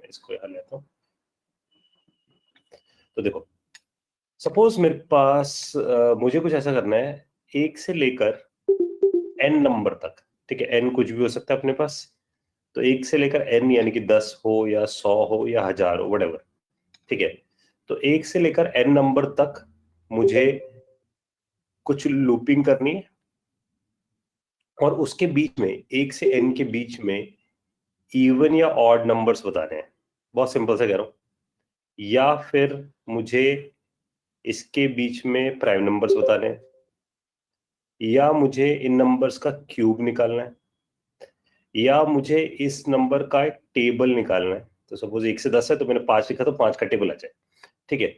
इसको यहाँ लेता हूँ। तो देखो सपोज मेरे पास मुझे कुछ ऐसा करना है 1 से लेकर n नंबर तक, ठीक है, n कुछ भी हो सकता है अपने पास, तो 1 से लेकर n यानी कि 10 हो या 100 हो या 1000 हो, व्हाटएवर, ठीक है। तो 1 से लेकर n नंबर तक मुझे कुछ लूपिंग करनी है, और उसके बीच में 1 से n के बीच में इवन या ऑड नंबर्स बताने हैं। बहुत सिंपल से कह रहा हूं, या फिर मुझे इसके बीच में प्राइम नंबर्स बताने हैं, या मुझे इन नंबर्स का क्यूब निकालना है, या मुझे इस नंबर का एक टेबल निकालना है। तो सपोज 1 से 10 है तो मैंने 5 लिखा, तो 5 का टेबल आ जाए, ठीक है।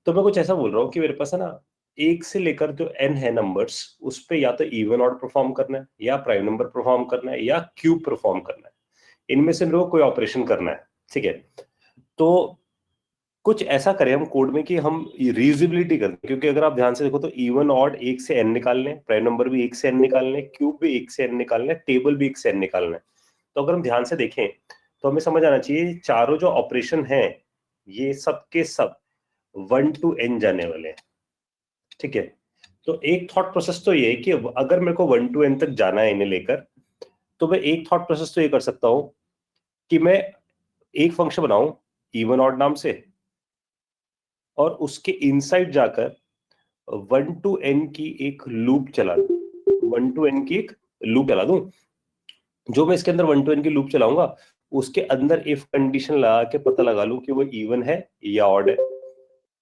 तो मैं कुछ ऐसा बोल रहा हूँ कि मेरे पास है ना 1 से लेकर जो n है नंबर्स, उस पे या तो इवन ऑड परफॉर्म करना है, या प्राइम नंबर परफॉर्म करना है, या क्यूब परफॉर्म करना है। इनमें से मेरे को कोई ऑपरेशन करना है, ठीक है। तो कुछ ऐसा करें हम कोड में कि हम रीयूजेबिलिटी कर दें, क्योंकि अगर आप ध्यान से देखो तो इवन ऑड 1 से n निकाल लें, प्राइम नंबर भी 1 से n निकाल लें, क्यूब भी 1 से n निकाल लें, टेबल भी 1 से n निकालना है। तो अगर हम ध्यान से देखें तो हमें समझ आना चाहिए चारों जो ऑपरेशन हैं ये सब के सब 1 to n जाने वाले हैं, ठीक है। तो एक थॉट प्रोसेस तो ये है कि अगर मेरे को 1 to n तक जाना है इन्हें लेकर, तो मैं एक थॉट प्रोसेस तो ये कर सकता हूं कि मैं एक फंक्शन बनाऊं इवन ऑड नाम से, और उसके इनसाइड जाकर 1 to n की एक लूप चला दूं, 1 to n की एक लूप चला दूं। जो मैं इसके अंदर 1 to n की लूप चलाऊंगा उसके अंदर इफ कंडीशन लगा के पता लगा लूं कि वो इवन है या ऑड है।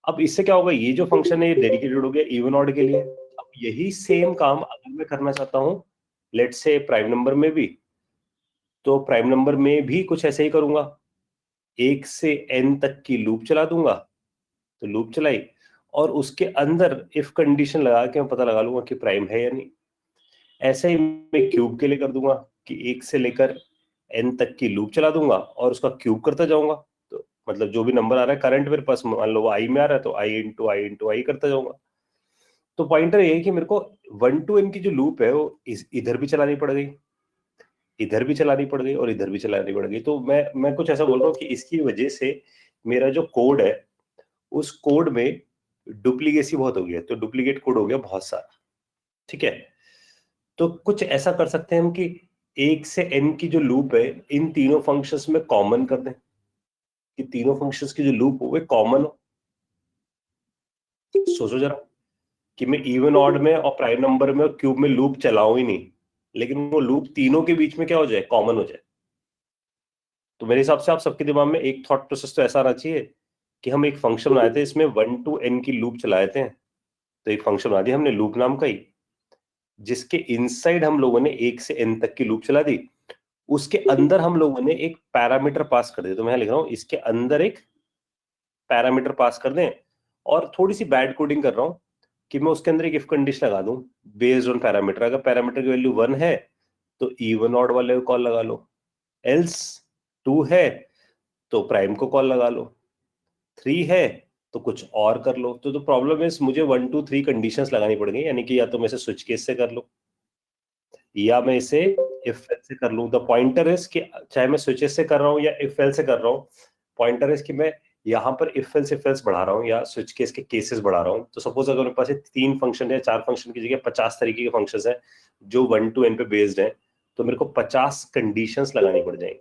अब इससे क्या होगा, ये जो फंक्शन है ये डेडिकेटेड हो गया इवन ऑड के लिए। अब यही सेम काम अगर मैं करना चाहता हूं लेट्स से प्राइम नंबर में भी, तो प्राइम नंबर में भी कुछ ऐसे ही करूंगा, 1 से n तक की लूप चला दूंगा। तो लूप चलाई और उसके अंदर इफ कंडीशन लगा के मैं पता लगा लूंगा कि प्राइम है या नहीं। ऐसे ही मैं क्यूब के लिए कर दूंगा कि 1 से लेकर n तक की लूप चला दूंगा और उसका क्यूब करता जाऊंगा। तो मतलब जो भी नंबर आ रहा है करंट मेरे पास, मान लो वो i में आ रहा है, तो i इंटू आई इंटू आई करता जाऊंगा। तो पॉइंटर ये है कि मेरे को 1 to n की जो लूप है वो इधर भी चलानी पड़ गई, इधर भी चलानी पड़ गई और इधर भी चलानी पड़ गई। तो मैं कुछ ऐसा बोल रहा हूँ कि इसकी वजह से मेरा जो कोड है उस कोड में डुप्लीकेसी बहुत हो गया, तो डुप्लीकेट कोड हो गया बहुत सारा, ठीक है। तो कुछ ऐसा कर सकते हैं हम कि 1 से n की जो लूप है इन तीनों फंक्शंस में कॉमन कर दें, कि तीनों फंक्शंस की जो लूप हो वो कॉमन हो। सोचो जरा कि मैं इवन ऑड में और प्राइम नंबर में और क्यूब में लूप चलाऊं ही नहीं, लेकिन वो लूप तीनों के बीच में क्या हो जाए, कॉमन हो जाए। तो मेरे हिसाब से आप सबके दिमाग में एक थॉट प्रोसेस तो ऐसा आना चाहिए कि हम एक फंक्शन बनाए थे, इसमें 1 to n की लूप चलाए थे। तो एक फंक्शन बना दिया हमने लूप नाम का ही, जिसके इनसाइड हम लोगों ने 1 से n तक की लूप चला दी। उसके अंदर हम लोगों ने एक पैरामीटर पास कर दिया। तो मैं लिख रहा हूं इसके अंदर एक पैरामीटर पास कर दें, और थोड़ी सी बैड कोडिंग कर रहा हूं कि मैं उसके अंदर एक इफ कंडीशन लगा दूं बेस्ड ऑन पैरामीटर। अगर पैरामीटर की वैल्यू 1 है तो इवन ऑड वाले को कॉल लगा लो, एल्स 2 है तो प्राइम को कॉल लगा लो, 3 है तो कुछ और कर लो। तो प्रॉब्लम है मुझे 1 2 3 कंडीशंस लगानी पड़ गई, यानी कि या तो मैं इसे स्विच केस से कर लूं या मैं इसे इफ एल्स से कर लूं। द पॉइंटर इज कि चाहे मैं स्विचेस से कर रहा हूं या इफ एल्स से कर रहा हूं, पॉइंटर इज कि मैं यहाँ पर इफ एल्स बढ़ा रहा हूँ या स्विच केस के केसेस बढ़ा रहा हूँ। तो सपोज अगर मेरे पास 3 फंक्शन है, 4 फंक्शन की जगह 50 तरीके के फंक्शंस है जो 1 to n पे बेस्ड है, तो मेरे को 50 कंडीशंस लगानी पड़ जाएंगी।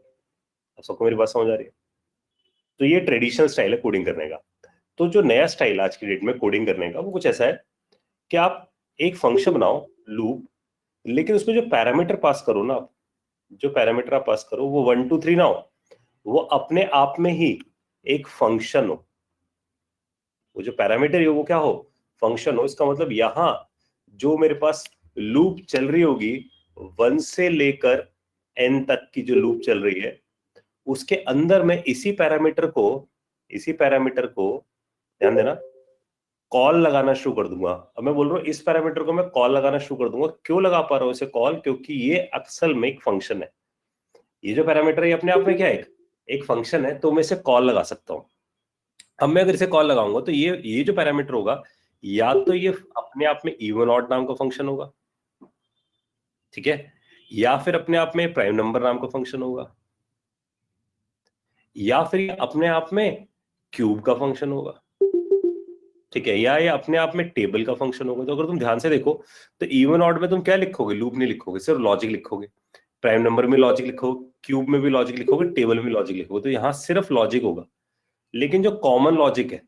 अब सबको मेरी बात समझ आ रही है? तो ये ट्रेडिशनल स्टाइल है कोडिंग करने का। तो जो नया स्टाइल आज की डेट में कोडिंग करने का वो कुछ ऐसा है कि आप एक फंक्शन बनाओ लूप, लेकिन उसमें जो पैरामीटर पास करो ना, जो पैरामीटर आप पास करो वो 1 2 3 ना हो, वो अपने आप में ही एक फंक्शन हो। वो जो पैरामीटर है वो क्या हो, फंक्शन हो। इसका मतलब यहां जो मेरे पास लूप चल रही होगी 1 से लेकर n तक की जो लूप चल रही है, उसके अंदर मैं इसी पैरामीटर को ध्यान देना कॉल लगाना शुरू कर दूंगा। अब मैं बोल रहा हूं इस पैरामीटर को मैं कॉल लगाना शुरू कर दूंगा। क्यों लगा पा रहा हूं इसे कॉल, क्योंकि ये असल में एक फंक्शन है। ये जो पैरामीटर है अपने आप में क्या है, एक फंक्शन है, तो मैं इसे कॉल लगा सकता हूं। अब मैं अगर इसे कॉल लगाऊंगा तो ये जो पैरामीटर होगा या तो ये अपने आप में इवन ऑड नाम का फंक्शन होगा, ठीक है, या फिर अपने आप में प्राइम नंबर नाम का फंक्शन होगा, या फिर ये अपने आप में क्यूब का फंक्शन होगा, ठीक है, या ये अपने आप में टेबल का फंक्शन होगा। तो अगर तुम ध्यान से देखो तो इवन ऑड में तुम क्या लिखोगे, लूप नहीं लिखोगे, सिर्फ लॉजिक लिखोगे। प्राइम नंबर में लॉजिक लिखोगे, क्यूब में भी लॉजिक लिखोगे, टेबल में लॉजिक लिखोगे, तो यहाँ सिर्फ लॉजिक होगा। लेकिन जो कॉमन लॉजिक है,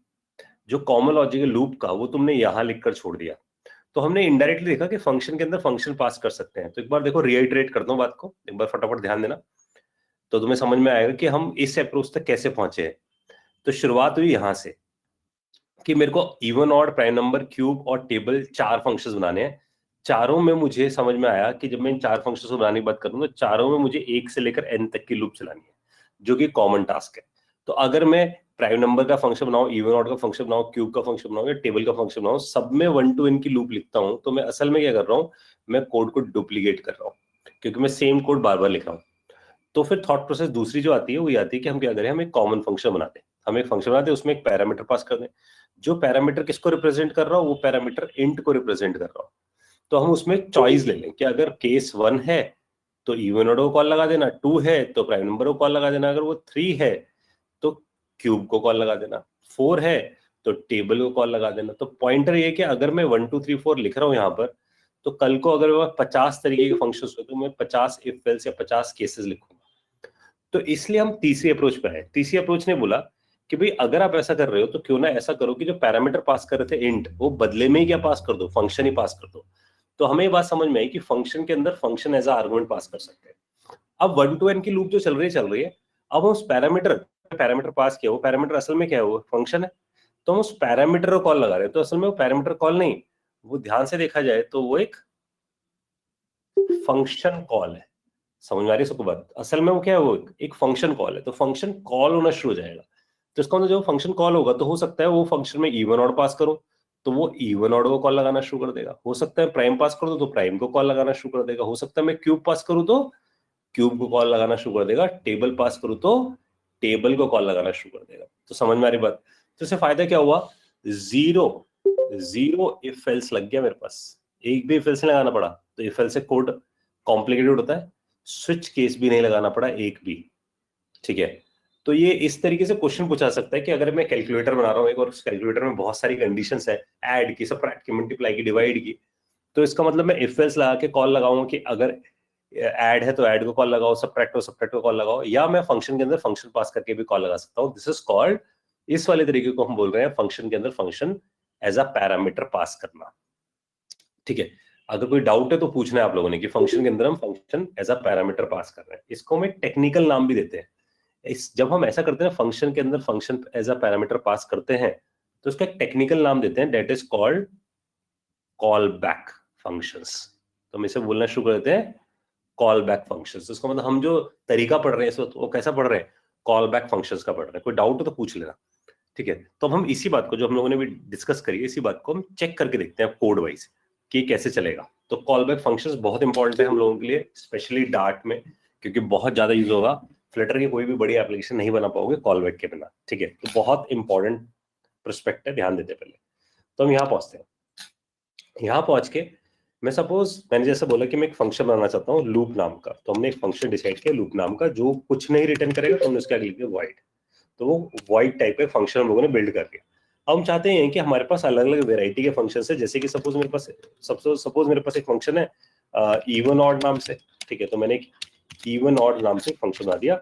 जो कॉमन लॉजिक है लूप का, वो तुमने यहां लिखकर छोड़ दिया। तो हमने इनडायरेक्टली देखा कि फंक्शन के अंदर फंक्शन पास कर सकते हैं। तो एक बार देखो, रीइटरेट करता हूं बात को, एक बार फटाफट ध्यान देना, तो तुम्हें समझ में आएगा कि हम इस अप्रोच तक कैसे पहुंचे हैं। तो शुरुआत हुई यहां से कि मेरे को even odd, prime number, cube और टेबल 4 फंक्शंस बनाने हैं। चारों में मुझे समझ में आया कि जब मैं इन 4 फंक्शंस को बनाने की बात करूं तो चारों में मुझे 1 से लेकर n तक की लूप चलानी है, जो कि कॉमन टास्क है। तो अगर मैं प्राइम नंबर का फंक्शन बनाऊं, इवन ऑड का फंक्शन बनाऊं, क्यूब का फंक्शन बनाऊं या टेबल का फंक्शन बनाऊं, सब में 1 to n की लूप लिखता हूं, तो मैं असल में क्या कर रहा हूं, मैं कोड को डुप्लीकेट कर रहा हूं, क्योंकि मैं सेम कोड बार बार लिख रहा हूं। तो फिर थॉट प्रोसेस दूसरी जो आती है वो ये आती है कि हम क्या करें, हम एक कॉमन फंक्शन बनाते हैं। हम एक फंक्शन बनाते हैं, उसमें एक पैरामीटर पास कर दें। जो पैरामीटर किसको रिप्रेजेंट कर रहा हो, वो पैरामीटर इंट को रिप्रेजेंट कर रहा हो। तो हम उसमें चॉइस ले लें कि अगर केस 1 है तो इवन ऑर्डर को कॉल लगा देना, 2 है तो प्राइम नंबर को कॉल लगा देना, अगर वो 3 है तो क्यूब को कॉल लगा देना, 4 है तो टेबल को कॉल लगा देना। तो पॉइंटर ये कि अगर मैं 1 2 3 4 लिख रहा हूं यहां पर, तो कल को अगर मैं 50 तरीके के फंक्शंस हो तो मैं 50 इफ एल्स या 50 केसेस लिखूंगा। तो इसलिए हम तीसरी अप्रोच पे आए। तीसरी अप्रोच ने बोला कि भाई अगर आप ऐसा कर रहे हो तो क्यों ना ऐसा करो कि जो पैरामीटर पास कर रहे थे इंट, वो बदले में ही क्या पास कर दो, फंक्शन ही पास कर दो। तो हमें ये बात समझ में आई कि फंक्शन के अंदर फंक्शन एज आर्गुमेंट पास कर सकते हैं। अब 1 to n की लूप जो चल रही है, अब हम उस पैरामीटर पास किया, वो पैरामीटर असल में क्या है, वो फंक्शन है। तो हम उस पैरामीटर को कॉल लगा रहे हैं, तो असल में वो पैरामीटर कॉल नहीं, वो ध्यान से देखा जाए तो वो एक फंक्शन कॉल है। समझ में आ रही है सबको बात? असल में वो क्या है, वो एक फंक्शन कॉल है। तो फंक्शन कॉल होना शुरू हो जाएगा। तो इसका मतलब जब फंक्शन कॉल होगा तो हो सकता है वो फंक्शन में इवन ऑड पास करो तो वो इवन ऑड को कॉल लगाना शुरू कर देगा। हो सकता है प्राइम पास कर दो तो प्राइम को कॉल लगाना शुरू कर देगा। हो सकता है मैं क्यूब पास करूं तो क्यूब को कॉल लगाना शुरू कर देगा। टेबल पास करूं तो टेबल को कॉल लगाना शुरू कर देगा। तो समझ में आ रही बात? तो इससे फायदा क्या हुआ, जीरो जीरो इफ एल्स लग गया मेरे पास, एक भी इफ एल्स नहीं लगाना पड़ा। तो इफ एल्स से कोड कॉम्प्लिकेटेड होता है, स्विच केस भी नहीं लगाना पड़ा एक भी, ठीक है। तो ये इस तरीके से क्वेश्चन पूछा सकता है कि अगर मैं कैलकुलेटर बना रहा हूँ एक, और उस कैलकुलेटर में बहुत सारी कंडीशंस है, ऐड की, सबट्रैक्ट की, मल्टीप्लाई की, डिवाइड की, तो इसका मतलब मैं इफ एल्स लगा के कॉल लगाऊंगा कि अगर ऐड है तो ऐड को कॉल लगाओ, सबट्रैक्ट हो सबट्रैक्ट को कॉल लगाओ, या मैं फंक्शन के अंदर फंक्शन पास करके भी कॉल लगा सकता हूँ। दिस इज कॉल्ड, इस वाले तरीके को हम बोल रहे हैं फंक्शन के अंदर function as a parameter pass करना, ठीक है। अगर कोई डाउट है तो पूछना है आप लोगों ने कि फंक्शन के अंदर हम function as a parameter pass कर रहे हैं। इसको हम एक टेक्निकल नाम भी देते हैं। इस जब हम ऐसा करते हैं फंक्शन के अंदर function as a parameter pass करते हैं, तो इसका एक टेक्निकल नाम देते हैं, that is called call back functions. तो हम इसे बोलना शुरू कर देते हैं कॉल बैक फंक्शंस। इसका मतलब हम जो तरीका पढ़ रहे हैं इस वक्त वो कैसा पढ़ रहे हैं, कॉल बैक फंक्शंस का पढ़ रहे हैं। कोई डाउट हो तो पूछ लेना, ठीक है। तो अब हम इसी बात को जो हम लोगों ने भी डिस्कस करी है, इसी बात को हम चेक करके देखते हैं कोड वाइज कि कैसे चलेगा। तो कॉल बैक फंक्शंस बहुत इंपॉर्टेंट है हम लोगों के लिए, स्पेशली डार्ट में, क्योंकि बहुत ज्यादा यूज होगा। फ्लटर की कोई भी बड़ी एप्लीकेशन नहीं बना पाओगे कॉल बैक के बिना, ठीक है। तो बहुत इंपॉर्टेंट प्रोस्पेक्ट है, ध्यान देते पहले। तो हम यहाँ पहुंचते हैं। यहाँ पहुंच के मैं सपोज, मैंने जैसे बोला कि मैं एक फंक्शन बनाना चाहता हूँ लूप नाम का, तो हमने एक फंक्शन डिसाइड किया लूप नाम का, जो कुछ नहीं रिटर्न करेगा, तो हमने उसके आगे लिख दिया void। तो वो void टाइप का फंक्शन हम लोगों ने बिल्ड कर दिया। अब हम चाहते हैं कि हमारे पास अलग अलग वेराइटी के फंक्शन है, जैसे कि सपोज मेरे पास एक फंक्शन है इवन ऑड नाम से, ठीक है। तो मैंने एक इवन ऑड नाम से फंक्शन बना दिया,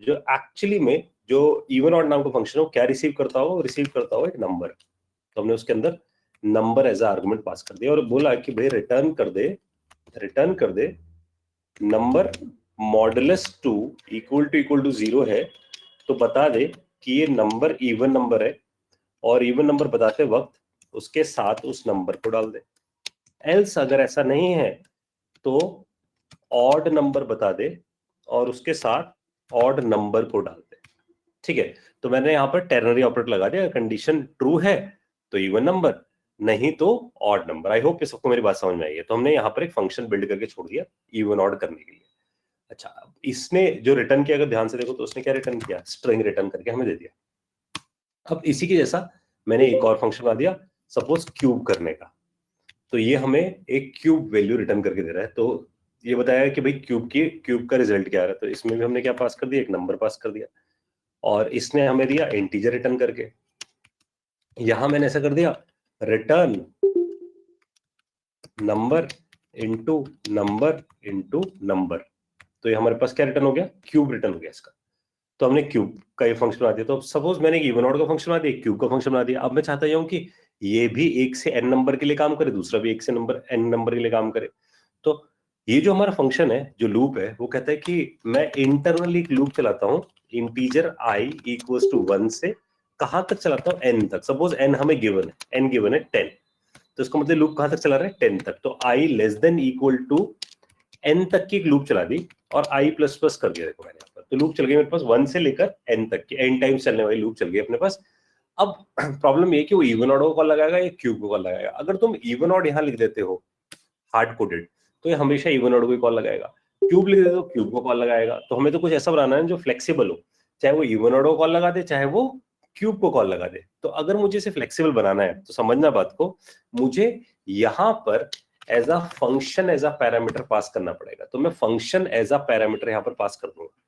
जो एक्चुअली में जो इवन ऑड नाम का फंक्शन है वो क्या रिसीव करता हो, रिसीव करता हो एक नंबर। तो हमने उसके अंदर नंबर एज आर्गुमेंट पास कर दिया और बोला कि भाई रिटर्न कर दे नंबर मॉडुलस 2 इक्वल टू 0 है, तो बता दे कि ये नंबर इवन नंबर है, और इवन नंबर बताते वक्त उसके साथ उस नंबर को डाल दे। एल्स अगर ऐसा नहीं है तो ऑड नंबर बता दे और उसके साथ ऑड नंबर को डाल दे, ठीक है। तो मैंने यहाँ पर टेरनरी ऑपरेटर लगा दिया, कंडीशन ट्रू है तो इवन नंबर, नहीं तो ऑड नंबर। आई होप कि सबको मेरी बात समझ में आई है। तो हमने यहाँ पर एक फंक्शन बिल्ड करके छोड़ दिया इवन ऑड करने के लिए। अच्छा, अब इसने जो रिटर्न किया, अगर ध्यान से देखो तो उसने क्या रिटर्न किया, स्ट्रिंग रिटर्न करके हमें दे दिया। अब इसी के जैसा मैंने एक और फंक्शन बना दिया, सपोज क्यूब करने का, तो ये हमें एक क्यूब वैल्यू रिटर्न करके दे रहा है। तो ये बताया कि भाई क्यूब का रिजल्ट क्या आ रहा है, तो इसमें भी हमने क्या पास कर दिया, एक नंबर पास कर दिया। और इसने हमें दिया इंटीजर रिटर्न करके। यहां मैंने ऐसा कर दिया, return number into number into number, तो ये हमारे पास क्या रिटर्न हो गया, क्यूब रिटर्न हो गया इसका। तो हमने क्यूब का ये फंक्शन बना दिया। तो सपोज मैंने इवन ऑड का फंक्शन बना दिया, क्यूब का फंक्शन बना दिया। अब मैं चाहता हूं कि ये भी 1 से n नंबर के लिए काम करे, दूसरा भी 1 से n नंबर के लिए काम करे। तो ये जो हमारा फंक्शन है, जो लूप है, वो कहता है कि मैं इंटरनली एक लूप चलाता हूं, इंटीजर i इक्वल्स टू 1 से कहां तक चलाता हूं, n तक। सपोज n हमें गिवन है, n गिवन है 10, तो इसका मतलब लूप कहां तक चला रहा है, 10 तक। तो i less than equal to n तक की एक लूप चला दी और i प्लस प्लस कर दिया। देखो मैंने यहाँ पर, तो लूप चल गई मेरे पास 1 से लेकर n तक की, n टाइम्स चलने वाली लूप चल गई अपने पास। अब प्रॉब्लम ये कि वो इवन ऑड को कॉल लगाएगा या क्यूब को कॉल लगाएगा। अगर तुम इवन ऑड यहाँ लिख देते हो हार्ड कोडेड, तो ये हमेशा इवन ऑड को कॉल लगाएगा। क्यूब लिख देते हो, क्यूब को कॉल लगाएगा। तो हमें तो कुछ ऐसा बनाना है जो फ्लेक्सिबल हो, चाहे वो इवन ऑड को कॉल लगा दे, चाहे वो क्यूब को कॉल लगा दे। तो अगर मुझे इसे फ्लेक्सिबल बनाना है तो समझना बात को, मुझे यहां पर as a function as a parameter pass करना पड़ेगा। तो मैं फंक्शन एज अ पैरामीटर यहां पर पास कर दूंगा।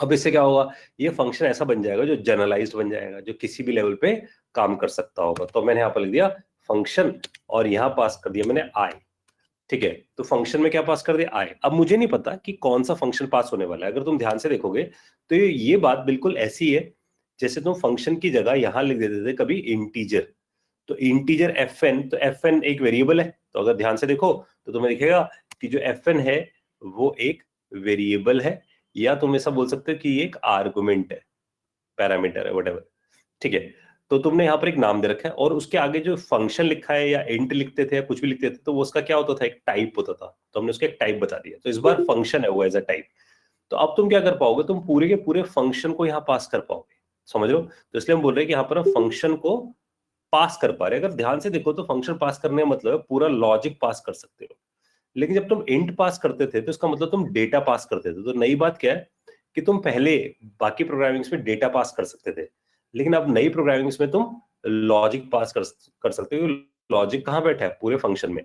अब इससे क्या होगा, ये फंक्शन ऐसा बन जाएगा जो जनरलाइज्ड बन जाएगा, जो किसी भी लेवल पे काम कर सकता होगा। तो मैंने यहाँ पर लिख दिया फंक्शन और यहाँ पास कर दिया मैंने आई। ठीक है, तो फंक्शन में क्या पास कर दिया, आई। अब मुझे नहीं पता कि कौन सा फंक्शन पास होने वाला है। अगर तुम ध्यान से देखोगे तो ये बात बिल्कुल ऐसी है जैसे तुम फंक्शन की जगह यहां लिख देते थे कभी इंटीजर। तो इंटीजर fn, तो fn एक वेरिएबल है। तो अगर ध्यान से देखो तो तुम्हें दिखेगा कि जो fn है वो एक वेरिएबल है, या तुम ऐसा बोल सकते हो कि ये एक आर्गुमेंट है, पैरामीटर है, व्हाटएवर। ठीक है, तो तुमने यहाँ पर एक नाम दे रखा है और उसके आगे जो फंक्शन लिखा है या इंट लिखते थे या कुछ भी लिखते थे, तो वो उसका क्या होता था, एक टाइप होता था। तो हमने उसका एक टाइप बता दिया। तो इस बार फंक्शन है वो एज अ टाइप। तो अब तुम क्या कर पाओगे, तुम पूरे के पूरे फंक्शन को यहाँ पास कर पाओगे। समझ लो, तो इसलिए हम बोल रहे हैं कि यहाँ पर हम फंक्शन को पास कर पा रहे हैं। अगर ध्यान से देखो तो फंक्शन पास करने का मतलब पूरा लॉजिक पास कर सकते हो। लेकिन जब तुम इंट पास करते थे तो इसका मतलब तुम डेटा पास करते थे। तो नई बात क्या है कि तुम पहले बाकी प्रोग्रामिंग्स में डेटा पास कर सकते थे, लेकिन अब नई प्रोग्रामिंग्स में तुम लॉजिक पास कर सकते हो। लॉजिक कहाँ बैठा है, पूरे फंक्शन में।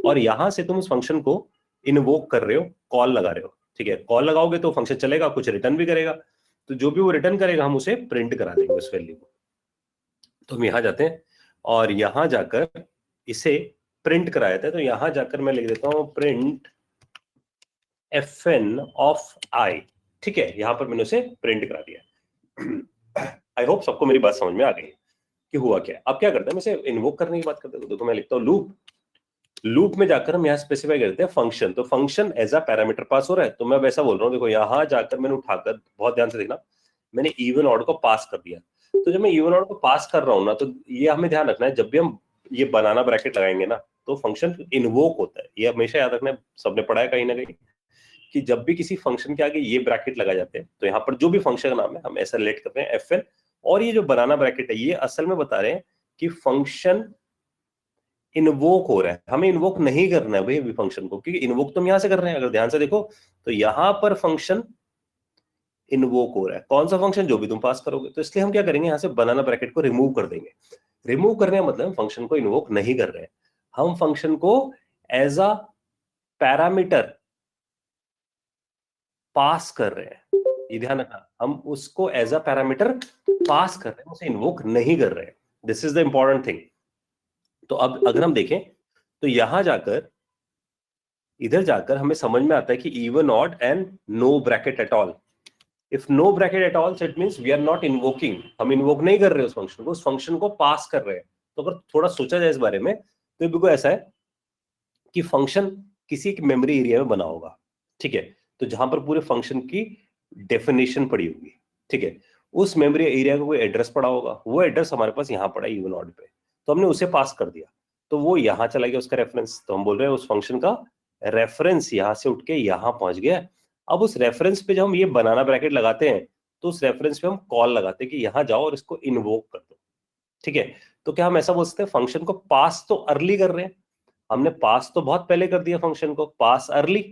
और यहां से तुम उस फंक्शन को इन्वोक कर रहे हो, कॉल लगा रहे हो। ठीक है, कॉल लगाओगे तो फंक्शन चलेगा, कुछ रिटर्न भी करेगा। तो जो भी वो रिटर्न करेगा हम उसे प्रिंट करा देंगे उस वैल्यू को। तो हम यहां जाते हैं और यहां जाकर इसे प्रिंट कराया था। तो यहां जाकर मैं लिख देता हूं प्रिंट fn ऑफ i। ठीक है, यहां पर मैंने उसे प्रिंट करा दिया। आई होप सबको मेरी बात समझ में आ गई कि हुआ क्या है। अब क्या करते हैं, मैं इसे इन्वोक करने की बात करते हैं। देखो मैं लिखता हूं लूप, लूप में जाकर हम यहाँ स्पेसिफाई करते हैं फंक्शन। तो function as a parameter pass हो रहा है। तो मैं वैसा बोल रहा हूँ, देखो यहां जाकर मैंने उठाकर, बहुत ध्यान से देखना, मैंने इवन ऑड को पास कर दिया। तो जब मैं इवन ऑड को पास कर रहा हूँ ना, तो ये हमें ध्यान रखना है, जब भी हम ये बनाना ब्रैकेट लगाएंगे ना, तो फंक्शन इन्वोक होता है। ये हमेशा याद रखना है, सबने पढ़ा है कहीं ना कहीं कि जब भी किसी फंक्शन के आगे ये ब्रैकेट लगा जाते हैं, तो यहाँ पर जो भी फंक्शन का नाम है हम ऐसा रिलेट करते हैं fn। और ये जो बनाना ब्रैकेट है, ये असल में बता रहे हैं कि फंक्शन इन्वोक हो रहा है। हमें इन्वोक नहीं करना है भाई फंक्शन को, क्योंकि इन्वोक तुम यहां से कर रहे हैं। अगर ध्यान से देखो तो यहां पर फंक्शन इन्वोक हो रहा है। कौन सा फंक्शन, जो भी तुम पास करोगे। तो इसलिए हम क्या करेंगे, यहां से बनाना ब्रैकेट को रिमूव कर देंगे। रिमूव करने का मतलब फंक्शन को इन्वोक नहीं कर रहे हैं, हम फंक्शन को एज अ पैरामीटर पास कर रहे हैं। ये ध्यान रखना, हम उसको एज अ पैरामीटर पास कर रहे हैं, उसे इन्वोक नहीं कर रहे हैं। This is the important thing. तो अब अगर हम देखें तो यहां जाकर, इधर जाकर हमें समझ में आता है कि even odd and no bracket at all. If no bracket at all, it means we are not invoking, हम इन्वोक नहीं कर रहे उस फंक्शन को, उस फंक्शन को पास कर रहे हैं। तो अगर थोड़ा सोचा जाए इस बारे में, तो बिल्कुल ऐसा है कि फंक्शन किसी एक मेमोरी एरिया में बना होगा। ठीक है, तो जहां पर पूरे फंक्शन की डेफिनेशन पड़ी होगी। ठीक है, उस मेमोरी एरिया का कोई एड्रेस पड़ा होगा, वो एड्रेस हमारे पास यहाँ पड़ा है इवन ऑड पे। तो हमने उसे पास कर दिया, तो वो यहां चला गया उसका रेफरेंस। तो हम बोल रहे हैं उस फंक्शन का रेफरेंस यहां से उठ के यहां पहुंच गया। अब उस रेफरेंस पे जब हम ये बनाना ब्रैकेट लगाते हैं, तो उस रेफरेंस पे हम कॉल लगाते हैं कि यहां जाओ और इसको इन्वोक कर दो। ठीक है, तो क्या हम ऐसा बोल सकते हैं, फंक्शन को पास तो अर्ली कर रहे हैं, हमने पास तो बहुत पहले कर दिया फंक्शन को, पास अर्ली।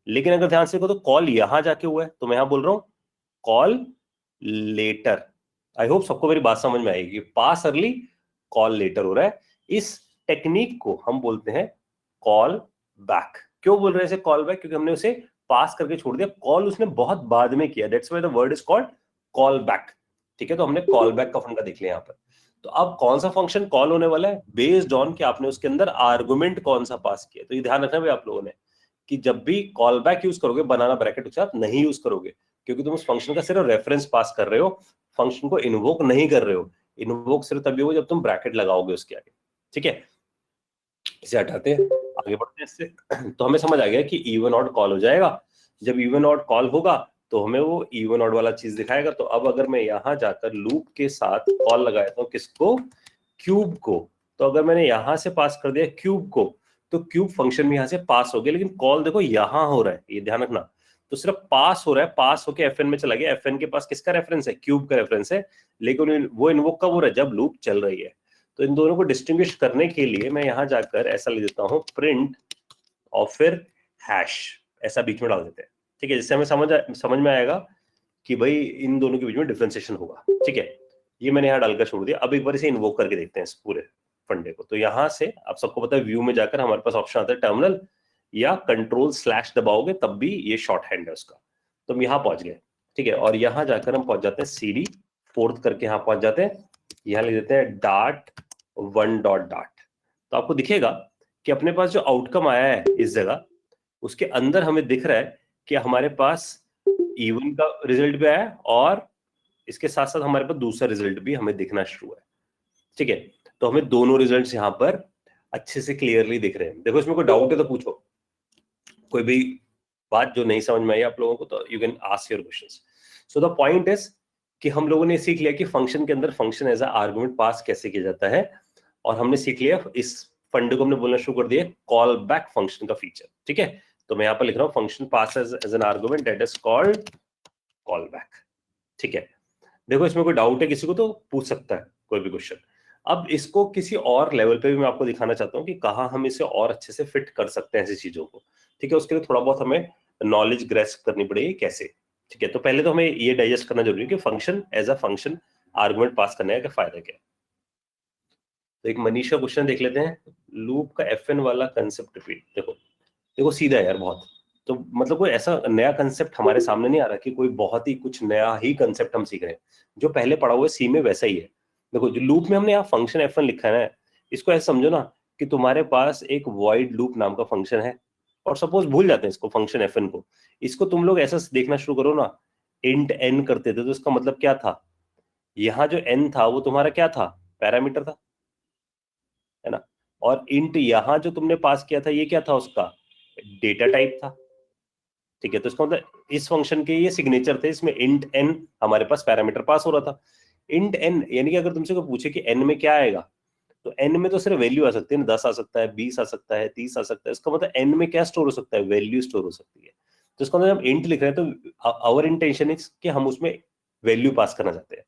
लेकिन अगर ध्यान से देखो तो कॉल यहां जाके हुआ है, तो मैं यहां बोल रहा हूं कॉल लेटर। आई होप सबको मेरी बात समझ में आएगी। पास अर्ली, कॉल लेटर हो रहा है। इस टेक्निक को हम बोलते हैं कॉल बैक। क्यों बोल रहे हैं इसे कॉल बैक, क्योंकि हमने उसे पास करके छोड़ दिया, कॉल उसने बहुत बाद में किया। That's why the word is called call back, ठीक है। तो हमने कॉल बैक का फंडा देख लिया यहाँ पर। तो अब कौन सा फंक्शन कॉल होने वाला है बेस्ड ऑन कि आपने उसके अंदर आर्गुमेंट कौन सा पास किया। तो ये ध्यान रखना भाई आप लोगों ने कि जब भी कॉल बैक यूज करोगे बनाना ब्रैकेट के साथ नहीं यूज करोगे, क्योंकि तुम उस फंक्शन का सिर्फ रेफरेंस पास कर रहे हो, फंक्शन को इन्वोक नहीं कर रहे हो। इन्वोक सिर्फ तभी होगा जब तुम ब्रैकेट लगाओगे उसके आगे, ठीक है। इसे हटाते हैं, आगे बढ़ते हैं इससे। तो हमें समझ आ गया कि इवन ऑड कॉल हो जाएगा। जब इवन ऑड कॉल होगा तो हमें वो इवन ऑड वाला चीज दिखाएगा। तो अब अगर मैं यहां जाकर लूप के साथ कॉल लगाता हूं किसको, क्यूब को, तो अगर मैंने यहां से पास कर दिया क्यूब को, तो क्यूब फंक्शन में यहां से पास हो गया, लेकिन कॉल देखो यहां हो रहा है, ये ध्यान रखना। तो सिर्फ पास हो रहा है, पास होके एफएन में चला गया। एफएन के पास किसका रेफरेंस है, क्यूब का रेफरेंस है, लेकिन वो इन्वोक कब हो रहा है, जब लूप चल रही है। तो इन दोनों को डिस्टिंग्विश करने के लिए मैं यहां जाकर ऐसा लिख देता हूं प्रिंट और फिर हैश, ऐसा बीच में डाल देते हैं, ठीक है। जिससे हमें समझ में आएगा कि भाई इन दोनों के बीच में डिफरेंशिएशन होगा, ठीक है। ये मैंने यहाँ डालकर छोड़ दिया। अब एक बार इसे इन्वोक करके देखते हैं इस पूरे फंडे को। तो यहां से आप सबको पता है व्यू में जाकर हमारे पास ऑप्शन आता है टर्मिनल या कंट्रोल/ दबाओगे तब भी ये शॉर्ट हैंड है उसका। तो हम यहाँ पहुंच गए, ठीक है। और यहाँ जाकर हम पहुंच जाते हैं सीडी फोर्थ करके, यहाँ पहुंच जाते हैं, यहाँ लिख देते हैं डॉट 1 डॉट डॉट। तो आपको दिखेगा कि अपने पास जो आउटकम आया है इस जगह, उसके अंदर हमें दिख रहा है कि हमारे पास इवन का रिजल्ट भी आया और इसके साथ साथ हमारे पास दूसरा रिजल्ट भी हमें दिखना शुरू है, ठीक है। तो हमें दोनों रिजल्ट्स यहाँ पर अच्छे से क्लियरली दिख रहे हैं। देखो इसमें कोई डाउट है तो पूछो, कोई भी बात जो नहीं समझ में आई आप लोगों को तो you can ask your questions. So the point is कि हम लोगों ने सीख लिया कि फंक्शन के अंदर फंक्शन एज अ आर्गुमेंट पास कैसे किया जाता है, और हमने सीख लिया इस फंड को हमने बोलना शुरू कर दिया कॉल बैक फंक्शन का फीचर, ठीक है। तो मैं यहाँ पर लिख रहा हूँ function pass as an argument that is called call back, ठीक है। देखो इसमें कोई डाउट है किसी को तो पूछ सकता है कोई भी क्वेश्चन। अब इसको किसी और लेवल पे भी मैं आपको दिखाना चाहता हूँ कि कहाँ हम इसे और अच्छे से फिट कर सकते हैं ऐसी चीजों को, ठीक है। उसके लिए थोड़ा बहुत हमें नॉलेज ग्रेस्प करनी पड़ेगी कैसे, ठीक है। तो पहले तो हमें ये डाइजेस्ट करना जरूरी है कि function as a function argument pass करने का फायदा क्या है। तो एक मनीष का क्वेश्चन देख लेते हैं, लूप का एफएन वाला कंसेप्ट रिपीट। देखो देखो सीधा है यार बहुत, तो मतलब कोई ऐसा नया कंसेप्ट हमारे सामने नहीं आ रहा कि कोई बहुत ही कुछ नया ही कंसेप्ट हम सीख रहे हैं, जो पहले पढ़ा हुआ है सी में वैसा ही है। देखो जो लूप में हमने यहाँ फंक्शन एफएन लिखा है ना, इसको ऐसे समझो ना कि तुम्हारे पास एक वॉइड लूप नाम का फंक्शन है, और सपोज भूल जाते हैं इसको फंक्शन एफएन को, इसको तुम लोग ऐसा देखना शुरू करो ना, इंट एन करते थे तो इसका मतलब क्या था, यहाँ जो एन था वो तुम्हारा क्या था, पैरामीटर था, है ना। और इंट यहाँ जो तुमने पास किया था ये क्या था, उसका डेटा टाइप था, ठीक है। तो इसका मतलब इस फंक्शन के ये सिग्नेचर थे, इसमें इंट एन हमारे पास पैरामीटर पास हो रहा था। इंट एन यानी कि अगर तुमसे कोई पूछे कि एन में क्या आएगा, तो एन में तो सिर्फ वैल्यू आ सकती है ना, 10 आ सकता है, 20 आ सकता है, 30 आ सकता है। इसका मतलब एन में क्या स्टोर हो सकता है, वैल्यू स्टोर हो सकती है। तो इसका मतलब हम इंट लिख रहे हैं तो आवर इंटेंशन इज कि हम उसमें वैल्यू पास करना चाहते हैं।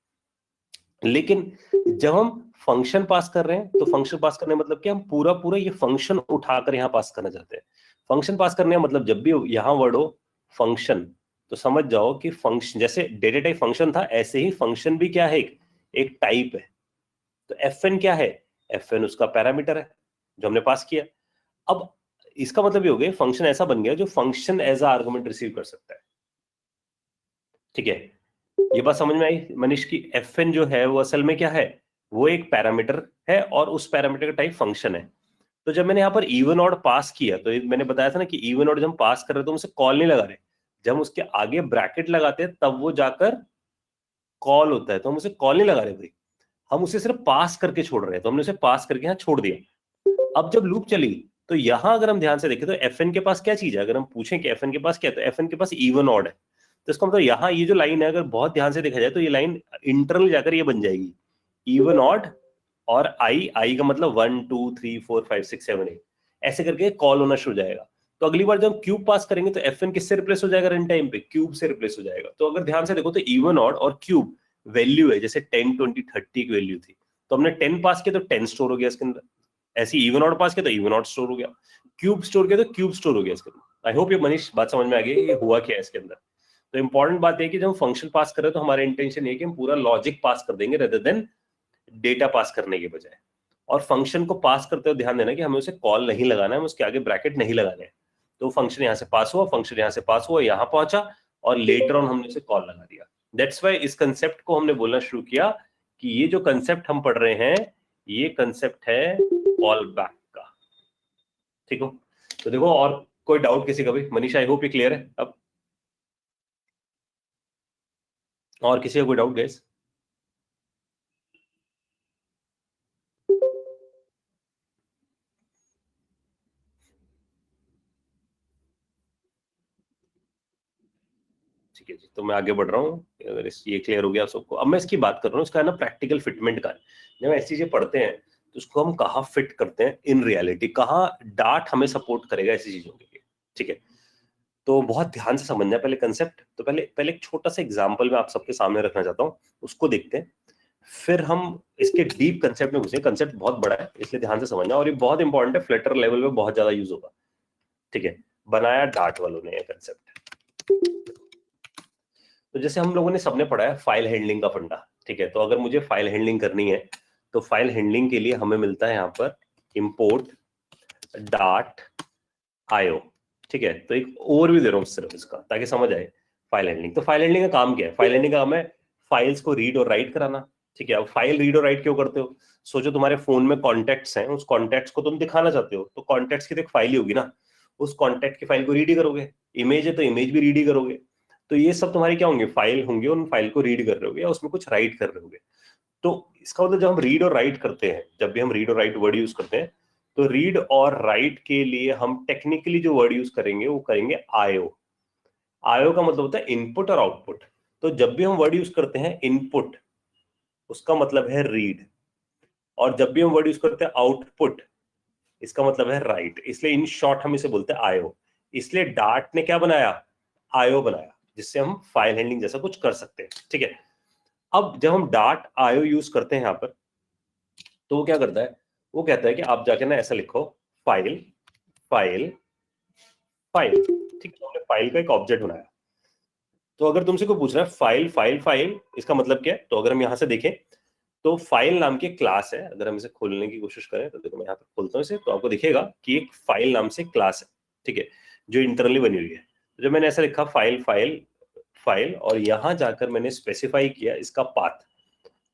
लेकिन जब हम फंक्शन पास कर रहे हैं तो फंक्शन पास करने मतलब कि हम पूरा पूरा ये फंक्शन उठाकर यहाँ पास करना चाहते हैं। फंक्शन पास करने का मतलब जब भी यहाँ वर्ड हो फंक्शन, तो समझ जाओ कि फंक्शन जैसे डेटा टाइप फंक्शन था, ऐसे ही फंक्शन भी क्या है, एक टाइप है। तो एफएन क्या है, एफएन उसका पैरामीटर है जो हमने पास किया। अब इसका मतलब ये हो गया फंक्शन ऐसा बन गया जो function as a argument receive कर सकता है, ठीक है। ये बात समझ में आई मनीष की एफएन जो है वो असल में क्या है, वो एक पैरामीटर है और उस पैरामीटर का टाइप फंक्शन है। तो जब मैंने यहाँ पर इवन ऑड पास किया तो मैंने बताया था ना कि इवन ऑड जब हम पास कर रहे हैं तो हम उसे कॉल नहीं लगा रहे, जब हम उसके आगे ब्रैकेट लगाते हैं तब वो जाकर कॉल होता है। तो हम उसे कॉल नहीं लगा रहे भाई, हम उसे सिर्फ पास करके छोड़ रहे हैं। तो हमने उसे पास करके यहाँ छोड़ दिया। अब जब लूप चली तो यहां अगर हम ध्यान से देखें तो एफएन के पास क्या चीज है, अगर हम पूछें कि एफएन के पास क्या है, तो एफएन के पास इवन ऑड है। तो इसका मतलब यहाँ ये जो लाइन है अगर बहुत ध्यान से देखा जाए तो ये लाइन इंटरनल जाकर ये बन जाएगी इवन ऑड, और आई का मतलब 1 2 3 4 5 6 7 8 ऐसे करके कॉल होना शुरू हो जाएगा। तो अगली बार जब हम क्यूब पास करेंगे तो एफएन किससे रिप्लेस हो जाएगा, रन टाइम पे क्यूब से रिप्लेस हो जाएगा। तो अगर ध्यान से देखो तो इवन ऑड और क्यूब वैल्यू है, जैसे 10 20 30 की वैल्यू थी, तो हमने 10 पास किया तो 10 स्टोर हो गया इसके अंदर, ऐसी इवन ऑड पास किया तो इवन ऑड स्टोर हो गया, क्यूब स्टोर किया तो क्यूब स्टोर हो गया इसके अंदर। आई होप ये मनीष बात समझ में आ गई ये हुआ क्या है इसके अंदर। तो इंपॉर्टेंट बात है कि जब हम फंक्शन पास कर रहे हैं तो हमारा इंटेंशन है कि हम पूरा लॉजिक पास कर देंगे रेदर देन डेटा पास करने के बजाय। और फंक्शन को पास करते हुए ध्यान देना कि हमें उसे कॉल नहीं लगाना है, उसके आगे ब्रैकेट नहीं लगाने हैं। तो फंक्शन यहाँ से पास हुआ, फंक्शन यहाँ से पास हुआ, यहाँ पहुंचा और लेटर ऑन हमने उसे कॉल लगा दिया। दैट्स वाई इस कंसेप्ट को हमने बोलना शुरू किया कि ये जो कंसेप्ट हम पढ़ रहे हैं ये कंसेप्ट है फॉल बैक का। ठीक हो, तो देखो और कोई डाउट किसी का भी? मनीषा आई होप ये क्लियर है अब, और किसी का कोई डाउट गाइस? ठीक है जी, तो मैं आगे बढ़ रहा हूँ। अगर ये क्लियर हो गया सबको, अब मैं इसकी बात कर रहा हूँ, इसका है ना प्रैक्टिकल फिटमेंट का। जब ऐसी चीजें पढ़ते हैं तो उसको हम कहाँ फिट करते हैं इन रियलिटी, कहाँ डार्ट हमें सपोर्ट करेगा ऐसी चीजों के लिए। ठीक है, तो बहुत ध्यान से समझना है पहले कंसेप्ट। तो पहले पहले एक छोटा सा एग्जाम्पल मैं आप सबके सामने रखना चाहता हूँ, उसको देखते हैं, फिर हम इसके डीप कंसेप्ट में घुसे। कंसेप्ट बहुत बड़ा है इसलिए ध्यान से समझना, और ये बहुत इंपॉर्टेंट है, फ्लटर लेवल में बहुत ज्यादा यूज होगा। ठीक है, बनाया डार्ट वालों ने ये कंसेप्ट। तो जैसे हम लोगों ने सबने पढ़ा है फाइल हैंडलिंग का फंडा। ठीक है, तो अगर मुझे फाइल हैंडलिंग करनी है तो फाइल हैंडलिंग के लिए हमें मिलता है यहाँ पर इंपोर्ट डार्ट आईओ। ठीक है, तो एक ओवरव्यू दे रहा हूँ सिर्फ इसका ताकि समझ आए फाइल हैंडलिंग। तो फाइल हैंडलिंग का काम क्या है? फाइल हैंडलिंग का काम है फाइल्स को रीड और राइट कराना। ठीक है, अब फाइल रीड और राइट क्यों करते हो? सोचो तुम्हारे फोन में कॉन्टेक्ट्स हैं, उस कॉन्टेक्ट्स को तुम दिखाना चाहते हो, तो कॉन्टेक्ट्स की तो एक फाइल ही होगी ना, उस कॉन्टेक्ट की फाइल को रीड ही करोगे। इमेज है तो इमेज भी रीड ही करोगे। तो ये सब तुम्हारी क्या होंगे? फाइल होंगे, उन फाइल को रीड कर रहे होगे या उसमें कुछ राइट कर रहे होगे। तो इसका मतलब जब हम रीड और राइट करते हैं, जब भी हम रीड और राइट वर्ड यूज करते हैं, तो रीड और राइट के लिए हम टेक्निकली जो वर्ड यूज करेंगे वो करेंगे आईओ। आईओ का मतलब होता है इनपुट और आउटपुट। तो जब भी हम वर्ड यूज करते हैं इनपुट, उसका मतलब है रीड, और जब भी हम वर्ड यूज करते हैं आउटपुट, इसका मतलब है राइट। इसलिए इन शॉर्ट हम इसे बोलते हैं आईओ। इसलिए डार्ट ने क्या बनाया? आईओ बनाया, जिससे हम फाइल हैंडलिंग जैसा कुछ कर सकते हैं। ठीक है, अब जब हम डार्ट आईओ यूज करते हैं यहां पर, तो वो क्या करता है? वो कहता है कि आप जाके ना ऐसा लिखो, फाइल फाइल फाइल। ठीक है, तो हमने फाइल का एक ऑब्जेक्ट बनाया। तो अगर तुमसे कोई पूछ रहा है फाइल फाइल फाइल इसका मतलब क्या है, तो अगर हम यहां से देखें तो फाइल नाम की क्लास है। अगर हम इसे खोलने की कोशिश करें तो देखो मैं यहाँ पर खोलता हूँ इसे, तो आपको दिखेगा कि एक फाइल नाम से क्लास है। ठीक है, जो इंटरनली बनी हुई है। तो जब मैंने ऐसा लिखा फाइल फाइल फाइल और यहां जाकर मैंने स्पेसिफाई किया इसका पाथ,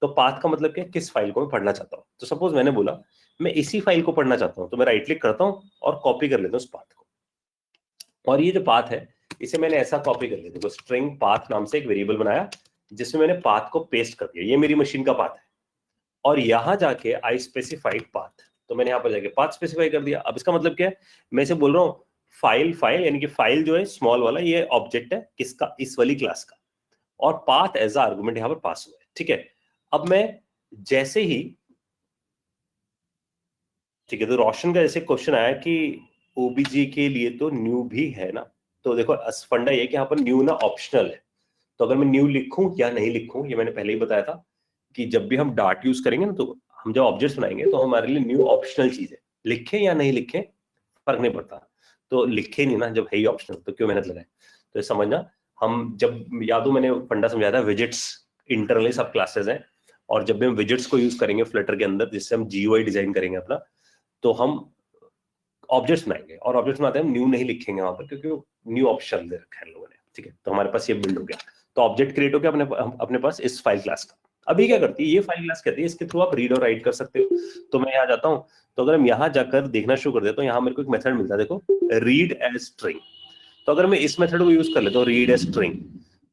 तो पाथ का मतलब क्या? किस फाइल को मैं पढ़ना चाहता हूँ। तो सपोज मैंने बोला मैं इसी फाइल को पढ़ना चाहता हूँ, तो मैं राइट क्लिक करता हूँ और कॉपी कर लेता हूँ उस पाथ को। और ये जो पाथ है इसे मैंने ऐसा कॉपी कर लिया, देखो स्ट्रिंग पाथ नाम से एक वेरिएबल बनाया जिसमें मैंने पाथ को पेस्ट कर दिया। ये मेरी मशीन का पाथ है, और यहां जाके आई स्पेसिफाइड पाथ, तो मैंने यहां पर जाके पाथ स्पेसिफाई कर दिया। अब इसका मतलब क्या है? मैं इसे बोल रहा हूँ फाइल फाइल, यानी कि फाइल जो है स्मॉल वाला ये ऑब्जेक्ट है किसका? इस वाली क्लास का, और पाथ एज आर्गुमेंट यहां पर पास हुआ है। ठीक है, अब मैं जैसे ही, ठीक है, तो रोशन का जैसे क्वेश्चन आया कि ओबीजी के लिए तो न्यू भी है ना, तो देखो फंडा ये कि यहाँ पर न्यू ना ऑप्शनल है। तो अगर मैं न्यू लिखूं या नहीं लिखूं, ये मैंने पहले ही बताया था कि जब भी हम डार्ट यूज करेंगे ना, तो हम जब ऑब्जेक्ट्स बनाएंगे तो हमारे लिए न्यू ऑप्शनल चीज है। लिखे या नहीं लिखे फर्क नहीं पड़ता, तो लिखे नहीं ना जब है ही ऑप्शनल, तो क्यों मेहनत लगाए। तो ये समझना, हम जब, याद हो मैंने फंडा समझाया था, विजिट्स इंटरनली सब क्लासेस हैं, और जब भी हम विजिट्स को यूज करेंगे फ्लटर के अंदर जिससे हम जीयूआई डिजाइन करेंगे अपना, तो हम ऑब्जेक्ट्स बनाएंगे, और ऑब्जेक्ट्स बनाते हैं हम न्यू नहीं लिखेंगे वहां पर, क्योंकि न्यू ऑप्शन दे रखा है लोगों ने। ठीक है, तो हमारे पास ये बिल्ड हो गया, तो ऑब्जेक्ट क्रिएट हो गया अपने पास इस फाइल क्लास का। अभी क्या करती है ये फाइल क्लास? कहती है इसके थ्रू आप रीड और राइट कर सकते हो। तो मैं यहाँ जाता हूँ, तो अगर हम यहाँ जाकर देखना शुरू कर देता हूँ, यहाँ मेरे को एक मेथड मिलता है, देखो रीड एज स्ट्रिंग। तो अगर मैं इस मेथड को यूज कर लेता हूँ रीड एज स्ट्रिंग,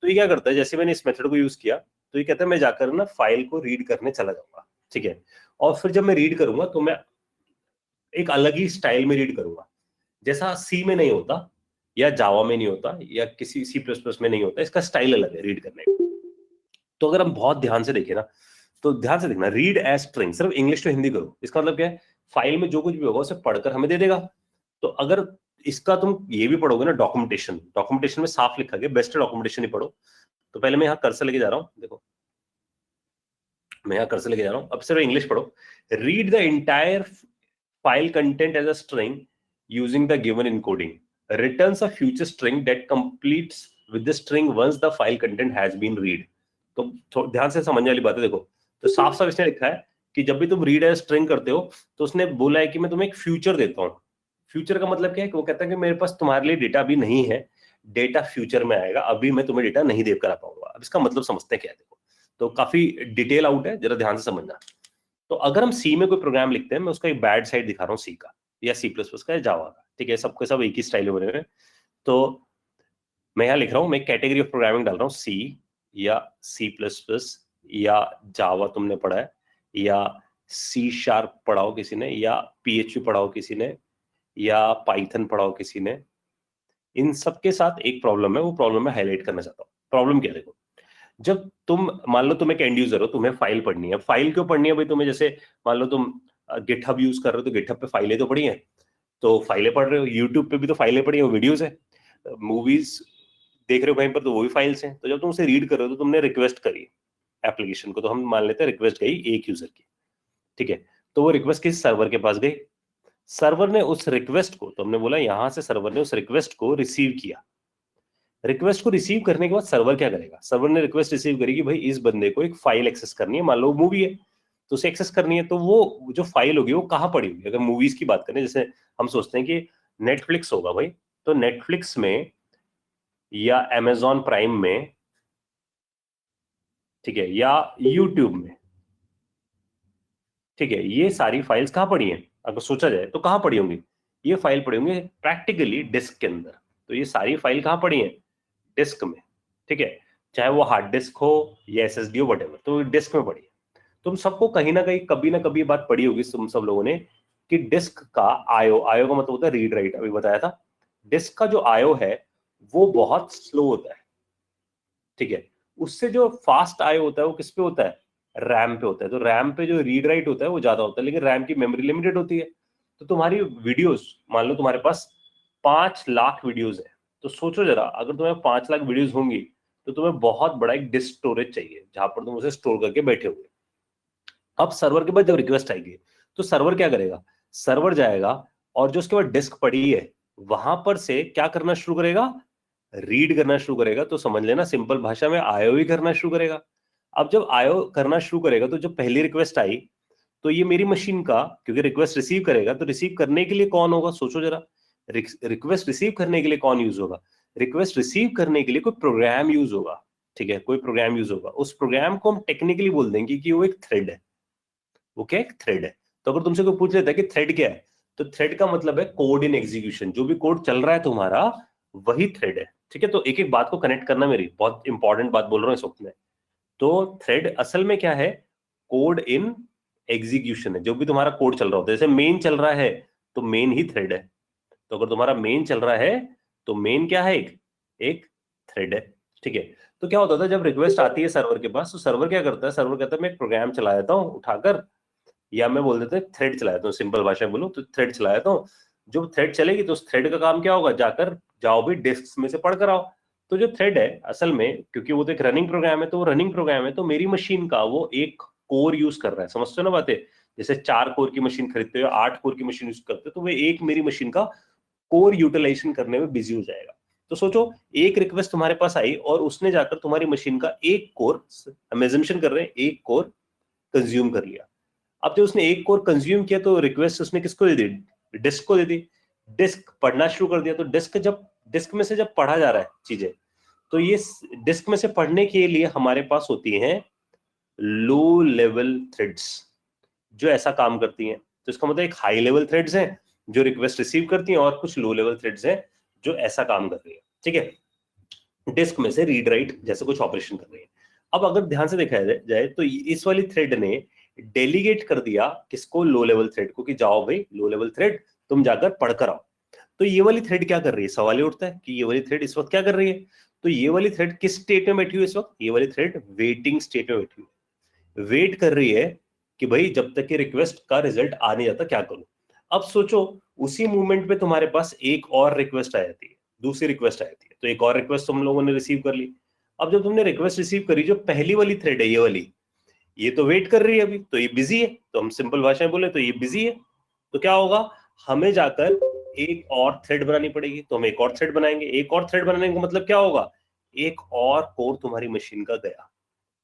तो ये क्या करता है? जैसे मैंने इस मेथड को यूज किया, तो ये कहता है मैं जाकर ना फाइल को रीड करने चला जाऊंगा। ठीक है, और फिर जब मैं रीड करूंगा तो मैं एक अलग ही स्टाइल में रीड करूंगा, जैसा सी में नहीं होता, या जावा में नहीं होता, या किसी सी प्लस प्लस में नहीं होता। इसका स्टाइल अलग है रीड करने का। तो अगर हम बहुत ध्यान से देखें ना, तो ध्यान से देखना, रीड एज स्ट्रिंग सिर्फ इंग्लिश टू हिंदी करो। इसका मतलब क्या है? फाइल में जो कुछ भी होगा उसे पढ़कर हमें दे देगा। तो अगर इसका तुम ये भी पढ़ोगे ना, डॉक्यूमेंटेशन, डॉक्यूमेंटेशन में साफ लिखा गया, बेस्ट डॉक्यूमेंटेशन ही पढ़ो। तो पहले मैं यहाँ कर्सर लेके जा रहा हूँ, देखो मैं यहाँ कर्सर लेके जा रहा हूँ, अब सिर्फ इंग्लिश पढ़ो। Read the entire file content as a string using the given encoding, returns a future string that completes with the string once the file content has been read। तो ध्यान से समझने वाली बात है, देखो तो साफ साफ इसने लिखा है कि जब भी तुम रीड एज स्ट्रिंग करते हो, तो उसने बोला है कि मैं तुम्हें एक फ्यूचर देता हूँ। फ्यूचर का मतलब क्या है? कि वो कहता है कि मेरे पास तुम्हारे लिए डेटा भी नहीं है, डेटा फ्यूचर में आएगा, अभी मैं तुम्हें डेटा नहीं देकर आ पाऊंगा। अब इसका मतलब समझते हैं क्या है, देखो तो काफी डिटेल आउट है, जरा ध्यान से समझना। तो अगर हम सी में कोई प्रोग्राम लिखते हैं, मैं उसका एक बैड साइड दिखा रहा हूँ सी का या सी प्लस प्लस का या जावा का, ठीक है, सबके सब एक ही स्टाइल में बने हुए हैं। तो मैं यहाँ लिख रहा हूँ, मैं कैटेगरी ऑफ प्रोग्रामिंग डाल रहा हूँ सी या सी प्लस प्लस या जावा तुमने पढ़ा है, या सी शार्प पढ़ाओ किसी ने, या PHP पढ़ाओ किसी ने, या पाइथन पढ़ाओ किसी ने। इन सब के साथ एक प्रॉब्लम है, वो प्रॉब्लम मैं हाईलाइट करना चाहता हूँ। प्रॉब्लम क्या है, देखो जब तुम मान लो तुम एक एंड यूजर हो, तुम्हें फाइल पढ़नी है। फाइल क्यों पढ़नी है भाई तुम्हें? जैसे मान लो तुम गिटहब यूज कर रहे हो, तो गिटहब पे फाइलें तो पढ़ी हैं, तो फाइलें पढ़ रहे हो। यूट्यूब पे भी तो फाइलें पढ़ी हैं, वो वीडियोस है। मूवीज देख रहे हो कहीं पर, तो वो भी फाइल्स हैं। तो जब तुम उसे रीड कर रहे हो, तो तुमने रिक्वेस्ट करी एप्लीकेशन को, तो हम मान लेते हैं रिक्वेस्ट गई एक यूजर की, ठीक है। तो वो रिक्वेस्ट किस सर्वर के पास गई? सर्वर ने उस रिक्वेस्ट को, तो हमने बोला यहां से सर्वर ने उस रिक्वेस्ट को रिसीव किया। रिक्वेस्ट को रिसीव करने के बाद सर्वर क्या करेगा? सर्वर ने रिक्वेस्ट रिसीव करी कि भाई इस बंदे को एक फाइल एक्सेस करनी है, मान लो मूवी है तो उसे एक्सेस करनी है। तो वो जो फाइल होगी वो कहाँ पड़ी होगी? अगर मूवीज की बात करें, जैसे हम सोचते हैं कि नेटफ्लिक्स होगा भाई, तो नेटफ्लिक्स में या अमेजॉन प्राइम में, ठीक है, या यूट्यूब में, ठीक है, ये सारी फाइल्स कहाँ पड़ी हैं? अगर सोचा जाए तो कहाँ पड़ी होंगी? ये फाइल पड़ी होंगी प्रैक्टिकली डिस्क के अंदर। तो ये सारी फाइल कहाँ पड़ी हैं? डिस्क में, ठीक है। चाहे वो हार्ड डिस्क हो या SSD हो, वटेवर, तो डिस्क में पड़ी है। तुम सबको कहीं ना कहीं कभी ना कभी बात पड़ी होगी तुम सब लोगों ने कि डिस्क का आयो, आयो का मतलब होता है रीड राइट, अभी बताया था। डिस्क का जो आयो है वो बहुत स्लो होता है, ठीक है। उससे जो फास्ट आयो होता है वो किस पे होता है? रैम पे होता है। तो रैम पे जो रीड राइट होता है वो ज्यादा होता है, लेकिन रैम की मेमोरी लिमिटेड होती है। तो तुम्हारी वीडियोस, मान लो तुम्हारे पास 5 लाख वीडियोस है, तो सोचो जरा, अगर तुम्हें 5 लाख वीडियोस होंगी तो तुम्हें बहुत बड़ा एक डिस्क स्टोरेज चाहिए जहां पर तुम उसे स्टोर करके बैठे होगे। अब सर्वर के बाद जब रिक्वेस्ट आएगी तो सर्वर क्या करेगा? सर्वर जाएगा और जो उसके बाद डिस्क पड़ी है वहां पर से क्या करना शुरू करेगा? रीड करना शुरू करेगा। तो समझ लेना सिंपल भाषा में आयो ही करना शुरू करेगा। अब जब आयो करना शुरू करेगा तो जब पहली रिक्वेस्ट आई तो ये मेरी मशीन का, क्योंकि रिक्वेस्ट रिसीव करेगा तो रिसीव करने के लिए कौन होगा? सोचो जरा, रिक्वेस्ट रिसीव करने के लिए कौन यूज होगा? रिक्वेस्ट रिसीव करने के लिए कोई प्रोग्राम यूज होगा, ठीक है, कोई प्रोग्राम यूज होगा। उस प्रोग्राम को हम टेक्निकली बोल देंगे कि वो एक थ्रेड है। वो क्या? एक थ्रेड है। तो अगर तुमसे कोई पूछ लेता है कि थ्रेड क्या है, तो थ्रेड का मतलब है कोड इन एग्जीक्यूशन। जो भी कोड चल रहा है तुम्हारा वही थ्रेड है, ठीक है। तो एक एक बात को कनेक्ट करना, मेरी बहुत इंपॉर्टेंट बात बोल रहा हूँ इस वक्त में। तो थ्रेड असल में क्या है? कोड इन एग्जीक्यूशन है। जो भी तुम्हारा कोड चल रहा होता है, जैसे मेन चल रहा है तो मेन ही थ्रेड है। तो अगर तुम्हारा मेन चल रहा है तो मेन क्या है? एक एक थ्रेड है, ठीक है। तो क्या होता था जब रिक्वेस्ट आती है सर्वर के पास, तो सर्वर क्या करता है? सर्वर कहता है मैं एक प्रोग्राम चला देता हूँ उठाकर, या मैं बोल देता हूँ थ्रेड चला देता हूँ, सिंपल भाषा में बोलूँ तो थ्रेड चला देता हूँ। जो थ्रेड चलेगी तो उस थ्रेड का काम क्या होगा? जाकर जाओ भी डिस्क में से पढ़ कर आओ। तो जो थ्रेड है असल में, क्योंकि वो तो एक रनिंग प्रोग्राम है, तो वो रनिंग प्रोग्राम है, तो मेरी मशीन का वो एक कोर यूज कर रहा है। समझते हो ना बातें? जैसे 4 कोर की मशीन खरीदते हो, 8 कोर की मशीन यूज करते हो, तो वो एक मेरी मशीन का कोर यूटिलाइजेशन करने में बिजी हो जाएगा। तो सोचो, एक रिक्वेस्ट तुम्हारे पास आई और उसने जाकर तुम्हारी मशीन का एक कोर, हम एजम्पशन कर रहे हैं, एक कोर कंज्यूम कर लिया। अब जब उसने एक कोर कंज्यूम किया तो रिक्वेस्ट उसने किसको दे दी? डिस्क को दे दी। डिस्क पढ़ना शुरू कर दिया। तो डिस्क में से जब पढ़ा जा रहा है चीजें, तो ये डिस्क में से पढ़ने के लिए हमारे पास होती हैं लो लेवल थ्रेड्स जो ऐसा काम करती हैं। तो इसका मतलब एक हाई लेवल थ्रेड्स हैं जो रिक्वेस्ट रिसीव करती हैं, और कुछ लो लेवल थ्रेड्स हैं जो ऐसा काम कर रही है, ठीक है, डिस्क में से रीड राइट जैसे कुछ ऑपरेशन कर रही है। अब अगर ध्यान से देखा जाए तो इस वाली थ्रेड ने डेलीगेट कर दिया किसको? लो लेवल थ्रेड को, कि जाओ भाई लो लेवल थ्रेड तुम जाकर पढ़कर आओ। तो ये वाली थ्रेड क्या कर रही है? सवाल ये उठता है कि ये वाली थ्रेड इस वक्त क्या कर रही है? तो ये वाली थ्रेड किस स्टेट में बैठी हुई है इस वक्त? ये वाली थ्रेड वेटिंग स्टेट में बैठी हुई है, वेट कर रही है कि भाई जब तक कि रिक्वेस्ट का रिजल्ट आ नहीं जाता क्या करूं। अब सोचो, उसी मूवमेंट पे तुम्हारे पास एक और रिक्वेस्ट आ जाती है, दूसरी रिक्वेस्ट आ जाती है, तो एक और रिक्वेस्ट तुम लोगों ने रिसीव कर ली। अब जब तुमने रिक्वेस्ट रिसीव करी, जो पहली वाली थ्रेड है ये वाली, ये तो वेट कर रही है अभी, तो ये बिजी है। तो हम सिंपल भाषा में बोले तो ये बिजी है। तो क्या होगा? हमें जाकर एक और थ्रेड बनानी पड़ेगी। तो हम एक और थ्रेड बनाएंगे। एक और थ्रेड बनाने का मतलब क्या होगा? एक और कोर तुम्हारी मशीन का गया,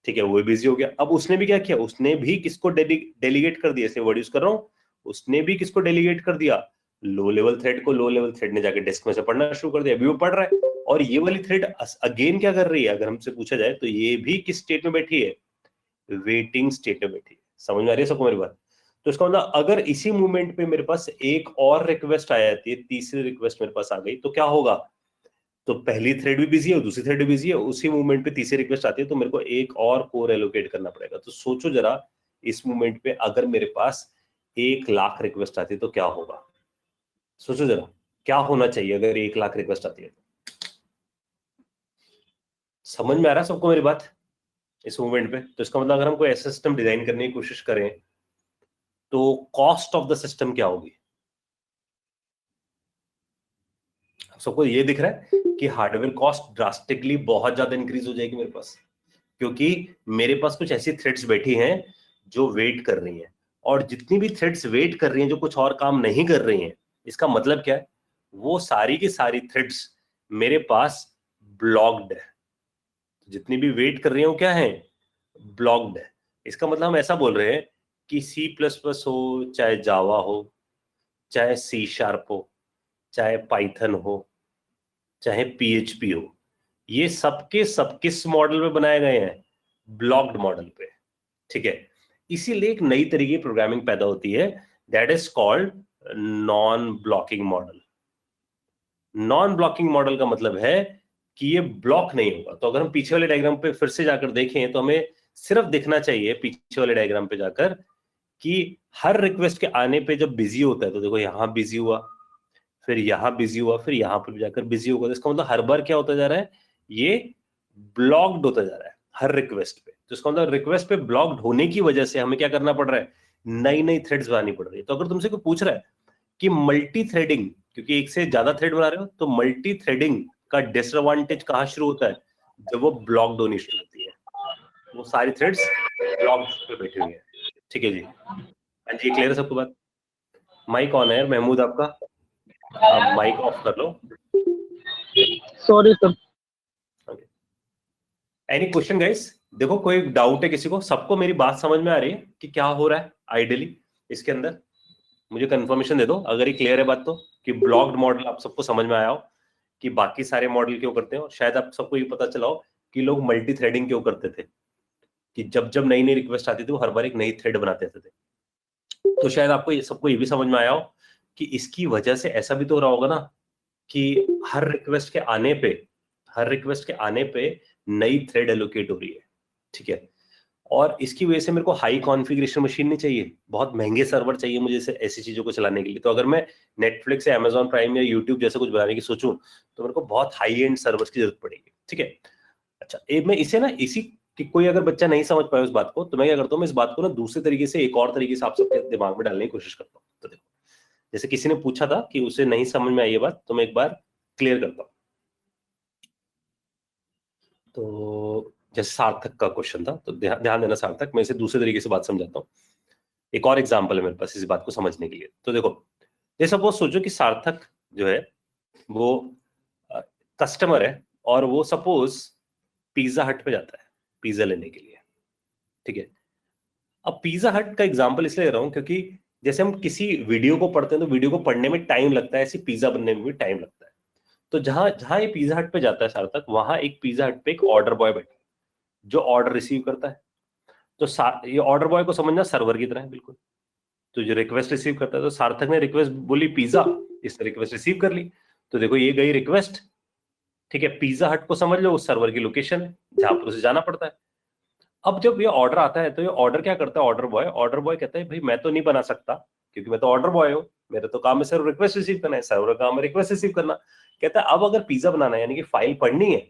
ठीक है, वो बिजी हो गया। अब उसने भी क्या किया? उसने भी किसको डेलीगेट कर दिया? ऐसे वर्ड यूज कर रहा हूं, उसने भी किसको डेलीगेट कर दिया? लो लेवल थ्रेड को लो लेवल थ्रेड ने जाके डेस्क में से पढ़ना शुरू कर दिया, अभी वो पढ़ रहा है, और ये वाली थ्रेड अगेन क्या कर रही है, अगर हमसे पूछा जाए तो ये भी किस स्टेट में बैठी है, वेटिंग स्टेट में बैठी है। समझ में आ रही है सबको मेरी बात? तो इसका मतलब अगर इसी मूवमेंट पे मेरे पास एक और रिक्वेस्ट आ जाती है, तीसरी रिक्वेस्ट मेरे पास आ गई, तो क्या होगा, तो पहली थ्रेड भी बिजी है, दूसरी थ्रेड भी बिजी है, उसी मूवमेंट पे तीसरी रिक्वेस्ट आती है, तो मेरे को एक और कोर एलोकेट करना पड़ेगा। तो सोचो जरा, इस मूवमेंट पे अगर मेरे पास 1,00,000 रिक्वेस्ट आती है तो क्या होगा, सोचो जरा क्या होना चाहिए अगर 1,00,000 रिक्वेस्ट आती है। समझ में आ रहा है सबको मेरी बात इस मूवमेंट पे? तो इसका मतलब अगर हम कोई ऐसा सिस्टम डिजाइन करने की कोशिश करें तो कॉस्ट ऑफ द सिस्टम क्या होगी? सबको ये दिख रहा है कि हार्डवेयर कॉस्ट ड्रास्टिकली बहुत ज्यादा इंक्रीज हो जाएगी मेरे पास, क्योंकि मेरे पास कुछ ऐसी थ्रेड्स बैठी हैं जो वेट कर रही हैं, और जितनी भी थ्रेड्स वेट कर रही हैं जो कुछ और काम नहीं कर रही हैं, इसका मतलब क्या है, वो सारी की सारी थ्रेड्स मेरे पास ब्लॉक्ड है। जितनी भी वेट कर रही हैं वो क्या है, ब्लॉक्ड है। इसका मतलब हम ऐसा बोल रहे हैं कि C++ हो, चाहे जावा हो, चाहे C# हो, चाहे पाइथन हो, चाहे PHP हो, ये सबके सब किस मॉडल पे बनाए गए हैं, ब्लॉक्ड मॉडल पे। ठीक है, इसीलिए एक नई तरीके की प्रोग्रामिंग पैदा होती है, that is called non blocking model. Non blocking model का मतलब है कि ये ब्लॉक नहीं होगा। तो अगर हम पीछे वाले डायग्राम पे फिर से जाकर देखें तो हमें सिर्फ दिखना चाहिए पीछे वाले डायग्राम पे जाकर कि हर रिक्वेस्ट के आने पे जब बिजी होता है, तो देखो यहां बिजी हुआ, फिर यहां बिजी हुआ, फिर यहां पर जाकर बिजी होगा। तो इसका मतलब हर बार क्या होता जा रहा है, ये ब्लॉक्ड होता जा रहा है हर रिक्वेस्ट पे। तो इसका मतलब रिक्वेस्ट पे ब्लॉक्ड होने की वजह से हमें क्या करना पड़ रहा है, नई नई थ्रेड्स बनानी पड़ रही है। तो अगर तुमसे कोई पूछ रहा है कि मल्टी थ्रेडिंग, क्योंकि एक से ज्यादा थ्रेड बना रहे हो, तो मल्टी थ्रेडिंग का डिसएडवांटेज कहां शुरू होता है, जब वो ब्लॉक्ड होनी शुरू होती है, वो सारी थ्रेड्स ब्लॉक्ड पे बैठी हुई है। ठीक है जी, हाँ जी, क्लियर है सबको बात? माइक ऑन है महमूद आपका, आप माइक ऑफ कर लो। Sorry sir. Any question guys? देखो कोई डाउट है किसी को? सबको मेरी बात समझ में आ रही है कि क्या हो रहा है आइडियली इसके अंदर? मुझे कंफर्मेशन दे दो अगर ये क्लियर है बात, तो कि ब्लॉक्ड मॉडल आप सबको समझ में आया हो, कि बाकी सारे मॉडल क्यों करते हैं, और शायद आप सबको ये पता चला हो कि लोग मल्टी थ्रेडिंग क्यों करते थे, कि जब जब नई नई रिक्वेस्ट आती थी वो हर बार एक नई थ्रेड बनाते थे। तो शायद आपको ये सबको ये भी समझ में आया हो कि इसकी वजह से ऐसा भी तो हो रहा होगा ना कि हर रिक्वेस्ट के आने पे नई थ्रेड एलोकेट हो रही है। ठीक है, और इसकी वजह से मेरे को हाई कॉन्फ़िगरेशन मशीन नहीं चाहिए, बहुत महंगे सर्वर चाहिए मुझे ऐसी चीजों को चलाने के लिए। तो अगर मैं नेटफ्लिक्स या अमेजॉन प्राइम या यूट्यूब जैसे कुछ बनाने की सोचूं तो मेरे को बहुत हाई एंड सर्वर्स की जरूरत पड़ेगी। ठीक है, अच्छा मैं इसे ना इसी कि कोई अगर बच्चा नहीं समझ पाए उस बात को, तो मैं क्या करता हूँ, मैं इस बात को ना दूसरे तरीके से, एक और तरीके से आप सबके दिमाग में डालने की कोशिश करता हूँ। तो देखो, जैसे किसी ने पूछा था कि उसे नहीं समझ में आई ये बात, तो मैं एक बार क्लियर करता हूँ। तो जैसे सार्थक का क्वेश्चन था, तो ध्यान देना सार्थक, मैं इसे दूसरे तरीके से बात समझाता हूँ। एक और एग्जाम्पल है मेरे पास इस बात को समझने के लिए। तो देखो, जैसे सपोज सोचो कि सार्थक जो है वो कस्टमर है, और वो सपोज पिज्जा हट पे जाता है पिज्जा लेने के लिए। ठीक है, अब पिज्जा हट का एग्जांपल इसलिए ले रहा हूं क्योंकि जैसे हम किसी वीडियो को पढ़ते हैं तो वीडियो को पढ़ने में टाइम लगता है, ऐसे पिज्जा बनने में भी टाइम लगता है। तो जहां जहां ये पिज्जा हट पे जाता है सार्थक, वहां एक पिज्जा हट पे एक ऑर्डर बॉय बैठा है जो ऑर्डर रिसीव करता है। तो ये ऑर्डर बॉय को समझना सर्वर की तरह है बिल्कुल। तो जो रिक्वेस्ट रिसीव करता है, तो सार्थक ने रिक्वेस्ट बोली पिज्जा, इसने रिक्वेस्ट रिसीव कर ली। तो देखो ये गई रिक्वेस्ट, ठीक है, पिज्जा हट को समझ लो उस सर्वर की लोकेशन है जहां पर उसे जाना पड़ता है। अब जब ये ऑर्डर आता है तो ये ऑर्डर क्या करता है, ऑर्डर बॉय कहता है भाई मैं तो नहीं बना सकता क्योंकि मैं तो ऑर्डर बॉय हूँ, मेरा तो काम है सिर्फ रिक्वेस्ट रिसीव करना है, सर्वर का काम है रिक्वेस्ट रिसीव करना। कहता है अब अगर पिज्जा बनाना है यानी कि फाइल पढ़नी है,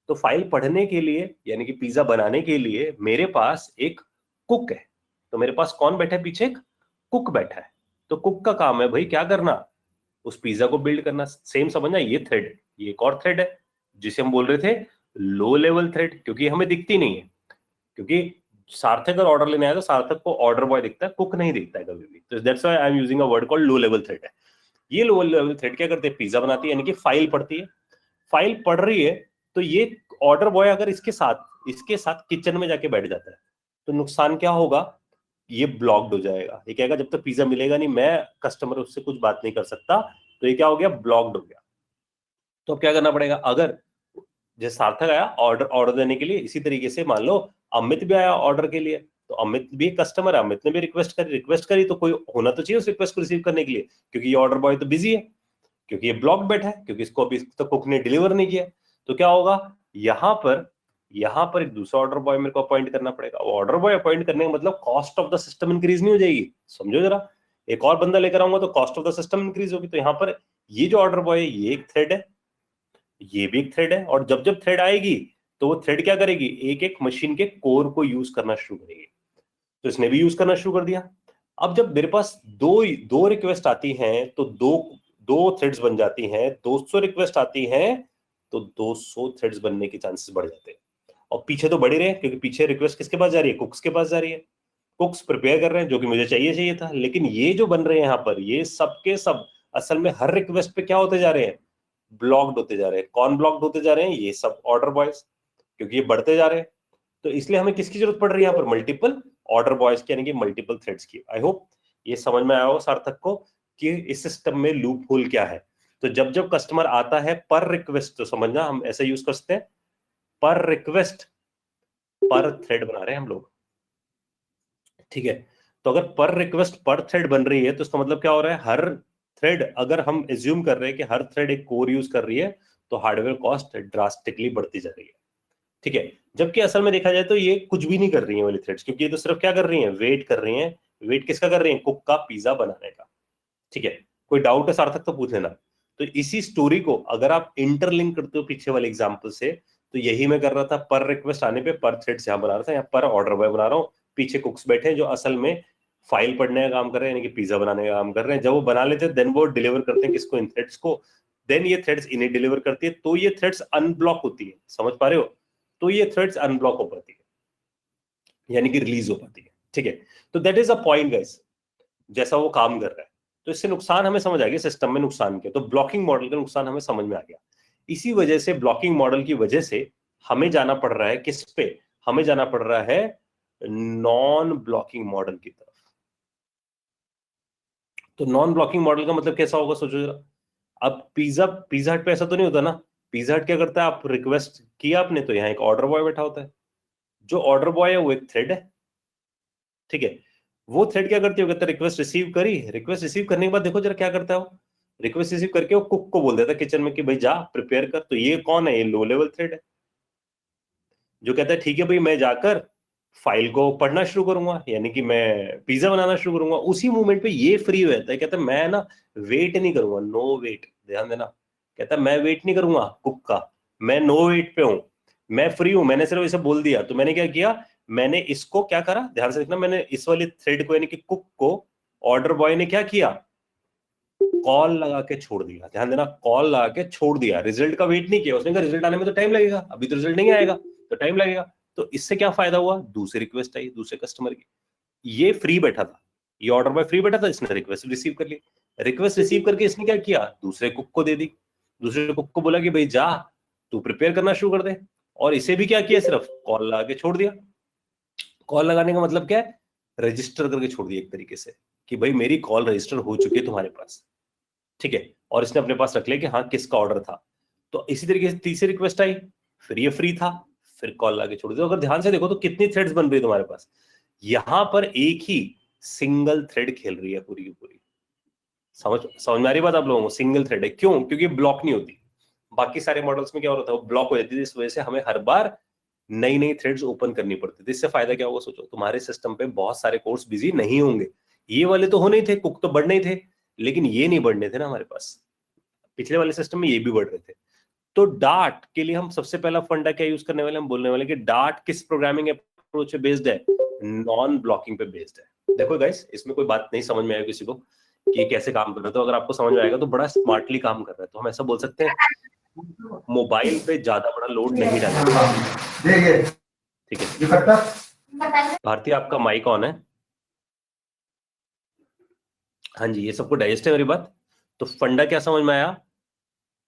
तो फाइल पढ़ने के लिए यानी कि पिज्जा बनाने के लिए मेरे पास एक कुक है। तो मेरे पास कौन बैठा है पीछे, एक कुक बैठा है। तो कुक का काम है भाई क्या करना, उस पिज्जा को बिल्ड करना। सेम समझना, ये थ्रेड, ये एक और थ्रेड है जिसे हम बोल रहे थे लो लेवल थ्रेड, क्योंकि हमें दिखती नहीं है। क्योंकि सार्थक अगर ऑर्डर लेने आया तो सार्थक को ऑर्डर बॉय दिखता है, कुक नहीं दिखता है कभी भी। तो that's why I am using a word called low level thread है। ये लो लेवल थ्रेड क्या करते हैं, पिज्जा बनाती है यानी कि फाइल पढ़ती है। फाइल पढ़ रही है, तो ये ऑर्डर बॉय अगर इसके साथ किचन में जाके बैठ जाता है तो नुकसान क्या होगा, ये ब्लॉक्ड हो जाएगा। ये कहेगा जब तक पिज्जा मिलेगा नहीं मैं कस्टमर उससे कुछ बात नहीं कर सकता, तो ये क्या हो गया, ब्लॉक्ड हो गया। तो अब क्या करना पड़ेगा, अगर जैसे सार्थक आया ऑर्डर देने के लिए, इसी तरीके से मान लो अमित भी आया ऑर्डर के लिए, तो अमित भी कस्टमर है, अमित ने भी रिक्वेस्ट करी तो कोई होना तो चाहिए उस रिक्वेस्ट को रिसीव करने के लिए, क्योंकि ये ऑर्डर बॉय तो बिजी है, क्योंकि ये ब्लॉक बैठा है, क्योंकि इसको अभी तक कुक ने डिलीवर नहीं किया। तो क्या होगा, यहां पर एक दूसरा ऑर्डर बॉय मेरे को अपॉइंट करना पड़ेगा। वो ऑर्डर बॉय अपॉइंट करने का मतलब cost of the system increase नहीं हो जाएगी, समझो जरा। एक और बंदा लेकर आऊंगा तो cost of the system increase होगी। तो यहाँ पर ये जो ऑर्डर बॉय है ये एक थ्रेड है, ये भी एक थ्रेड है, और जब जब थ्रेड आएगी तो वो थ्रेड क्या करेगी, एक एक मशीन के कोर को यूज करना शुरू करेगी। तो इसने भी यूज करना शुरू कर दिया। अब जब मेरे पास दो रिक्वेस्ट आती हैं तो दो थ्रेड्स बन जाती हैं, 200 रिक्वेस्ट आती हैं तो 200 थ्रेड्स बनने के चांसेस बढ़ जाते हैं। और पीछे तो बढ़ ही रहे हैं, क्योंकि पीछे रिक्वेस्ट किसके पास जा रही है, कुक्स के पास जा रही है। कुक्स प्रिपेयर कर रहे हैं, जो कि मुझे चाहिए था, लेकिन ये जो बन रहे हैं यहाँ पर, ये सब के सब असल में हर रिक्वेस्ट पे क्या होते जा रहे हैं, ब्लॉक्ड होते जा रहे हैं। कौन ब्लॉक्ड होते जा रहे हैं, ये सब ऑर्डर बॉयज, क्योंकि ये बढ़ते जा रहे हैं। तो इसलिए हमें किसकी जरूरत पड़ रही है यहाँ पर, मल्टीपल ऑर्डर बॉयज की, यानी कि मल्टीपल थ्रेड्स की। आई होप ये समझ में आया हो सार्थक को कि इस सिस्टम में लूप होल क्या है। तो जब जब कस्टमर आता है पर रिक्वेस्ट, तो समझना हम ऐसा यूज कर सकते हैं, पर रिक्वेस्ट पर थ्रेड बना रहे हैं हम लोग, ठीक है। तो अगर पर रिक्वेस्ट पर थ्रेड बन रही है तो इसका मतलब क्या हो रहा है, हर थ्रेड, अगर हम एज्यूम कर रहे हैं कि हर थ्रेड एक कोर यूज कर रही है, तो हार्डवेयर कॉस्ट ड्रास्टिकली बढ़ती जा रही है, ठीक है। जबकि असल में देखा जाए तो ये कुछ भी नहीं कर रही है वाली थ्रेड्स, क्योंकि ये तो सिर्फ क्या कर रही हैं, वेट कर रही हैं। वेट किसका कर रही हैं, कुक का पिज्जा बनाने का, ठीक है। कोई डाउट है सार्थक तो पूछ लेना। तो इसी स्टोरी को अगर आप इंटरलिंक करते हो पीछे वाले एग्जांपल से, तो यही मैं कर रहा था, पर रिक्वेस्ट आने पे पर थ्रेड्स यहां बना रहा था, यहाँ पर ऑर्डर बॉय बना रहा हूँ, पीछे कुक्स बैठे हैं जो असल में फाइल पढ़ने का काम कर रहे हैं, यानी कि पिज्जा बनाने का काम कर रहे हैं। जब वो बना लेते हैं देन वो डिलीवर करते हैं किसको, इन थ्रेड्स को, देन ये थ्रेड्स इन्हें डिलीवर करती है, तो ये थ्रेड्स अनब्लॉक होती है, समझ पा रहे हो। तो ये थ्रेड्स अनब्लॉक हो पाती है, यानी कि रिलीज हो पाती है, ठीक है। तो that is a point guys, जैसा वो काम कर रहा है। तो इससे नुकसान हमें समझ आ गया, सिस्टम में नुकसान क्या, तो ब्लॉकिंग मॉडल का नुकसान हमें समझ में आ गया। इसी वजह से ब्लॉकिंग मॉडल की वजह से हमें जाना पड़ रहा है किस पे, हमें जाना पड़ रहा है नॉन ब्लॉकिंग मॉडल की तरफ। तो नॉन ब्लॉकिंग मॉडल का मतलब कैसा होगा, सोचो जरा। अब पिज्जा हट पे ऐसा तो नहीं होता ना। पिज्जा हट क्या करता है, आप रिक्वेस्ट किया आपने तो यहाँ एक ऑर्डर बॉय बैठा होता है, जो ऑर्डर बॉय है वो एक थ्रेड है, ठीक है। वो थ्रेड क्या करती है, कहता है रिक्वेस्ट रिसीव करी, रिक्वेस्ट रिसीव करने के बाद देखो जरा क्या करता है वो, रिक्वेस्ट रिसीव करके वो कुक को बोल देता है किचन में कि भाई जा प्रिपेयर कर। तो ये कौन है, ये लो लेवल थ्रेड है, जो कहता है ठीक है भाई मैं जाकर फाइल को पढ़ना शुरू करूंगा, यानी कि मैं पिज्जा बनाना शुरू करूंगा। उसी मोमेंट पे ये फ्री हो जाता है, कहता है मैं ना वेट नहीं करूंगा, नो वेट, ध्यान देना, कहता है मैं वेट नहीं करूंगा कुक का, मैं नो वेट पे हूं, मैं फ्री हूं, मैंने सिर्फ इसे बोल दिया। तो मैंने क्या किया, मैंने इसको क्या करा, ध्यान से देखना, मैंने इस वाली थ्रेड को यानी कि कुक को ऑर्डर बॉय ने क्या किया, कॉल लगा के छोड़ दिया, ध्यान देना, कॉल लगा के छोड़ दिया, रिजल्ट का वेट नहीं किया। उसने कहा रिजल्ट आने में तो टाइम लगेगा, अभी तो रिजल्ट नहीं आएगा तो टाइम लगेगा। तो इससे क्या फायदा हुआ, दूसरी रिक्वेस्ट आई दूसरे कस्टमर की, ये फ्री बैठा था, ये ऑर्डर बॉय फ्री बैठा था, इसने रिक्वेस्ट रिसीव कर ली, रिक्वेस्ट रिसीव करके इसने क्या किया, दूसरे कुक को दे दी, दूसरे कुक को बोला कि भाई जा तू प्रिपेयर करना शुरू कर दे, और इसे भी क्या किया, सिर्फ कॉल लगा के छोड़ दिया। कॉल लगाने का मतलब क्या है, रजिस्टर करके छोड़ दिया एक तरीके से, कि भाई मेरी कॉल रजिस्टर हो चुकी है तुम्हारे पास, ठीक है। और इसने अपने पास रख लिया कि हाँ किसका ऑर्डर था। तो इसी तरीके से तीसरी रिक्वेस्ट आई, फिर ये फ्री था, फिर कॉल लाके छोड़ दिया। अगर ध्यान से देखो तो कितनी थ्रेड्स बन रही है तुम्हारे पास, यहां पर एक ही सिंगल थ्रेड खेल रही है पूरी की पूरी। समझ में आ रही बात आप लोगों को, सिंगल थ्रेड है, क्यों, क्योंकि ब्लॉक नहीं होती। बाकी सारे मॉडल्स में क्या होता है, वो ब्लॉक हो जाती है, इस वजह से हमें हर बार नई नई थ्रेड्स ओपन करनी पड़ती थी। इससे फायदा क्या होगा, सोचो तुम्हारे सिस्टम पे बहुत सारे कोर्स बिजी नहीं होंगे, ये वाले तो होने ही थे, कुक तो बढ़ने ही थे, लेकिन ये नहीं बढ़ने थे ना हमारे पास, पिछले वाले सिस्टम में ये भी बढ़ रहे थे। तो डार्ट के लिए हम सबसे पहला फंडा क्या यूज करने वाले, हम बोलने वाले कि डार्ट किस प्रोग्रामिंग अप्रोच पे बेस्ड है, नॉन ब्लॉकिंग पे बेस्ड है। देखो गाइस, इसमें कोई बात नहीं समझ में आया किसी को कि ये कैसे काम कर रहा है, तो अगर आपको समझ में आएगा तो बड़ा स्मार्टली काम कर रहा है। तो हम ऐसा बोल सकते हैं, मोबाइल पे ज्यादा बड़ा लोड नहीं डालना, ठीक है। भारती आपका माइक ऑन है, हाँ जी, ये सबको डाइजेस्ट है मेरी बात। तो फंडा क्या समझ में आया,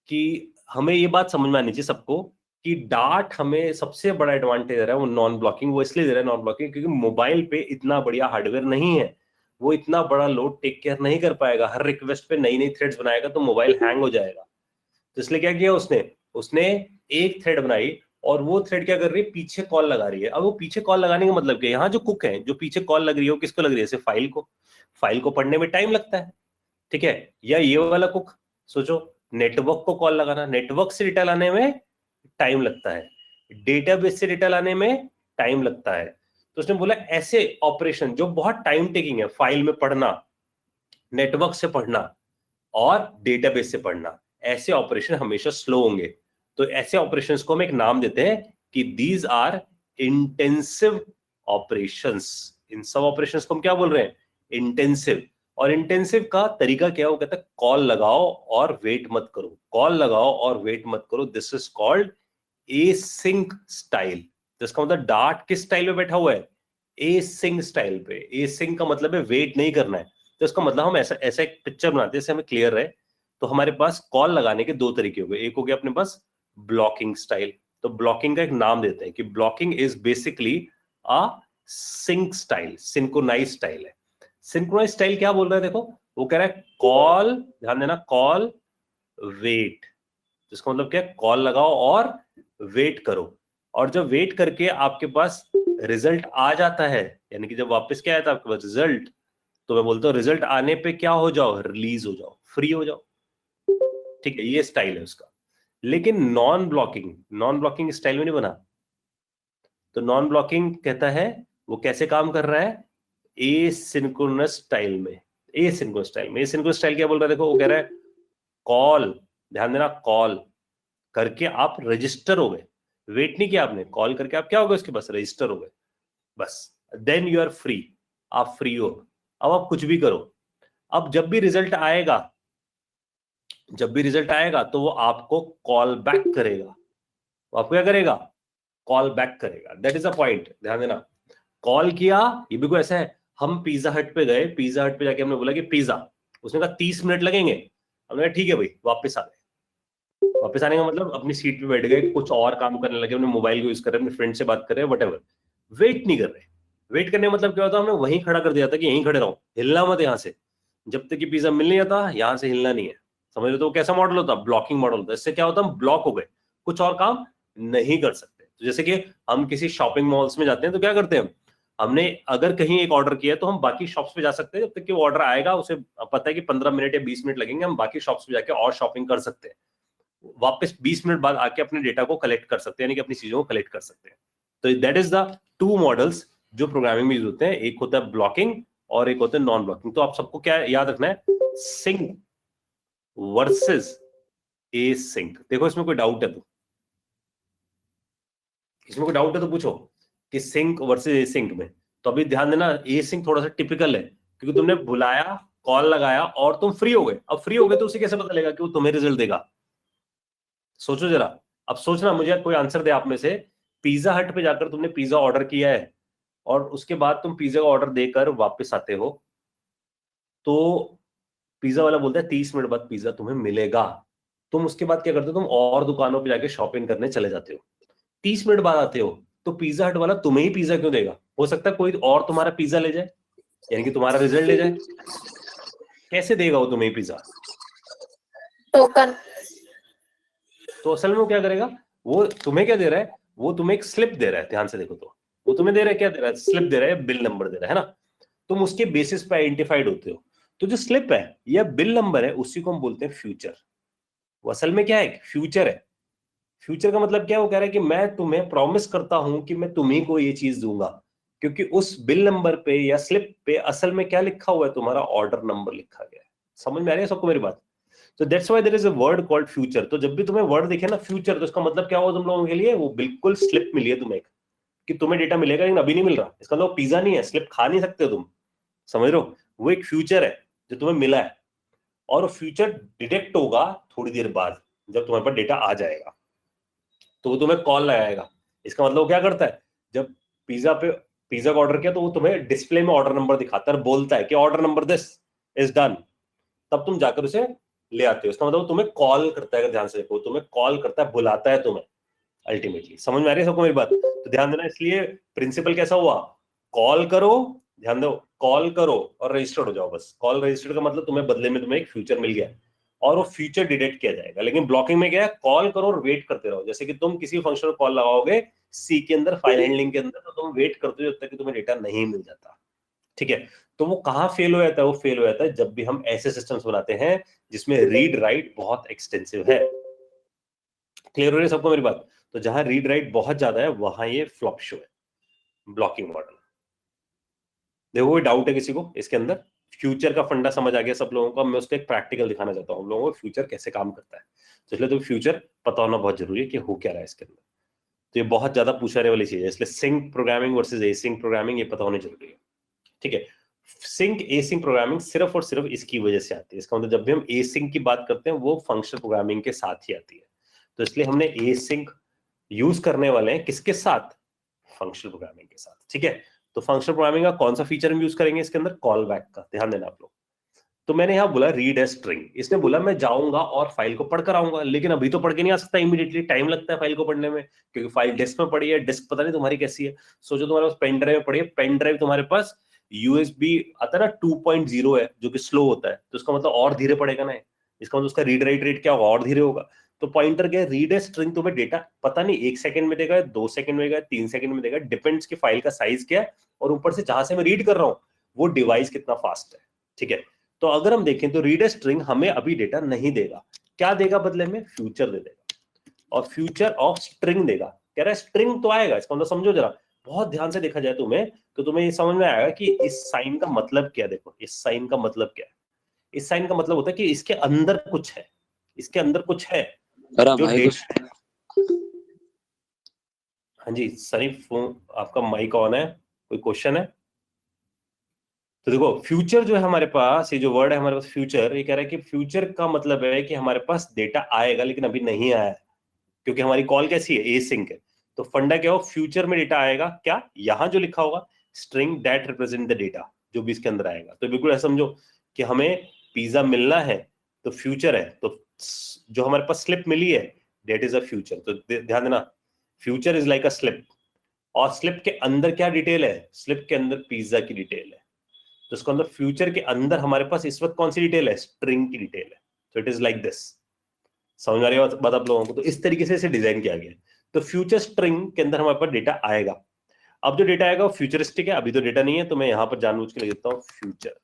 कि हमें ये बात समझ में आनी चाहिए सबको कि डार्ट हमें सबसे बड़ा एडवांटेज दे रहा है वो नॉन ब्लॉकिंग, वो इसलिए दे रहा है नॉन ब्लॉकिंग क्योंकि मोबाइल पे इतना बढ़िया हार्डवेयर नहीं है, वो इतना बड़ा लोड टेक केयर नहीं कर पाएगा, हर रिक्वेस्ट पे नई नई थ्रेड्स बनाएगा तो मोबाइल हैंग हो जाएगा। तो इसलिए क्या किया उसने, उसने एक थ्रेड बनाई और वो थ्रेड क्या कर रही है, पीछे कॉल लगा रही है। अब वो पीछे कॉल लगाने का मतलब क्या है, यहाँ जो कुक है जो पीछे कॉल लग रही है वो किसको लग रही है, जैसे फाइल को पढ़ने में टाइम लगता है, ठीक है, या ये वाला कुक सोचो नेटवर्क को कॉल लगाना, नेटवर्क से डेटा लाने में टाइम लगता है, डेटाबेस से डेटा लाने में टाइम लगता है। तो उसने बोला ऐसे ऑपरेशन जो बहुत टाइम टेकिंग है, फाइल में पढ़ना, नेटवर्क से पढ़ना और डेटाबेस से पढ़ना, ऐसे ऑपरेशन हमेशा स्लो होंगे। तो ऐसे ऑपरेशंस को हम एक नाम देते हैं कि दीज आर इंटेंसिव ऑपरेशंस। इन सब ऑपरेशंस को हम क्या बोल रहे हैं, इंटेंसिव। और इंटेंसिव का तरीका क्या है, वो कहता है कॉल लगाओ और वेट मत करो, कॉल लगाओ और वेट मत करो, this is called async style. तो इसका मतलब डार्ट किस स्टाइल पे बैठा हुआ है, एसिंक स्टाइल पे। एसिंक का मतलब है वेट नहीं करना है। तो इसका मतलब हम ऐसा ऐसा एक पिक्चर बनाते हैं जिससे हमें क्लियर रहे। तो हमारे पास कॉल लगाने के दो तरीके हो गए, एक हो गया अपने पास ब्लॉकिंग स्टाइल। तो ब्लॉकिंग का एक नाम देते हैं कि blocking is basically a sync style, synchronize style है। सिंक्रोनाइज स्टाइल क्या बोल रहा है, देखो वो कह रहा है कॉल, ध्यान देना, कॉल वेट, जिसका मतलब क्या है, कॉल लगाओ और वेट करो। और जब वेट करके आपके पास रिजल्ट आ जाता है, यानी कि जब वापस क्या आया था आपके पास रिजल्ट, तो मैं बोलता हूँ रिजल्ट आने पे क्या हो जाओ, रिलीज हो जाओ, फ्री हो जाओ, ठीक है, ये स्टाइल है उसका। लेकिन नॉन ब्लॉकिंग स्टाइल में नहीं बना। तो नॉन ब्लॉकिंग कहता है वो कैसे काम कर रहा है, एसिंक्रोनस स्टाइल में। एसिंक्रोनस स्टाइल क्या बोल रहा है, देखो वो कह रहा है कॉल, ध्यान देना, कॉल करके आप रजिस्टर हो गए, वेट नहीं किया आपने, कॉल करके आप क्या हो गए, उसके पास रजिस्टर हो गए, बस, देन यू आर फ्री, आप फ्री हो। अब आप कुछ भी करो। अब जब भी रिजल्ट आएगा, तो वो आपको कॉल बैक करेगा। वो आपको क्या करेगा, कॉल बैक करेगा। दैट इज अ पॉइंट, ध्यान देना। कॉल किया, ये भी कोई ऐसा है, हम पिज्जा हट पे गए, पिज्जा हट पे जाके हमने बोला कि पिज्जा, उसने कहा 30 मिनट लगेंगे, हमने कहा ठीक है भाई, वापस आ गए। वापस आने का मतलब अपनी सीट पे बैठ गए, कुछ और काम करने लगे, अपने मोबाइल को यूज कर रहे, अपने फ्रेंड से बात कर रहे हैं, वट, वेट नहीं कर रहे। वेट करने का मतलब क्या होता है, हमने वहीं खड़ा कर दिया था कि यहीं खड़े रहो, हिलना मत यहाँ से, जब तक कि पिज्जा मिल नहीं आता यहाँ से हिलना नहीं है। समझ रहे, तो कैसा मॉडल होता, ब्लॉकिंग मॉडल होता है। इससे क्या होता है, हम ब्लॉक हो गए, कुछ और काम नहीं कर सकते। तो जैसे कि हम किसी शॉपिंग मॉल्स में जाते हैं तो क्या करते हैं, हमने अगर कहीं एक ऑर्डर किया है तो हम बाकी शॉप्स पे जा सकते हैं, जब तक कि वो ऑर्डर आएगा, उसे पता है कि 15 मिनट या 20 मिनट लगेंगे, हम बाकी शॉप्स पे जाके और शॉपिंग कर सकते हैं, वापस 20 मिनट बाद आके अपने डेटा को कलेक्ट कर सकते हैं, यानी कि अपनी चीजों को कलेक्ट कर सकते हैं। तो that is the two models जो प्रोग्रामिंग में यूज होते हैं, एक होता है ब्लॉकिंग और एक होता है नॉन ब्लॉकिंग। तो आप सबको क्या याद रखना है, सिंक वर्सेस ए सिंक। देखो इसमें कोई डाउट है तो, पूछो कि सिंक वर्सेस ए सिंक में। तो अभी ध्यान देना, ए सिंक थोड़ा सा टिपिकल है क्योंकि तुमने बुलाया, कॉल लगाया और तुम फ्री हो गए। अब फ्री हो गए तो उसे कैसे पता लगेगा कि वो तुम्हें रिजल्ट देगा, सोचो जरा। अब सोचना, मुझे कोई आंसर दे आप में से, पिज्जा हट पे जाकर तुमने पिज्जा ऑर्डर किया है और उसके बाद तुम पिज्जा का ऑर्डर देकर वापस आते हो, तो पिज्जा वाला बोलता है 30 मिनट बाद पिज्जा तुम्हें मिलेगा। तुम उसके बाद क्या करते हो, तुम और दुकानों पे जाके शॉपिंग करने चले जाते हो, 30 मिनट बाद आते हो, तो पिज्जा हट वाला तुम्हें ही पिज्जा क्यों देगा, हो सकता है कोई और तुम्हारा पिज्जा ले जाए, यानी कि तुम्हारा रिजल्ट ले जाए। कैसे देगा वो तुम्हें पिज्जा, टोकन। तो असल में वो क्या करेगा, वो तुम्हें क्या दे रहा है, वो तुम्हें एक स्लिप दे रहा है, ध्यान से देखो तो, वो तुम्हें दे रहा है, क्या दे रहा है, स्लिप दे रहा है, बिल नंबर दे रहा है ना। तुम उसके बेसिस पे आइडेंटिफाइड होते हो। तो जो स्लिप है या बिल नंबर है उसी को हम बोलते हैं फ्यूचर। वो असल में क्या है, फ्यूचर है। फ्यूचर का मतलब क्या है, वो कह रहा है कि मैं तुम्हें प्रॉमिस करता हूं कि मैं तुम्ही को ये चीज दूंगा, क्योंकि उस बिल नंबर पे या स्लिप पे असल में क्या लिखा हुआ है, तुम्हारा ऑर्डर नंबर लिखा गया है। समझ में आ रही है सबको मेरी बात। तो that's why there is a word called future. तो जब भी तुम्हें वर्ड दिखे ना फ्यूचर, तो इसका मतलब क्या हुआ तुम लोगों के लिए, वो बिल्कुल स्लिप मिली है तुम्हें कि तुम्हें डेटा मिलेगा लेकिन अभी नहीं मिल रहा, इसका मतलब पिज्जा नहीं है, स्लिप खा नहीं सकते तुम, समझ रहे हो। वो एक फ्यूचर है जो तुम्हें मिला है, और वो फ्यूचर डिटेक्ट होगा थोड़ी देर बाद, जब तुम्हारे पास डेटा आ जाएगा तो वो तुम्हें कॉल लगाएगा। इसका मतलब वो क्या करता है, जब पिज्जा का ऑर्डर किया तो वो तुम्हें डिस्प्ले में ऑर्डर नंबर दिखाता है, बोलता है कि order number this is done, तब तुम जाकर उसे ले आते हो। इसका मतलब वो तुम्हें कॉल करता है, अगर ध्यान से देखो, तुम्हें कॉल करता है, बुलाता है तुम्हें। अल्टीमेटली। समझ में आ रही है सबको मेरी बात? तो ध्यान देना, इसलिए प्रिंसिपल कैसा हुआ, कॉल करो, ध्यान दो, कॉल करो और रजिस्टर्ड हो जाओ। बस कॉल रजिस्टर्ड का मतलब तुम्हें बदले में तुम्हें एक फ्यूचर मिल गया और वो फ्यूचर डिटेक्ट किया जाएगा। लेकिन ब्लॉकिंग में क्या है, कॉल करो और वेट करते रहो। जैसे कि तुम किसी फंक्शन को कॉल लगाओगे सी के अंदर, फाइल हैंडलिंग के अंदर, तो तुम वेट करते हो जब तक कि तुम्हें डेटा नहीं मिल जाता। ठीक है, तो वो कहाँ फेल हो जाता है, वो फेल हो जाता है जब भी हम ऐसे सिस्टम्स बनाते हैं जिसमें रीड राइट बहुत एक्सटेंसिव है। क्लियर हो रही है सबको मेरी बात? तो जहां रीड राइट बहुत ज्यादा है वहां ये फ्लॉप शो है ब्लॉकिंग मॉडल। देखो कोई डाउट है किसी को इसके अंदर? फ्यूचर का फंडा समझ आ गया सब लोगों को? मैं उसको एक प्रैक्टिकल दिखाना चाहता हूँ लोगों को फ्यूचर कैसे काम करता है। तो इसलिए तो फ्यूचर पता होना बहुत जरूरी है कि हो क्या रहा है इसके अंदर। तो ये बहुत ज्यादा पूछा जाने वाली चीज है, इसलिए sync programming versus async programming ये पता होना जरूरी है। ठीक है, सिंक एसिंक प्रोग्रामिंग सिर्फ और सिर्फ इसकी वजह से आती है। इसका मतलब जब भी हम एसिंक की बात करते हैं वो फंक्शनल प्रोग्रामिंग के साथ ही आती है। तो इसलिए हमने एसिंक यूज करने वाले हैं किसके साथ, फंक्शनल प्रोग्रामिंग के साथ। ठीक है, तो फंक्शनल प्रोग्रामिंग का कौन सा फीचर हम यूज करेंगे इसके अंदर, कॉल बैक का। ध्यान देना आप लोग। तो मैंने यहां बोला रीड ए स्ट्रिंग, इसने बोला मैं जाऊंगा और फाइल को पढ़कर आऊंगा, लेकिन अभी तो पढ़ के नहीं आ सकता इमीडिएटली, टाइम लगता है फाइल को पढ़ने में, क्योंकि फाइल डिस्क में पड़ी है। डिस्क पता नहीं तुम्हारी कैसी है, सोचो तुम्हारे पास पेन ड्राइव में पड़ी है, पेन ड्राइव तुम्हारे पास यूएसबी आता है ना 2.0 है जो कि स्लो होता है, तो इसका मतलब और धीरे पड़ेगा ना, इसका मतलब उसका रीड राइट रेट क्या होगा, और धीरे होगा। तो पॉइंटर क्या है, रीड ए स्ट्रिंग तुम्हें डेटा पता नहीं 1 सेकंड में देगा, 2 सेकंड में देगा, 3 सेकंड में देगा, डिपेंड्स कि फाइल का साइज क्या है और ऊपर से जहां से मैं रीड कर रहा हूं वो डिवाइस कितना फास्ट है। ठीक है, तो अगर हम देखें तो रीड ए स्ट्रिंग हमें अभी डेटा नहीं देगा, क्या देगा बदले में, फ्यूचर दे देगा, और फ्यूचर ऑफ स्ट्रिंग देगा। कह रहा है स्ट्रिंग तो आएगा, इसका मतलब समझो जरा, बहुत ध्यान से देखा जाए तुम्हें तो तुम्हें ये समझ में आएगा कि इस साइन का मतलब क्या है। देखो इस साइन का मतलब क्या है, इस साइन का मतलब होता है कि इसके अंदर कुछ है, इसके अंदर कुछ है जो डेटा। हाँ जी सनी, आपका माइक ऑन है, कोई क्वेश्चन है? तो देखो फ्यूचर जो है हमारे पास, ये जो वर्ड है हमारे पास फ्यूचर, ये कह रहा है कि फ्यूचर का मतलब है कि हमारे पास डेटा आएगा लेकिन अभी नहीं आया है, क्योंकि हमारी कॉल कैसी है, एसिंक है। तो फंडा क्या हो, फ्यूचर में डेटा आएगा, क्या यहां जो लिखा होगा string that represent the data, जो भी इसके अंदर आएगा। तो बिल्कुल ऐसा समझो कि हमें पिज्जा मिलना है तो फ्यूचर है, तो जो हमारे पास स्लिप मिली है दैट इज अ फ्यूचर। तो ध्यान देना, future is like a slip, और स्लिप के अंदर क्या डिटेल है, स्लिप के अंदर पिज्जा की डिटेल है। तो इसको अंदर फ्यूचर के अंदर हमारे पास इस वक्त कौन सी डिटेल है, स्ट्रिंग की डिटेल है। तो इट इज लाइक दिस। समझ आ रही है बात आप लोगों को? तो इस तरीके से इसे डिजाइन किया गया है। तो फ्यूचर स्ट्रिंग के अंदर हमारे पास डेटा आएगा। अब जो डेटा आएगा वो फ्यूचरिस्टिक है, अभी तो डेटा नहीं है, तो मैं यहां पर जानबूझ के लिख देता हूं फ्यूचर।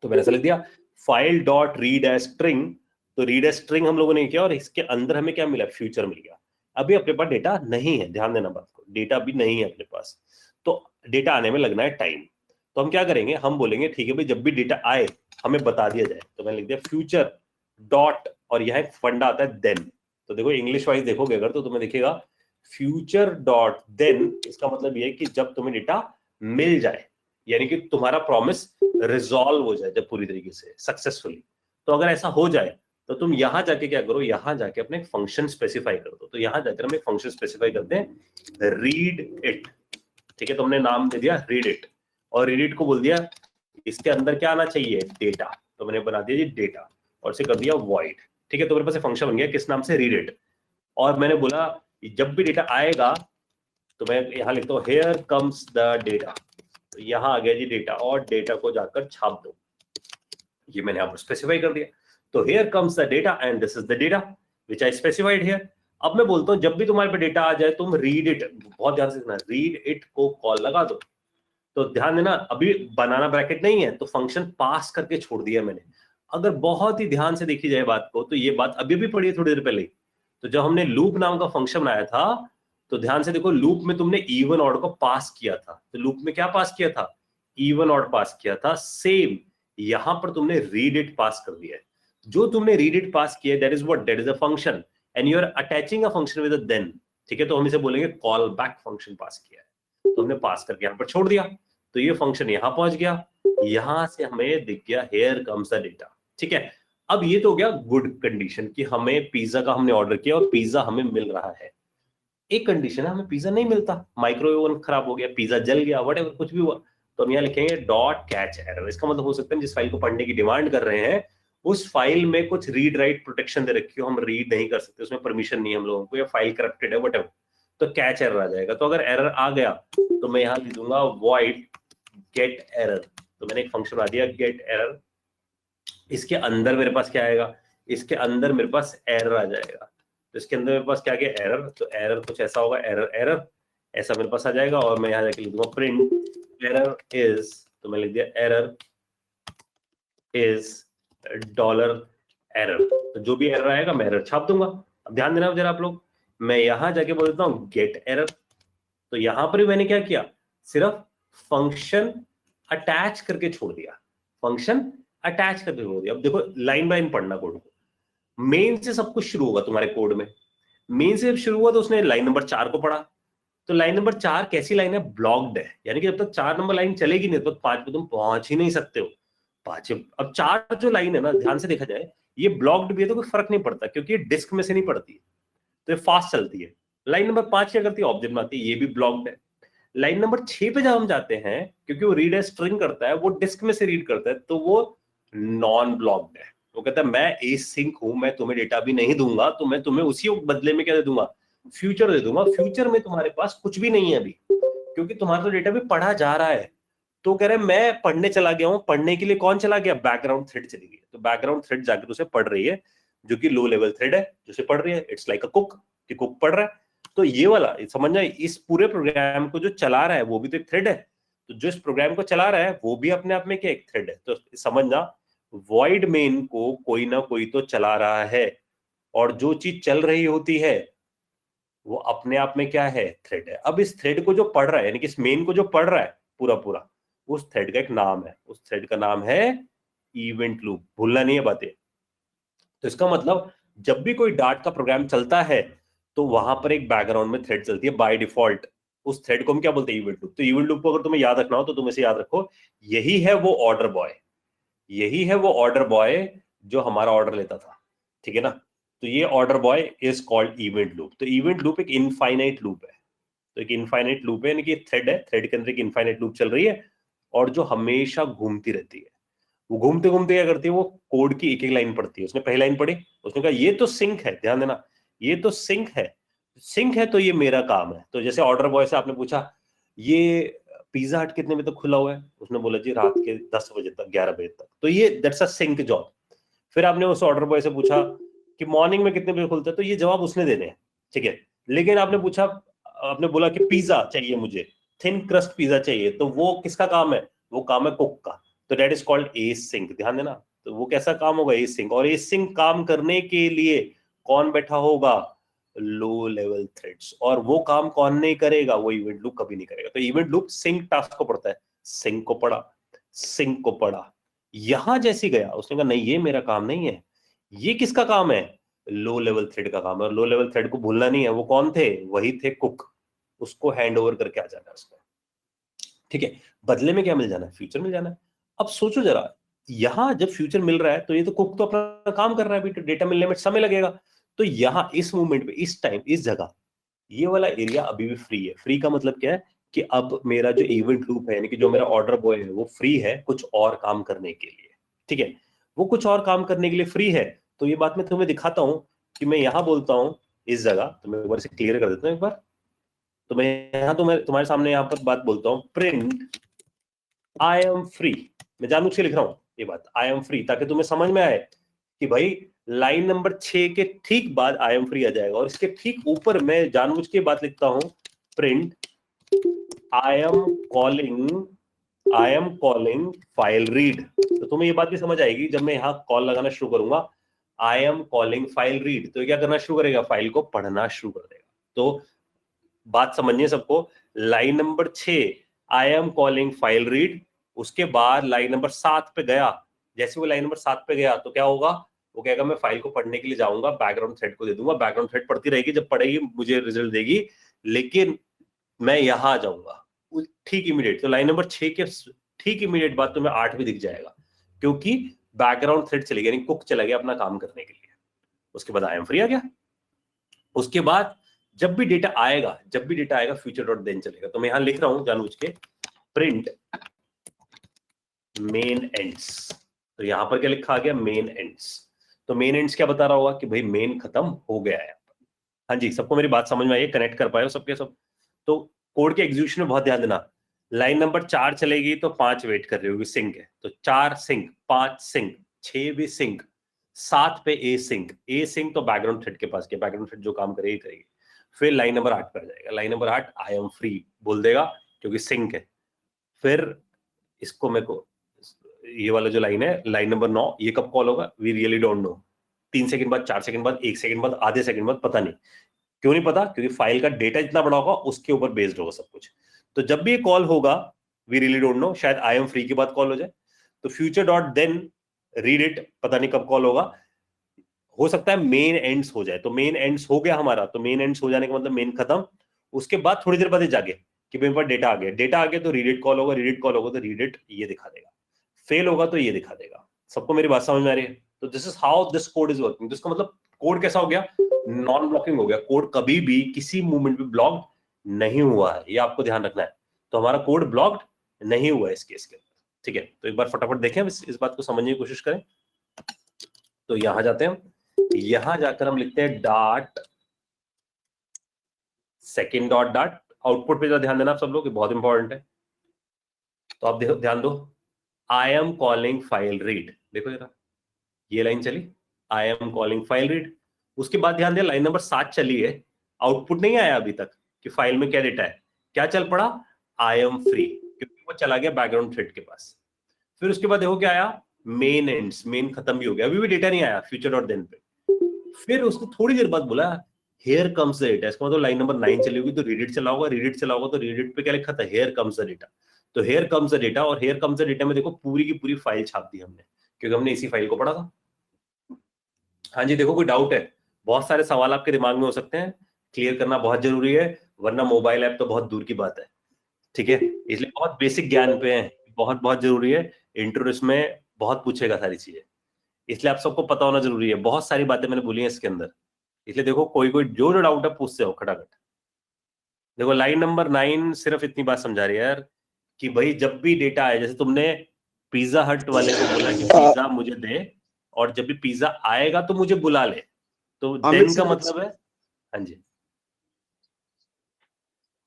तो मैंने ऐसा लिख दिया file dot read as string. तो रीड एज स्ट्रिंग हम लोगों ने किया और इसके अंदर हमें क्या मिला, फ्यूचर मिल गया। अभी अपने पास डेटा नहीं है, ध्यान देना बात को, डेटा अभी नहीं है अपने पास, तो डेटा आने में लगना है टाइम। तो हम क्या करेंगे, हम बोलेंगे ठीक है भाई जब भी डेटा आए हमें बता दिया जाए। तो मैंने लिख दिया फ्यूचर डॉट, और यह एक फंडा आता है देन। तो देखो इंग्लिश वाइज देखोगे अगर तो तुम्हें दिखेगा फ्यूचर डॉट देन, इसका मतलब यह है कि जब तुम्हें डेटा मिल जाए, यानी कि तुम्हारा प्रॉमिस रिजॉल्व हो जाए जब पूरी तरीके से सक्सेसफुली। तो अगर ऐसा हो जाए तो तुम यहां जाके क्या करो, यहां जाके अपने फंक्शन स्पेसिफाई कर दो। तो यहां जाकर हम एक फंक्शन स्पेसिफाई करते हैं रीड इट। ठीक है, तुमने नाम दे दिया रीड इट, और रीड इट को बोल दिया इसके अंदर क्या आना चाहिए, डेटा। तो मैंने बना दिया जी डेटा, और इसे कर दिया वॉइड। ठीक है, तो मेरे पास फंक्शन बन गया किस नाम से, रीड इट। और मैंने बोला जब भी डेटा आएगा तो मैं यहां लिखता हूं हेयर कम्स द डेटा। तो यहां आ गया जी डेटा, और डेटा को जाकर छाप दो। ये मैंने यहां पर स्पेसिफाई कर दिया। तो here comes the data and this is the data which I specified here. अब मैं बोलता हूं जब भी तुम्हारे पे डेटा आ जाए तुम रीड इट, बहुत ध्यान से देखना, रीड इट को कॉल लगा दो। तो ध्यान देना अभी बनाना ब्रैकेट नहीं है, तो फंक्शन पास करके छोड़ दिया मैंने। अगर बहुत ही ध्यान से देखी जाए बात को तो ये बात अभी भी पढ़ी है थोड़ी देर पहले। तो जब हमने लूप नाम का फंक्शन बनाया था तो ध्यान से देखो, लूप में तुमने इवन ऑड को पास किया था। तो लूप में क्या पास किया था, इवन ऑड पास किया था। सेम यहां पर तुमने रीड इट पास कर दिया है। जो तुमने रीड इट पास किया that is what, that is a function and you are attaching a function with a then. ठीक है, तो हम इसे बोलेंगे कॉल बैक फंक्शन पास किया है, तो हमने पास करके यहां पर छोड़ दिया। तो ये फंक्शन यहां पहुंच गया, यहां से हमें दिख गया हेयर कम्स द डेटा। ठीक है, अब ये तो हो गया गुड कंडीशन कि हमें पिज्जा का हमने ऑर्डर किया और पिज्जा हमें मिल रहा है। एक कंडीशन है हमें पिज्जा नहीं मिलता, माइक्रोवेव ओवन खराब हो गया, पिज्जा जल गया, व्हाटएवर कुछ भी हुआ, तो हम यहाँ लिखेंगे डॉट कैच एरर। इसका मतलब हो सकता है जिस फाइल को पढ़ने की डिमांड कर रहे हैं उस फाइल में कुछ रीड राइट प्रोटेक्शन दे रखी हो, हम रीड नहीं कर सकते, उसमें परमिशन नहीं है हम लोगों को, या फाइल करप्टेड है व्हाटएवर, तो कैच एरर आ जाएगा। तो अगर एरर आ गया तो मैं यहां लिख दूंगा void get error। तो मैंने एक फंक्शन बना दिया get error, इसके अंदर मेरे पास क्या आएगा, इसके अंदर मेरे पास एरर आ जाएगा। तो इसके अंदर मेरे पास क्या गया, एरर। तो एरर कुछ ऐसा होगा, एरर एरर ऐसा मेरे पास आ जाएगा, और मैं यहाँ जाके लिख दूंगा प्रिंट एरर इज, तो मैं लिख दिया एरर इज डॉलर एरर। तो जो भी एरर आएगा मैं एरर छाप दूंगा। अब ध्यान देना जरा आप लोग, मैं यहां जाके बोल देता हूँ गेट एरर। तो यहां पर भी मैंने क्या किया, सिर्फ फंक्शन अटैच करके छोड़ दिया, फंक्शन अटैच करके छोड़ दिया। अब देखो लाइन बाय लाइन पढ़ना कोड को, मेन से सब कुछ शुरू होगा तुम्हारे कोड में। मेन से जब शुरू हुआ तो उसने लाइन नंबर 4 को पढ़ा। तो लाइन नंबर 4 कैसी लाइन है, ब्लॉक्ड है, यानी कि जब तक 4 नंबर लाइन चलेगी नहीं तब तक 5 पे तुम पहुंच ही नहीं सकते हो। 5 अब 4 जो लाइन है ना, ध्यान से देखा जाए, ये ब्लॉक्ड भी है तो कोई फर्क नहीं पड़ता, क्योंकि ये डिस्क में से नहीं पड़ती है, तो ये फास्ट चलती है। लाइन नंबर 5 क्या करती है, ऑब्जेक्ट बनाती है, ये भी ब्लॉक्ड है। लाइन नंबर 6 पे जब हम जाते हैं, क्योंकि वो रीड स्ट्रिंग करता है, वो डिस्क में से रीड करता है, तो वो नॉन ब्लॉक्ड है। वो कहता है मैं एसिंक हूं, मैं तुम्हें डेटा भी नहीं दूंगा, तो मैं तुम्हें उसी बदले में क्या दे दूंगा, फ्यूचर दे दूंगा। फ्यूचर में तुम्हारे पास कुछ भी नहीं है अभी, क्योंकि तुम्हारा तो डेटा भी पढ़ा जा रहा है। तो कह रहे मैं पढ़ने चला गया हूं, पढ़ने के लिए कौन चला गया, बैकग्राउंड थ्रेड चली गई। तो बैकग्राउंड थ्रेड जाकर उसे पढ़ रही है, जो कि लो लेवल थ्रेड है, जो से पढ़ रही है। इट्स लाइक अ कुक, कि कुक पढ़ रहा है। तो ये वाला समझना, इस पूरे प्रोग्राम को जो चला रहा है वो भी तो एक थ्रेड है। तो जो इस प्रोग्राम को चला रहा है वो भी अपने आप में क्या, एक थ्रेड है। तो समझना, वॉइड मेन को कोई ना कोई तो चला रहा है, और जो चीज चल रही होती है वो अपने आप में क्या है, थ्रेड है। अब इस थ्रेड को जो पढ़ रहा है, यानी कि इस मेन को जो पढ़ रहा है पूरा पूरा, उस थ्रेड का एक नाम है, उस थ्रेड का नाम है इवेंट लूप। भूलना नहीं है बातें। तो इसका मतलब जब भी कोई डार्ट का प्रोग्राम चलता है तो वहां पर एक बैकग्राउंड में थ्रेड चलती है बाय डिफॉल्ट। उस थ्रेड को हम क्या बोलते हैं, इवेंट लूप। तो इवेंट लूप को अगर तुम्हें याद रखना हो तो तुम इसे याद रखो, यही है वो ऑर्डर बॉय, यही है वो ऑर्डर बॉय जो हमारा ऑर्डर लेता था, ठीक है ना। तो ये order boy is called event loop. तो इवेंट लूप एक इनफाइनाइट लूप है। तो एक इनफाइनाइट लूप है, यानी कि थ्रेड है, थ्रेड के अंदर एक इनफाइनाइट लूप चल रही है, और जो हमेशा घूमती रहती है। वो घूमते घूमते क्या करती है, वो कोड की एक एक लाइन पढ़ती है। उसने पहली लाइन पढ़ी, उसने कहा ये तो सिंक है, ध्यान देना, ये तो सिंक है, सिंक है तो ये मेरा काम है। तो जैसे ऑर्डर बॉय से आपने पूछा ये पिज्जा हट कितने बजे तक खुला हुआ है, उसने बोला जी रात के 10 बजे तक, 11 बजे तक, तो ये दैट्स अ सिंक जॉब। फिर आपने उस ऑर्डर बॉय से पूछा कि मॉर्निंग में कितने बजे खुलता है, तो ये जवाब उसने देने हैं, ठीक है। लेकिन आपने पूछा, आपने बोला कि पिज्जा चाहिए मुझे, थिन क्रस्ट पिज्जा चाहिए, तो वो किसका काम है, वो काम है कुक का। तो दैट इज कॉल्ड एसिंक, ध्यान देना। तो वो कैसा काम होगा, एसिंक। और एसिंक काम करने के लिए कौन बैठा होगा, लो लेवल थ्रेड्स। और वो काम कौन नहीं करेगा, वो इवेंट लूप कभी नहीं करेगा। तो इवेंट लूप सिंक टास्क को पढ़ता है, सिंक को पढ़ा, सिंक को पढ़ा, यहां जैसी गया, उसने कहा नहीं ये मेरा काम नहीं है, ये किसका काम है, लो लेवल थ्रेड का काम है। और लो लेवल थ्रेड को भूलना नहीं है, वो कौन थे, वही थे कुक। उसको हैंड ओवर करके आ जाना है उसको, ठीक है। बदले में क्या मिल जाना है, फ्यूचर मिल जाना है। अब सोचो जरा, यहां जब फ्यूचर मिल रहा है तो ये तो कुक तो अपना काम कर रहा है, अभी तो डेटा मिलने में समय लगेगा। तो यहां इस मूवमेंट पे, इस टाइम, इस जगह, ये वाला एरिया अभी भी फ्री है। फ्री का मतलब क्या है कि अब मेरा जो इवेंट लूप है, यानी कि जो मेरा ऑर्डर बॉय है, वो फ्री है कुछ और काम करने के लिए, ठीक है। वो कुछ और काम करने के लिए फ्री है। तो ये बात मैं तुम्हें दिखाता हूं कि मैं यहां बोलता हूं इस जगह, तो मैं एक बार इसे क्लियर कर देता हूं एक बार। तो मैं यहां तुम्हारे सामने यहां पर बात बोलता हूं, प्रिंट आई एम फ्री। मैं जानबूझ के लिख रहा हूं ये बात, आई एम फ्री, ताकि तुम्हें समझ में आए कि भाई लाइन नंबर 6 के ठीक बाद आई एम फ्री आ जाएगा। और इसके ठीक ऊपर मैं जानबूझ के बात लिखता हूं, print I am calling file read. तो तुम्हें ये बात भी समझ आएगी जब मैं यहां कॉल लगाना शुरू करूंगा, I am calling file read, तो क्या करना शुरू करेगा, फाइल को पढ़ना शुरू कर देगा। तो बात समझिए सबको, line number 6 I am calling file read, उसके बाद लाइन नंबर 7 पे गया। जैसे वो लाइन नंबर 7 पे गया तो क्या होगा, वो कहेगा मैं फाइल को पढ़ने के लिए जाऊंगा, बैकग्राउंड थ्रेड को दे दूंगा, बैकग्राउंड थ्रेड पढ़ती रहेगी, जब पढ़ेगी मुझे रिजल्ट देगी, लेकिन मैं यहां आ जाऊंगा ठीक इमीडिएट। तो लाइन नंबर 6 के ठीक इमीडिएट बाद तुम्हें 8 भी दिख जाएगा, क्योंकि बैकग्राउंड थ्रेड चली गई, कुक चला गया अपना काम करने के लिए। उसके बाद आई एम फ्री आ गया। उसके बाद जब भी डेटा आएगा, जब भी डेटा आएगा फ्यूचर डॉट देन चलेगा। तो मैं यहां लिख रहा हूं जानबूझ के, प्रिंट मेन एंड्स। तो यहाँ पर क्या लिखा आ गया, मेन एंड्स। तो मेन एंड्स क्या बता रहा होगा कि भाई मेन खत्म हो गया है। हाँ जी, सबको मेरी बात समझ में आई है, कनेक्ट कर पाए हो सबके सब। तो कोड के एग्जीक्यूशन में बहुत ध्यान देना, लाइन नंबर 4 चलेगी तो 5 वेट कर रही होगी, सिंक है तो 4 सिंक, 5 सिंक, 6 भी सिंक, 7 पे ए सिंक। ए सिंक तो बैकग्राउंड थ्रेड के पास के, बैकग्राउंड थ्रेड जो काम करेगी करेगी। फिर लाइन नंबर 8 पर जाएगा, line number 8 I am free बोल देगा क्योंकि सिंक है। फिर इसको मेरे को ये वाला जो लाइन है, लाइन नंबर 9, ये कब कॉल होगा, we really don't know. 3 second बाद, 4 सेकंड बाद, 1 सेकंड बाद, आधे सेकंड बाद, पता नहीं। क्यों नहीं पता, क्योंकि फाइल का डेटा जितना बड़ा होगा उसके ऊपर बेस्ड होगा सब कुछ। तो जब भी ये कॉल होगा वी रियली डोंट नो, शायद आई एम फ्री के बाद कॉल हो जाए, तो future dot then read it, पता नहीं कब कॉल होगा। हो सकता है मेन एंड्स हो जाए, तो मेन एंड्स हो गया हमारा, तो मेन एंड्स हो जाने का मतलब मेन खत्म। उसके बाद थोड़ी देर बाद जागे कि मेरे पास डेटा आ गया, डेटा आ गया तो रीड इट कॉल होगा, रीड इट कॉल होगा तो रीड इट ये दिखा देगा, फेल होगा तो ये दिखा देगा। सबको मेरी बात समझ में आ रही है? तो this is how this code is working. इसका मतलब कोड कैसा हो गया, नॉन ब्लॉकिंग हो गया। कोड कभी भी किसी मूवमेंट पे ब्लॉक नहीं हुआ है, ये आपको ध्यान रखना है। तो हमारा कोड ब्लॉक्ड नहीं हुआ है इस केस के अंदर, ठीक है। तो एक बार फटाफट देखें, इस बात को समझने की कोशिश करें। तो यहां जाते हैं, यहां जाकर हम लिखते हैं dot second dot dot, output पे जरा ध्यान देना आप सब लोग, बहुत इंपॉर्टेंट है। तो आप देखो, ध्यान दो, I am calling file read, देखो जरा ये लाइन चली, I am calling file read. उसके बाद ध्यान दिया लाइन नंबर 7 चली है, आउटपुट नहीं आया अभी तक कि फाइल में क्या डेटा है, क्या चल पड़ा, आई एम फ्री, क्योंकि वो चला गया बैकग्राउंड थ्रेड के पास। फिर उसके बाद देखो क्या आया, मेन एंड्स, मेन खत्म भी हो गया, अभी भी डेटा नहीं आया फ्यूचर डॉट देन पे। फिर उसको थोड़ी देर बाद बोला हेयर कम्स द डेटा, इसका मतलब लाइन नंबर 9 चली होगी तो रीड इट चला होगा, रीड इट चला होगा तो रीड इट पे क्या लिखा था, हेयर कम्स द डेटा। तो हेयर कम्स द डेटा, और हेयर कम्स द डेटा में देखो पूरी की पूरी फाइल छाप दी हमने, क्योंकि हमने इसी फाइल को पढ़ा था। हाँ जी, देखो कोई डाउट है, बहुत सारे सवाल आपके दिमाग में हो सकते हैं, क्लियर करना बहुत जरूरी है, वरना मोबाइल ऐप तो बहुत दूर की बात है, ठीक है। इसलिए बहुत बेसिक ज्ञान पे है, बहुत बहुत जरूरी है। इंट्रोड्यूस में बहुत पूछेगा सारी चीजें, इसलिए आप सबको पता होना जरूरी है। बहुत सारी बातें मैंने बोली हैं इसके अंदर, इसलिए देखो कोई कोई जो जो डाउट है पूछते हो खटाखट। देखो लाइन नंबर 9 सिर्फ इतनी बात समझा रही है यार, कि भाई जब भी डेटा आए, जैसे तुमने पिज्जा हट वाले को बोला कि पिज्जा मुझे दे, और जब भी पिज्जा आएगा तो मुझे बुला ले, तो देन का मतलब है, हाँ जी,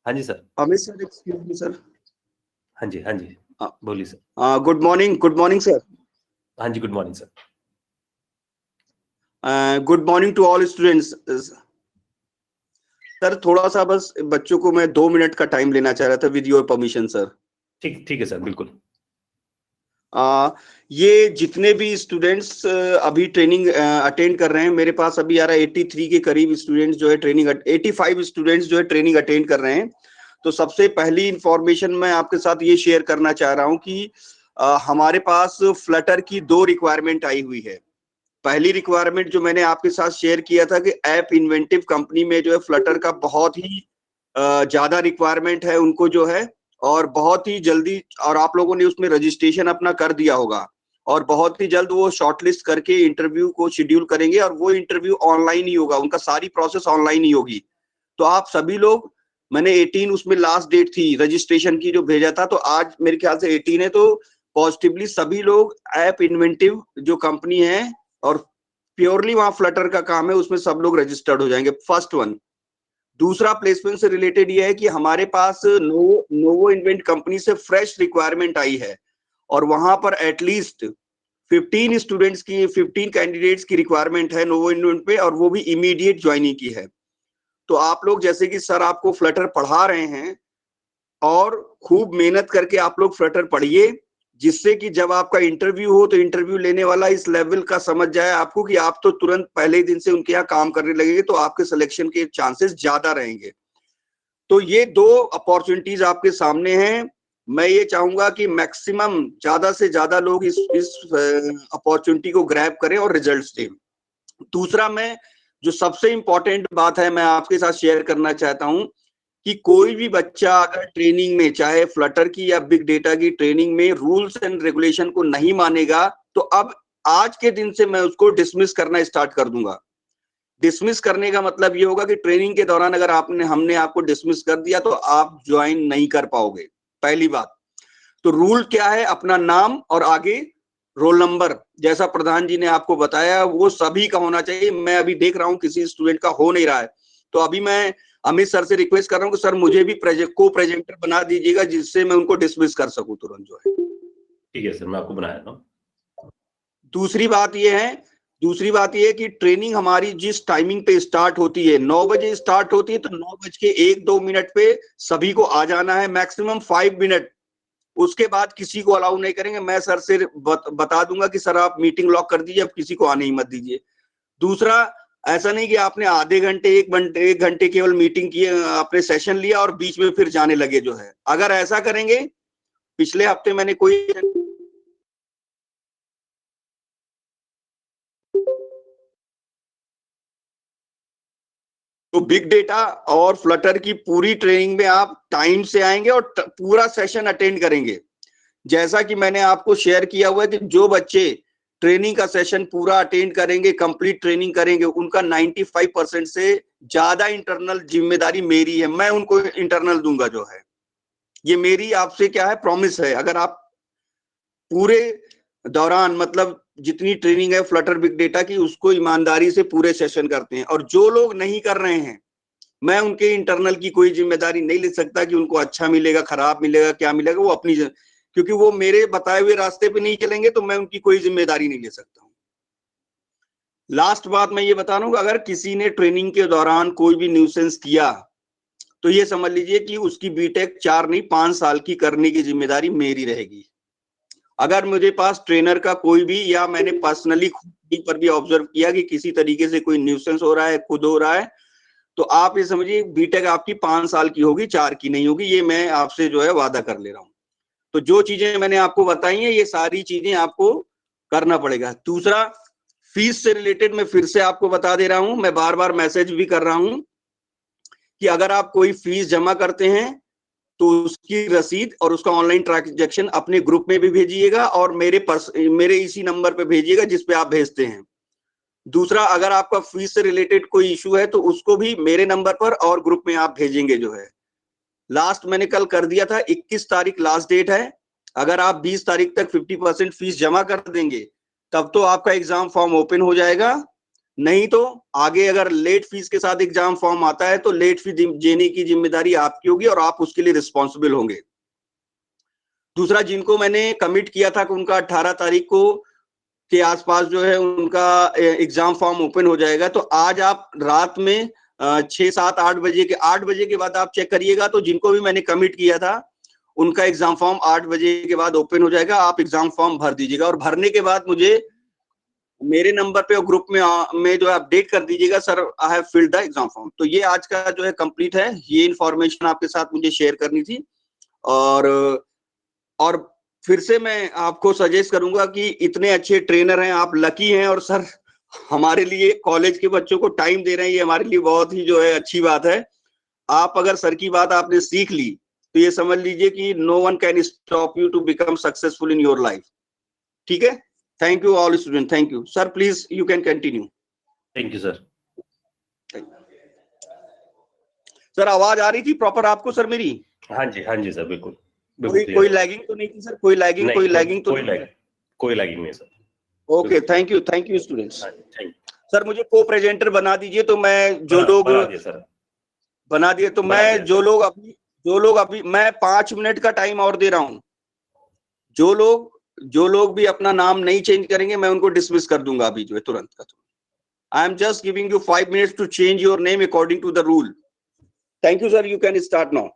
हाँ जी sir, Amit sir, excuse me sir. हाँ जी, हाँ जी, बोलिए सर। Good morning sir. हाँ जी, good morning sir. Good morning to all students. Sir थोड़ा सा बस बच्चों को मैं 2 मिनट का टाइम लेना चाह रहा था, विद योर परमिशन सर। ठीक ठीक है सर, बिल्कुल। ये जितने भी स्टूडेंट्स अभी ट्रेनिंग अटेंड कर रहे हैं, मेरे पास अभी आ रहा है 83 के करीब स्टूडेंट्स जो है ट्रेनिंग, 85 स्टूडेंट्स जो है ट्रेनिंग अटेंड कर रहे हैं। तो सबसे पहली इंफॉर्मेशन मैं आपके साथ ये शेयर करना चाह रहा हूं कि हमारे पास फ्लटर की 2 रिक्वायरमेंट आई हुई है। पहली रिक्वायरमेंट जो मैंने आपके साथ शेयर किया था कि ऐप इन्वेंटिव कंपनी में जो है फ्लटर का बहुत ही ज्यादा रिक्वायरमेंट है उनको जो है, और बहुत ही जल्दी, और आप लोगों ने उसमें रजिस्ट्रेशन अपना कर दिया होगा, और बहुत ही जल्द वो शॉर्टलिस्ट करके इंटरव्यू को शेड्यूल करेंगे, और वो इंटरव्यू ऑनलाइन ही होगा, उनका सारी प्रोसेस ऑनलाइन ही होगी। तो आप सभी लोग, मैंने 18 उसमें लास्ट डेट थी रजिस्ट्रेशन की जो भेजा था, तो आज मेरे ख्याल से 18 है, तो पॉजिटिवली सभी लोग ऐप इन्वेंटिव जो कंपनी है और प्योरली वहां फ्लटर का काम है, उसमें सब लोग रजिस्टर्ड हो जाएंगे, फर्स्ट वन। दूसरा प्लेसमेंट से रिलेटेड ये है कि हमारे पास नोवो इन्वेंट कंपनी से फ्रेश रिक्वायरमेंट आई है, और वहां पर एटलीस्ट 15 स्टूडेंट्स की, 15 कैंडिडेट्स की रिक्वायरमेंट है नोवो इन्वेंट पे, और वो भी इमीडिएट ज्वाइनिंग की है। तो आप लोग, जैसे कि सर आपको फ्लटर पढ़ा रहे हैं, और खूब मेहनत करके आप लोग फ्लटर पढ़िए, जिससे कि जब आपका इंटरव्यू हो तो इंटरव्यू लेने वाला इस लेवल का समझ जाए आपको कि आप तो तुरंत पहले दिन से उनके यहाँ काम करने लगेंगे, तो आपके सिलेक्शन के चांसेस ज्यादा रहेंगे। तो ये 2 अपॉर्चुनिटीज आपके सामने हैं। मैं ये चाहूंगा कि मैक्सिमम ज्यादा से ज्यादा लोग इस अपॉर्चुनिटी को ग्रैब करें और रिजल्ट्स दें। दूसरा, मैं जो सबसे इंपॉर्टेंट बात है मैं आपके साथ शेयर करना चाहता हूं कि कोई भी बच्चा अगर ट्रेनिंग में, चाहे फ्लटर की या बिग डेटा की ट्रेनिंग में, रूल्स एंड रेगुलेशन को नहीं मानेगा, तो अब आज के दिन से मैं उसको डिसमिस करना स्टार्ट कर दूंगा। डिसमिस करने का मतलब ये होगा कि ट्रेनिंग के दौरान अगर हमने आपको डिसमिस कर दिया तो आप ज्वाइन नहीं कर पाओगे, पहली बात। तो रूल क्या है, अपना नाम और आगे रोल नंबर जैसा प्रधान जी ने आपको बताया वो सभी का होना चाहिए। मैं अभी देख रहा हूँ किसी स्टूडेंट का हो नहीं रहा है, तो अभी मैं अमित सर से रिक्वेस्ट कर रहा हूँ कि सर मुझे भी को प्रेजेंटर बना दीजिएगा, जिससे मैं उनको डिसमिस कर सकूं तुरंत जो है। ठीक है सर, मैं आपको बनाया था। दूसरी बात ये है कि ट्रेनिंग हमारी जिस टाइमिंग पे स्टार्ट होती है, 9 बजे स्टार्ट होती है, तो 9:01-2 पे सभी को आ जाना है, मैक्सिमम 5 मिनट। उसके बाद किसी को अलाउ नहीं करेंगे। मैं सर से बता दूंगा कि सर आप मीटिंग लॉक कर दीजिए, अब किसी को आने ही मत दीजिए। दूसरा, ऐसा नहीं कि आपने आधे घंटे 1 घंटे केवल मीटिंग की, आपने सेशन लिया और बीच में फिर जाने लगे जो है। अगर ऐसा करेंगे, पिछले हफ्ते मैंने कोई तो बिग डेटा और फ्लटर की पूरी ट्रेनिंग में आप टाइम से आएंगे और पूरा सेशन अटेंड करेंगे। जैसा कि मैंने आपको शेयर किया हुआ है कि जो बच्चे ट्रेनिंग का सेशन पूरा अटेंड करेंगे, कंप्लीट ट्रेनिंग करेंगे, उनका 95% से ज्यादा इंटरनल जिम्मेदारी मेरी है। मैं उनको इंटरनल दूंगा जो है। ये मेरी आपसे क्या है, प्रॉमिस है। अगर आप पूरे दौरान, मतलब जितनी ट्रेनिंग है फ्लटर बिग डेटा की, उसको ईमानदारी से पूरे सेशन करते हैं, और जो लोग नहीं कर रहे हैं, मैं उनके इंटरनल की कोई जिम्मेदारी नहीं ले सकता कि उनको अच्छा मिलेगा, खराब मिलेगा, क्या मिलेगा, वो अपनी, क्योंकि वो मेरे बताए हुए रास्ते पे नहीं चलेंगे, तो मैं उनकी कोई जिम्मेदारी नहीं ले सकता हूं। लास्ट बात मैं ये बता रहा हूं, अगर किसी ने ट्रेनिंग के दौरान कोई भी न्यूसेंस किया, तो ये समझ लीजिए कि उसकी बीटेक 4 नहीं 5 साल की करने की जिम्मेदारी मेरी रहेगी। अगर मुझे पास ट्रेनर का कोई भी, या मैंने पर्सनली खुद पर भी ऑब्जर्व किया कि किसी तरीके से कोई न्यूसेंस हो रहा है, खुद हो रहा है, तो आप ये समझिए बीटेक आपकी 5 साल की होगी, 4 की नहीं होगी। ये मैं आपसे जो है वादा कर ले रहा हूं। तो जो चीजें मैंने आपको बताई हैं, ये सारी चीजें आपको करना पड़ेगा। दूसरा, फीस से रिलेटेड मैं फिर से आपको बता दे रहा हूं, मैं बार बार मैसेज भी कर रहा हूं कि अगर आप कोई फीस जमा करते हैं तो उसकी रसीद और उसका ऑनलाइन ट्रांजैक्शन अपने ग्रुप में भी भेजिएगा, और मेरे इसी नंबर पे भेजिएगा जिस पे आप भेजते हैं। दूसरा, अगर आपका फीस से रिलेटेड कोई इशू है तो उसको भी मेरे नंबर पर और ग्रुप में आप भेजेंगे जो है। लास्ट मैंने कल कर दिया था, 21 तारीख लास्ट डेट है। अगर आप 20 तारीख तक 50% फीस जमा कर देंगे, तब तो आपका एग्जाम फॉर्म ओपन हो जाएगा। नहीं तो आगे अगर लेट फीस के साथ एग्जाम फॉर्म आता है, तो लेट फीस देने की जिम्मेदारी आपकी होगी और आप उसके लिए रिस्पॉन्सिबल होंगे। दूसरा, जिनको मैंने कमिट किया था कि उनका 18 तारीख को के आसपास जो है उनका एग्जाम फॉर्म ओपन हो जाएगा, तो आज आप रात में 6, 7, 8 बजे के बाद आप चेक करिएगा, तो जिनको भी मैंने कमिट किया था उनका एग्जाम फॉर्म 8 बजे के बाद ओपन हो जाएगा। आप एग्जाम फॉर्म भर दीजिएगा, और भरने के बाद मुझे मेरे नंबर पे और ग्रुप में जो है अपडेट कर दीजिएगा, sir I have filled the exam form. तो ये आज का जो है कंप्लीट है, ये इन्फॉर्मेशन आपके साथ मुझे शेयर करनी थी। और फिर से मैं आपको सजेस्ट करूंगा कि इतने अच्छे ट्रेनर हैं, आप लकी हैं, और सर हमारे लिए कॉलेज के बच्चों को टाइम दे रहे हैं, ये हमारे लिए बहुत ही जो है अच्छी बात है। आप अगर सर की बात आपने सीख ली, तो ये समझ लीजिए कि no one can stop you to become successful in your life. ठीक है, thank you all student, thank you sir, please you can continue. Thank you sir. Sir आवाज आ रही थी प्रॉपर आपको सर मेरी? हाँ जी सर, बिल्कुल कोई लैगिंग तो नहीं थी सर? कोई लैगिंग तो नहीं? कोई लैगिंग नहीं sir. Okay, thank you students. हाँ जी, थैंक सर मुझे को प्रेजेंटर बना दीजिए, तो मैं जो यू। लोग बना दिया सर, बना दिए, तो बना मैं दिया जो लोग अभी मैं 5 मिनट का टाइम और दे रहा हूं। जो लोग भी अपना नाम नहीं चेंज करेंगे, मैं उनको डिसमिस कर दूंगा अभी जो है, तुरंत का तुरंत। I am just giving you 5 minutes to change your name according to the rule. Thank you sir, you can start now.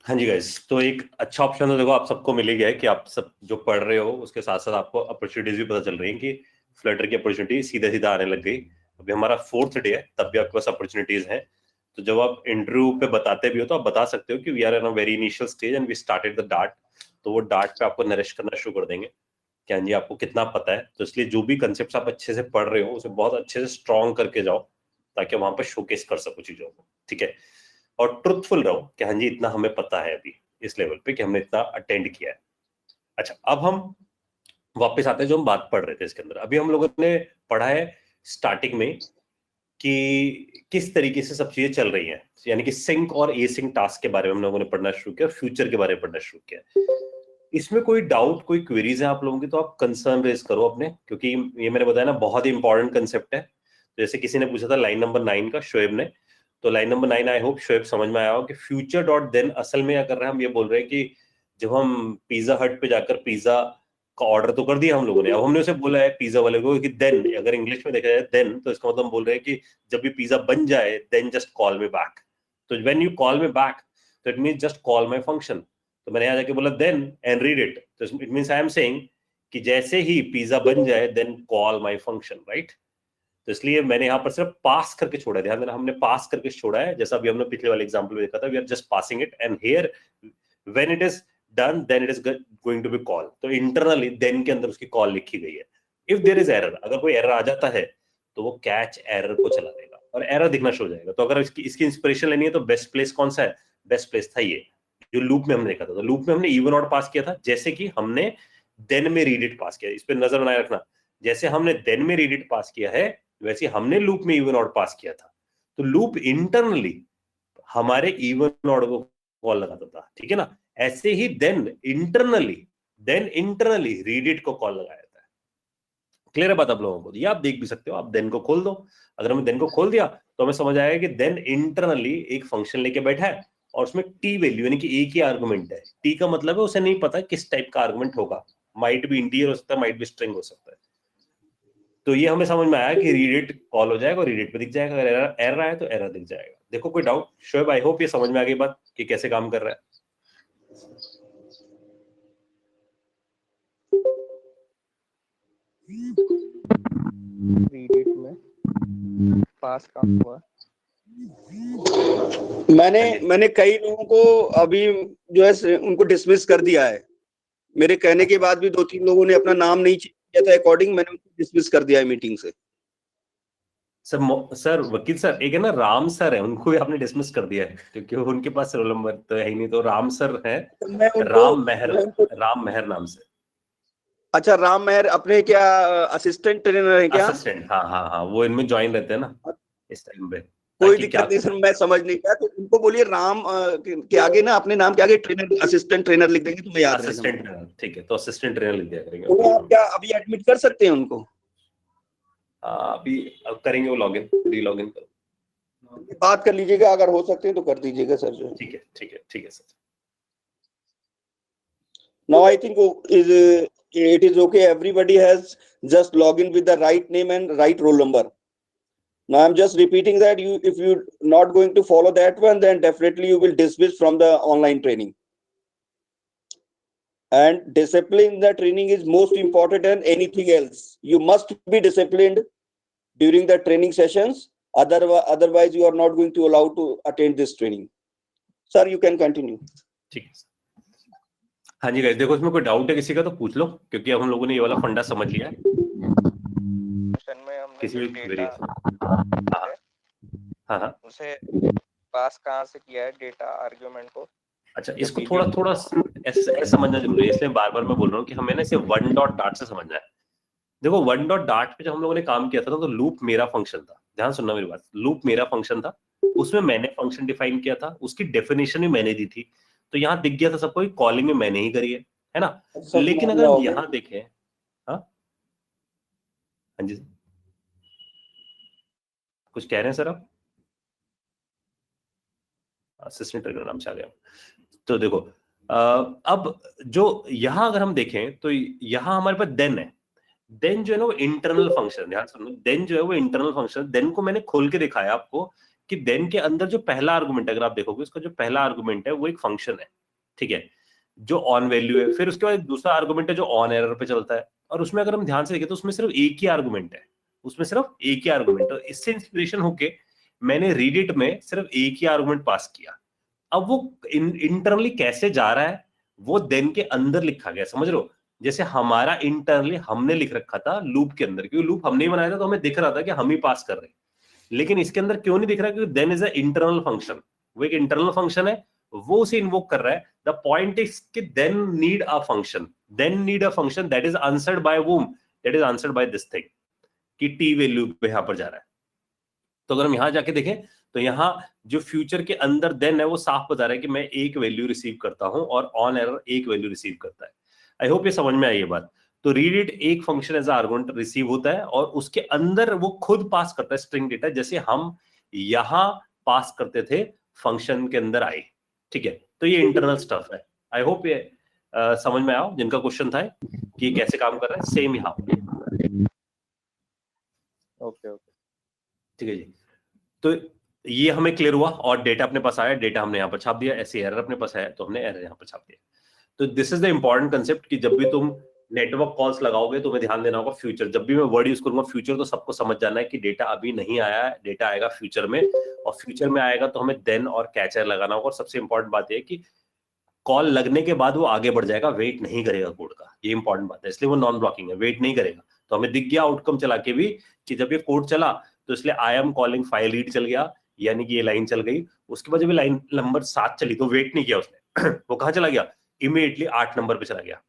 हाँ जी गाइस, तो एक अच्छा ऑप्शन तो देखो आप सबको मिल ही गया है कि आप सब जो पढ़ रहे हो उसके साथ साथ आपको अपॉर्चुनिटीज भी पता चल रही हैं कि फ्लटर की अपॉर्चुनिटी सीधा सीधा आने लग गई। अभी हमारा 4th डे है, तब भी आपके पास अपॉर्चुनिटीज हैं। तो जब आप इंटरव्यू पे बताते भी हो, तो आप बता सकते हो कि we are in a very initial stage and we started the Dart. तो वो डार्ट पे आपको नरिश करना शुरू कर देंगे कि हाँ जी आपको कितना पता है। तो इसलिए जो भी कंसेप्ट आप अच्छे से पढ़ रहे हो उसे बहुत अच्छे से स्ट्रॉन्ग करके जाओ, ताकि वहां पर शोकेस कर सको चीजों को। ठीक है, और ट्रुथफुल रहो कि हाँ जी इतना हमें पता है अभी इस लेवल पे कि हमने इतना अटेंड किया है। अच्छा, अब हम वापस आते हैं जो हम बात पढ़ रहे थे इसके अंदर। अभी हम लोगों ने पढ़ा है स्टार्टिंग में कि किस तरीके से सब चीजें चल रही हैं, यानी कि सिंक और ए सिंक टास्क के बारे में हम लोगों ने पढ़ना शुरू किया और फ्यूचर के बारे में पढ़ना शुरू किया। इसमें कोई डाउट, कोई क्वेरीज है आप लोगों की तो आप कंसर्न रेज करो अपने, क्योंकि ये मैंने बताया ना बहुत ही इंपॉर्टेंट कंसेप्ट है। जैसे किसी ने पूछा था लाइन नंबर 9 का, शोएब ने, तो line number 9 I hope Shoaib समझ में आया हो कि फ्यूचर डॉट देन असल में क्या कर रहे हैं, हम ये बोल रहे हैं कि जब हम पिज्जा हट पे जाकर पिज्जा का ऑर्डर तो कर दिया हम लोगों ने, अब हमने उसे बोला है पिज्जा वाले को कि देन, अगर इंग्लिश में देखा जाए देन, तो इसका मतलब हम बोल रहे हैं कि जब भी पिज्जा बन जाए then just call me back. तो when you call me back तो it means just call my function. तो मैंने यहाँ जाके बोला देन एंड रीड इट, तो it means I am saying कि जैसे ही पिज्जा बन जाए then call my function, right. तो इसलिए मैंने यहाँ पर सिर्फ पास करके छोड़ा है, ध्यान देना हमने पास करके छोड़ा है, जैसा अभी हमने पिछले वाले एग्जांपल में देखा था, we are just passing it and here when it is done then it is going to be call. तो इंटरनली देन के अंदर उसकी कॉल लिखी गई है। इफ देयर इज एरर, अगर कोई एरर आ जाता है तो वो कैच एरर को चला देगा और एरर दिखना शुरू हो जाएगा। तो अगर इसकी इंस्पिरेशन लेनी है तो बेस्ट प्लेस कौन सा है, बेस्ट प्लेस था ये जो लूप में हमने देखा था। तो लूप में हमने इवन ऑड पास किया था, जैसे कि हमने देन में रीड इट पास किया। इस पर नजर बनाए रखना, जैसे हमने देन में रीड इट पास किया है वैसे हमने लूप में इवन ऑड पास किया था। तो लूप इंटरनली हमारे इवन ऑड को कॉल लगाता था, ठीक है ना। ऐसे ही देन इंटरनली रीड इट को कॉल लगाया था। क्लियर है बात आप लोगों को? ये आप देख भी सकते हो, आप देन को खोल दो, अगर हमने देन को खोल दिया तो हमें समझ आएगा कि देन इंटरनली एक फंक्शन लेके बैठा है और उसमें टी वैल्यू यानी कि एक ही आर्गुमेंट है। टी का मतलब है उसे नहीं पता किस टाइप का आर्गुमेंट होगा, माइट भी इंटीजर हो सकता है, माइट भी स्ट्रिंग हो सकता है। तो ये हमें समझ में आया कि रीड इट कॉल हो जाएगा और रीड इट पे दिख जाएगा, अगर एरर आया तो एरर दिख जाएगा। देखो कोई डाउट? शोएब आई होप ये समझ में आ गई बात कि कैसे काम कर रहा है। रीड इट में पास काम हुआ। मैंने कई लोगों को अभी जो है उनको डिसमिस कर दिया है। मेरे कहने के बाद भी 2-3 लोगों ने अपना नाम नहीं किया था अकॉर्डिंग, मैंने उनको डिसमिस कर दिया है मीटिंग से। सर वकील सर, एक है ना राम सर है, उनको भी आपने डिसमिस कर दिया है क्योंकि उनके पास रोल नंबर तो है ही नहीं। तो राम सर है, राम मेहर नाम से। अच्छा, राम मेहर अपने क्या असिस्टेंट ट्रेनर है क्या? असिस्टेंट, हाँ, वो इनमें ज्वाइन रहते हैं ना इस टाइम पे। कोई दिक्कत नहीं सर, मैं समझ नहीं पाया, तो उनको बोलिए राम के आगे ना अपने नाम के आगे ट्रेनर, असिस्टेंट ट्रेनर लिख देंगे तो मैं याद रहेगा। असिस्टेंट ट्रेनर, ठीक है, तो असिस्टेंट ट्रेनर लिख दिया करेंगे। तो आप क्या अभी एडमिट कर सकते हैं उनको? अभी करेंगे वो लॉगिन, री लॉगिन करो, बात कर लीजिएगा, अगर हो सकते हैं तो कर दीजिएगा सर। जो ठीक है sir. Now I think it is okay. Everybody has just log in with the right name and right roll number. Now I'm just repeating that if you're not going to follow that one, then definitely you will dismiss from the online training. And discipline in the training is most important than anything else. You must be disciplined during the training sessions. Otherwise, you are not going to allow to attend this training. Sir, you can continue. ठीक है। हाँ जी guys, देखो इसमें कोई doubt है किसी का तो पूछ लो, क्योंकि अब हम लोगों ने ये वाला फंडा समझ लिया है। किसी भी क्वेरी? हाँ, उसे पास कहाँ से किया है डेटा आर्गुमेंट को? अच्छा, इसको थोड़ा ऐसे समझना जरूरी है, इसलिए बार बार मैं बोल रहा हूँ कि हमें ना इसे वन डॉट डाट से समझना है। देखो वन डॉट डाट पे जब हम लोगों ने काम किया था तो लूप मेरा फंक्शन था, ध्यान सुनना मेरी बात, लूप मेरा फंक्शन था, उसमें मैंने फंक्शन डिफाइन किया था, उसकी डेफिनेशन भी मैंने दी थी, तो यहाँ दिख गया था सबको कॉलिंग में मैंने ही करी है ना। लेकिन अगर हम यहाँ देखें, हाँ जी कुछ कह रहे हैं सर आप? असिस्टेंट ट्रेनर नाम से आ गया। तो देखो अब जो यहाँ अगर हम देखें तो यहाँ हमारे पास देन है, देन जो है ना वो इंटरनल फंक्शन, ध्यान सुनो, देन जो है वो इंटरनल फंक्शन। देन को मैंने खोल के दिखाया आपको कि देन के अंदर जो पहला आर्गुमेंट है, अगर आप देखोगे इसका जो पहला आर्गुमेंट है वो एक फंक्शन है, ठीक है, जो ऑन वैल्यू है। फिर उसके बाद दूसरा आर्गुमेंट है जो ऑन एरर पे चलता है, और उसमें अगर हम ध्यान से देखें तो उसमें सिर्फ एक ही आर्गुमेंट है, उसमें सिर्फ एक ही आर्गुमेंट है। इससे इंस्पिरेशन होके मैंने रीड इट में सिर्फ एक ही आर्गुमेंट पास किया। अब वो इंटरनली कैसे जा रहा है वो देन के अंदर लिखा गया, समझ रहे हो? जैसे हमारा इंटरनली हमने लिख रखा था लूप के अंदर, क्योंकि लूप हमने ही बनाया था तो हमें दिख रहा था कि हम ही पास कर रहे हैं, लेकिन इसके अंदर क्यों नहीं दिख रहा? क्योंकि then is a internal function, वो एक इंटरनल फंक्शन है, वो उसे इन्वोक कर रहा है। द पॉइंट इज कि then need a function, that is answered by whom, that is answered by this thing कि टी वैल्यू पे यहां पर जा रहा है। तो अगर हम यहाँ जाके देखें तो यहाँ जो फ्यूचर के अंदर देन है वो साफ बता रहा है कि मैं एक वैल्यू रिसीव करता हूं और ऑन एरर एक वैल्यू रिसीव करता है। आई होप ये समझ में आई ये बात। तो रीड इट एक फंक्शन एज आर्गुमेंट रिसीव होता है और उसके अंदर वो खुद पास करता है स्ट्रिंग डेटा, जैसे हम यहां पास करते थे फंक्शन के अंदर आई। ठीक है, तो ये इंटरनल स्टफ है। आई होप ये समझ में आओ जिनका क्वेश्चन था कि कैसे काम कर रहा है, सेम यहाँ। ओके ओके ठीक है जी, तो ये हमें क्लियर हुआ और डेटा अपने पास आया, डेटा हमने यहाँ पर छाप दिया, ऐसे एरर अपने पास आया तो हमने एरर यहाँ पर छाप दिया। तो this is the important concept कि जब भी तुम नेटवर्क कॉल्स लगाओगे तो तुम्हें ध्यान देना होगा फ्यूचर। जब भी मैं वर्ड यूज करूंगा फ्यूचर तो सबको समझ जाना है कि डेटा अभी नहीं आया है, डेटा आएगा फ्यूचर में, और फ्यूचर में आएगा तो हमें देन और कैचर लगाना होगा। और सबसे इंपॉर्टेंट बात यह है कि कॉल लगने के बाद वो आगे बढ़ जाएगा, वेट नहीं करेगा कोड का, ये इंपॉर्टेंट बात है, इसलिए वो नॉन ब्लॉकिंग है, वेट नहीं करेगा। तो हमें दिख गया आउटकम चला के भी कि जब ये कोड चला तो इसलिए I am calling file read चल गया, यानी कि ये लाइन चल गई। उसके बाद जब लाइन नंबर 7 चली तो वेट नहीं किया उसने वो कहाँ चला गया, इमीडिएटली 8 नंबर पे चला गया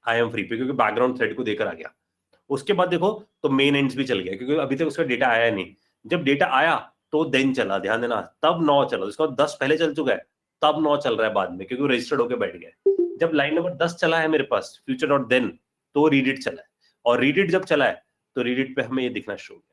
आई एम फ्री पे, क्योंकि बैकग्राउंड थ्रेड को देकर आ गया। उसके बाद देखो तो मेन एंड्स भी चल गया, क्योंकि अभी तक उसका डेटा आया नहीं। जब डेटा आया तो देन चला, ध्यान देना, तब 9 चला, उसका 10 पहले चल चुका है, तब 9 चल रहा है बाद में, क्योंकि वो रजिस्टर्ड होकर बैठ गया। जब लाइन नंबर 10 चला है मेरे पास फ्यूचर डॉट देन, तो रीड इट चला है, और रीड इट जब चला है तो रीड इट पे हमें ये दिखना शुरू हो गया।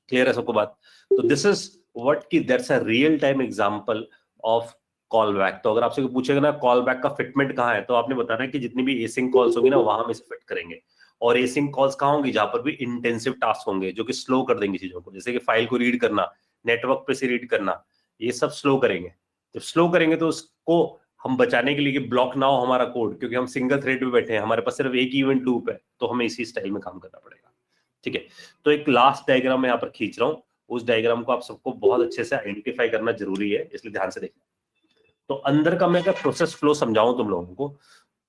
क्लियर है सबको बात? तो दिस इज व्हाट की that's a real time example of call back. तो अगर आपसे पूछेगा ना कॉल बैक का फिटमेंट कहाँ है, तो आपने बताना है कि जितनी भी एसिंक कॉल्स होंगी ना वहां हम इसे फिट करेंगे। और एसिंक कॉल्स कहाँ होंगी, जहां पर भी इंटेंसिव टास्क होंगे जो कि स्लो कर देंगे चीजों को, जैसे कि फाइल को रीड करना, नेटवर्क पे से रीड करना, ये सब स्लो करेंगे। जब स्लो करेंगे तो उसको हम बचाने के लिए कि ब्लॉक ना हो हमारा कोड, क्योंकि हम सिंगल थ्रेड पे बैठे हैं, हमारे पास सिर्फ एक इवेंट लूप है, तो हमें इसी स्टाइल में काम करना पड़ेगा। ठीक है, तो एक लास्ट डायग्राम मैं यहाँ पर खींच रहा हूँ, उस डायग्राम को आप सबको बहुत अच्छे से आइडेंटिफाई करना जरूरी है, इसलिए ध्यान से देखना। तो अंदर का मैं अगर प्रोसेस फ्लो समझाऊं तुम लोगों को,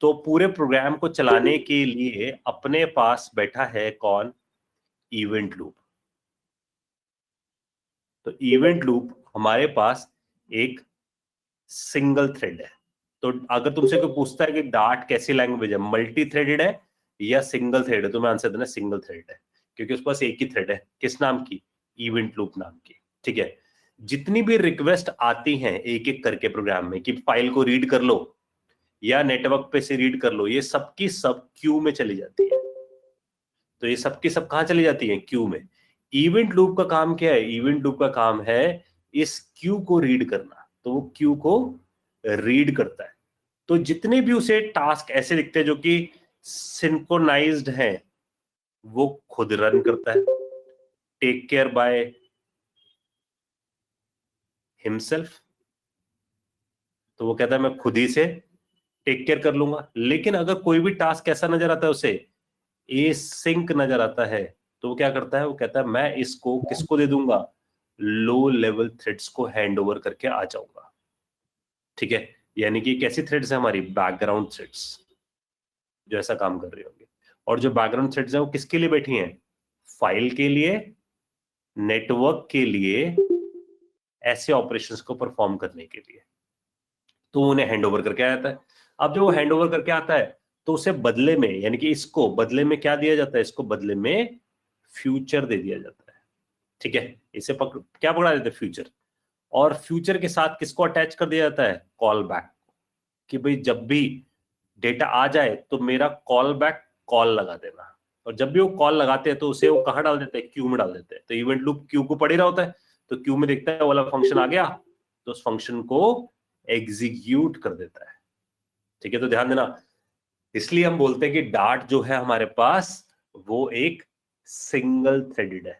तो पूरे प्रोग्राम को चलाने के लिए अपने पास बैठा है कौन, इवेंट लूप। तो इवेंट लूप हमारे पास एक सिंगल थ्रेड है। तो अगर तुमसे कोई पूछता है कि डार्ट कैसी लैंग्वेज है, मल्टी थ्रेडेड है या सिंगल थ्रेड है, तो मैं आंसर देना सिंगल थ्रेड है, क्योंकि उसके पास एक ही थ्रेड है, किस नाम की, इवेंट लूप नाम की। ठीक है, जितनी भी रिक्वेस्ट आती हैं एक एक करके प्रोग्राम में कि फाइल को रीड कर लो या नेटवर्क पे से रीड कर लो, ये सबकी सब क्यू में चली जाती है। तो ये सबकी सब कहां चली जाती है, क्यू में। इवेंट लूप का काम क्या है, इवेंट लूप का काम है इस क्यू को रीड करना, तो वो क्यू को रीड करता है। तो जितने भी उसे टास्क ऐसे दिखते हैं जो कि सिंक्रोनाइज्ड हैं, वो खुद रन करता है, टेक केयर बाय हिमसेल्फ। तो वो कहता है मैं खुद ही से टेक केयर कर लूंगा। लेकिन अगर कोई भी टास्क ऐसा नजर आता है उसे एसिंक नजर आता है, तो वो क्या करता है, वो कहता है मैं इसको किसको दे दूंगा, लो लेवल थ्रेड्स को हैंड ओवर करके आ जाऊंगा। ठीक है, यानी कि कैसी थ्रेड्स है हमारी, बैकग्राउंड थ्रेड्स, जो ऐसा काम कर रही होंगी। और जो बैकग्राउंड थ्रेड्स है वो किसके लिए बैठी हैं, फाइल के लिए, नेटवर्क के लिए, ऐसे ऑपरेशंस को परफॉर्म करने के लिए। तो उन्हें हैंड ओवर करके आ जाता है। अब जब वो हैंड ओवर करके आता है तो उसे बदले में, यानी कि इसको बदले में क्या दिया जाता है, इसको बदले में फ्यूचर दे दिया जाता है। ठीक है, इसे क्या पकड़ा देते हैं, फ्यूचर। और फ्यूचर के साथ किसको अटैच कर दिया जाता है, कॉल बैक, कि भाई जब भी डेटा आ जाए तो मेरा कॉल बैक कॉल लगा देना। और जब भी वो कॉल लगाते हैं तो उसे वो कहाँ डाल देते हैं, क्यू में डाल देते हैं। तो इवेंट लूप क्यू को पड़ ही रहा होता है, तो क्यू में देखता है वाला फंक्शन आ गया तो उस फंक्शन को एग्जीक्यूट कर देता है। ठीक है, तो ध्यान देना, इसलिए हम बोलते हैं कि डार्ट जो है हमारे पास वो एक सिंगल थ्रेडेड है।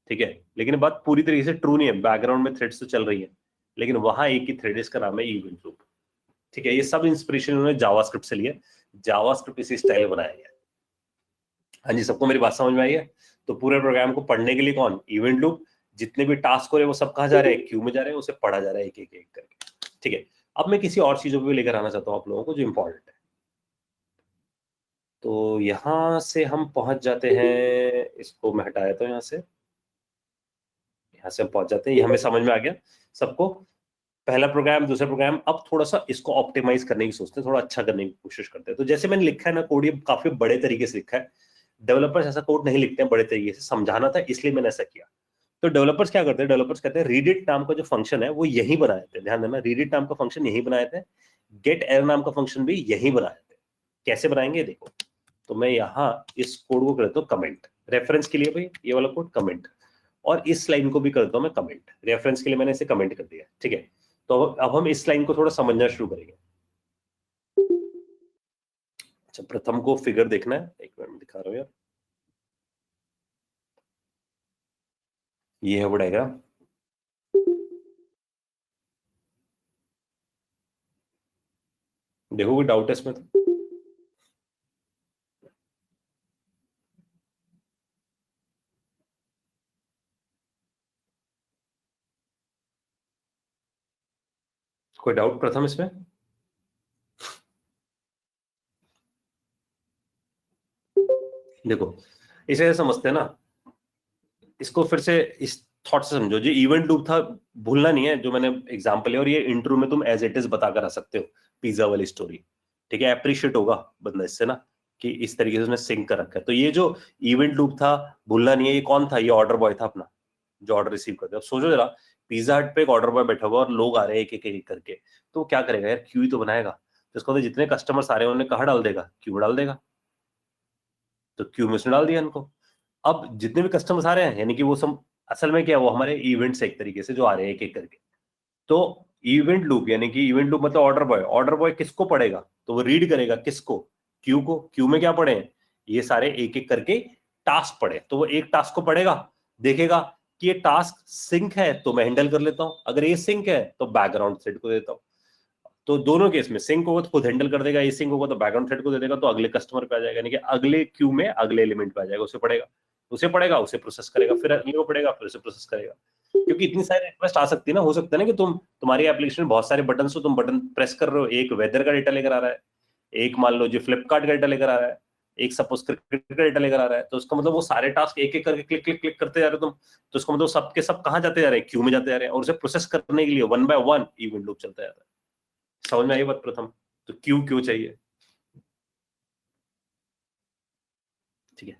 ठीक है, लेकिन बात पूरी तरीके से ट्रू नहीं है, बैकग्राउंड में थ्रेड्स तो चल रही है, लेकिन वहां एक ही थ्रेड, इसका नाम है इवेंट लूप। ठीक है, ये सब इंस्पिरेशन उन्होंने जावास्क्रिप्ट से लिया, जावास्क्रिप्ट इसी स्टाइल में बनाया गया। हाँ जी, सबको मेरी बात समझ में आई है? तो पूरे प्रोग्राम को पढ़ने के लिए कौन, इवेंट लूप, जितने भी टास्क हो रहे हैं वो सब कहाँ जा रहे हैं, क्यू में जा रहे हैं, उसे पढ़ा जा रहा है एक एक एक करके। ठीक है, अब मैं किसी और चीजों पे लेकर आना चाहता हूँ आप लोगों को जो इंपॉर्टेंट है। तो यहां से हम पहुंच जाते हैं, इसको मैं हटाया था यहाँ से, यहाँ से हम पहुंच जाते हैं, ये हमें समझ में आ गया सबको, पहला प्रोग्राम, दूसरा प्रोग्राम। अब थोड़ा सा इसको ऑप्टिमाइज करने की सोचते हैं, थोड़ा अच्छा करने की कोशिश करते हैं। तो जैसे मैंने लिखा है ना कोड, ये काफी बड़े तरीके से लिखा है, डेवलपर्स ऐसा कोड नहीं लिखते हैं बड़े तरीके से, समझाना था इसलिए मैंने ऐसा किया। तो डेवलपर्स क्या करते हैं, डेवलपर्स कहते हैं रीडिट नाम का जो फंक्शन है वो यही बनाए थे, ध्यान देना, रीडिट नाम का फंक्शन यही बनाए थे, गेट एरर नाम का फंक्शन भी यही बनाए थे। कैसे बनाएंगे देखो, तो मैं यहाँ इस कोड को कर देता हूँ कमेंट, रेफरेंस के लिए भाई ये वाला कोड कमेंट, और इस लाइन को भी कर देता हूँ मैं कमेंट, रेफरेंस के लिए मैंने इसे कमेंट कर दिया, ठीक है। तो अब हम इस लाइन को थोड़ा समझना शुरू करेंगे। अच्छा, प्रथम को फिगर देखना है, एक मिनट में दिखा रहा हूँ यार, ये है वो डायग्राम। देखो कोई डाउट है इसमें तो? कोई डाउट प्रथम इसमें? देखो इसे समझते हैं ना, इसको फिर से इस थॉट से समझो, जो इवेंट लूप था भूलना नहीं है, जो मैंने एग्जांपल है, और ये इंट्रो में तुम एज इट इज बताकर आ सकते हो पिज्जा वाली स्टोरी, ठीक है। अप्रिशिएट होगा बंदा इससे ना कि इस तरीके से उसने सिंक कर रखा है। तो ये जो इवेंट लूप था भूलना नहीं है, ये कौन था, ये ऑर्डर बॉय था अपना, जो ऑर्डर रिसीव करते। अब सोचो जरा, पिज्जा हट पे एक ऑर्डर बॉय बैठा हुआ और लोग आ रहे हैं एक एक करके, तो क्या करेगा यार, क्यू ही तो बनाएगा। तो इसको तो जितने कस्टमर्स आ रहे हैं उन्हें कहाँ डाल देगा, क्यू डाल देगा, तो क्यू में उसने डाल दिया इनको। अब जितने भी कस्टमर्स आ रहे हैं, यानी कि वो सब असल में क्या है, वो हमारे इवेंट्स एक तरीके से जो आ रहे हैं एक एक करके। तो इवेंट लूप, यानी कि इवेंट लूप मतलब ऑर्डर बॉय किसको पढ़ेगा, तो वो रीड करेगा किसको, क्यू को। क्यू में क्या पढ़े हैं, ये सारे एक एक करके टास्क पढ़े, तो वो एक टास्क को पढ़ेगा, देखेगा कि ये टास्क सिंक है तो मैं हैंडल कर लेता हूं, अगर ये सिंक है तो बैकग्राउंड थ्रेड को देता हूं। तो दोनों केस में सिंक होगा तो खुद हैंडल कर देगा, ये सिंक होगा तो बैकग्राउंड थ्रेड को दे देगा, तो अगले कस्टमर पे आ जाएगा, यानी कि अगले क्यू में अगले एलिमेंट पे आ जाएगा, उसे पढ़ेगा, उसे प्रोसेस करेगा, फिर अगले को पढ़ेगा, फिर उसे प्रोसेस करेगा। क्योंकि इतनी सारी रिक्वेस्ट आ सकती है ना, हो सकता है ना कि तुम्हारी एप्लीकेशन में बहुत सारे बटन हो, तुम बटन प्रेस कर रहे हो, एक वेदर का डेटा लेकर आ रहा है, एक मान लो जो फ्लिपकार्ट का डेटा लेकर आ रहा है, एक सपोज क्रिकेट का डेटा लेकर आ रहा है, तो उसका मतलब वो सारे टास्क एक एक करके क्लिक क्लिक क्लिक करते जा रहे हो तुम, तो उसका मतलब सबके सब कहाँ जाते जा रहे हैं, क्यू में जाते जा रहे हैं, और उसे प्रोसेस करने के लिए one by one event loop चलता जाता है। समझ में आई बात प्रथम? तो क्यू क्यों चाहिए, ठीक है।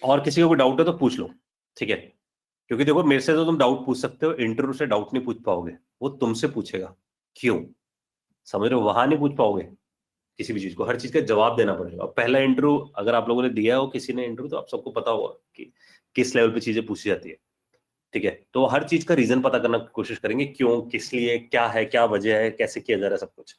और किसी को कोई डाउट है तो पूछ लो, ठीक है, क्योंकि देखो मेरे से तो तुम डाउट पूछ सकते हो, इंटरव्यू से डाउट नहीं पूछ पाओगे, वो तुमसे पूछेगा, क्यों, समझ रहे हो, वहां नहीं पूछ पाओगे किसी भी चीज को, हर चीज का जवाब देना पड़ेगा। पहला इंटरव्यू अगर आप लोगों ने दिया हो, किसी ने इंटरव्यू, तो आप सबको पता होगा कि किस लेवल पे चीजें पूछी जाती है, ठीक है। तो हर चीज का रीजन पता करने की कोशिश करेंगे, क्यों, किस लिए, क्या है, क्या वजह है, कैसे किया जा रहा है, सब कुछ।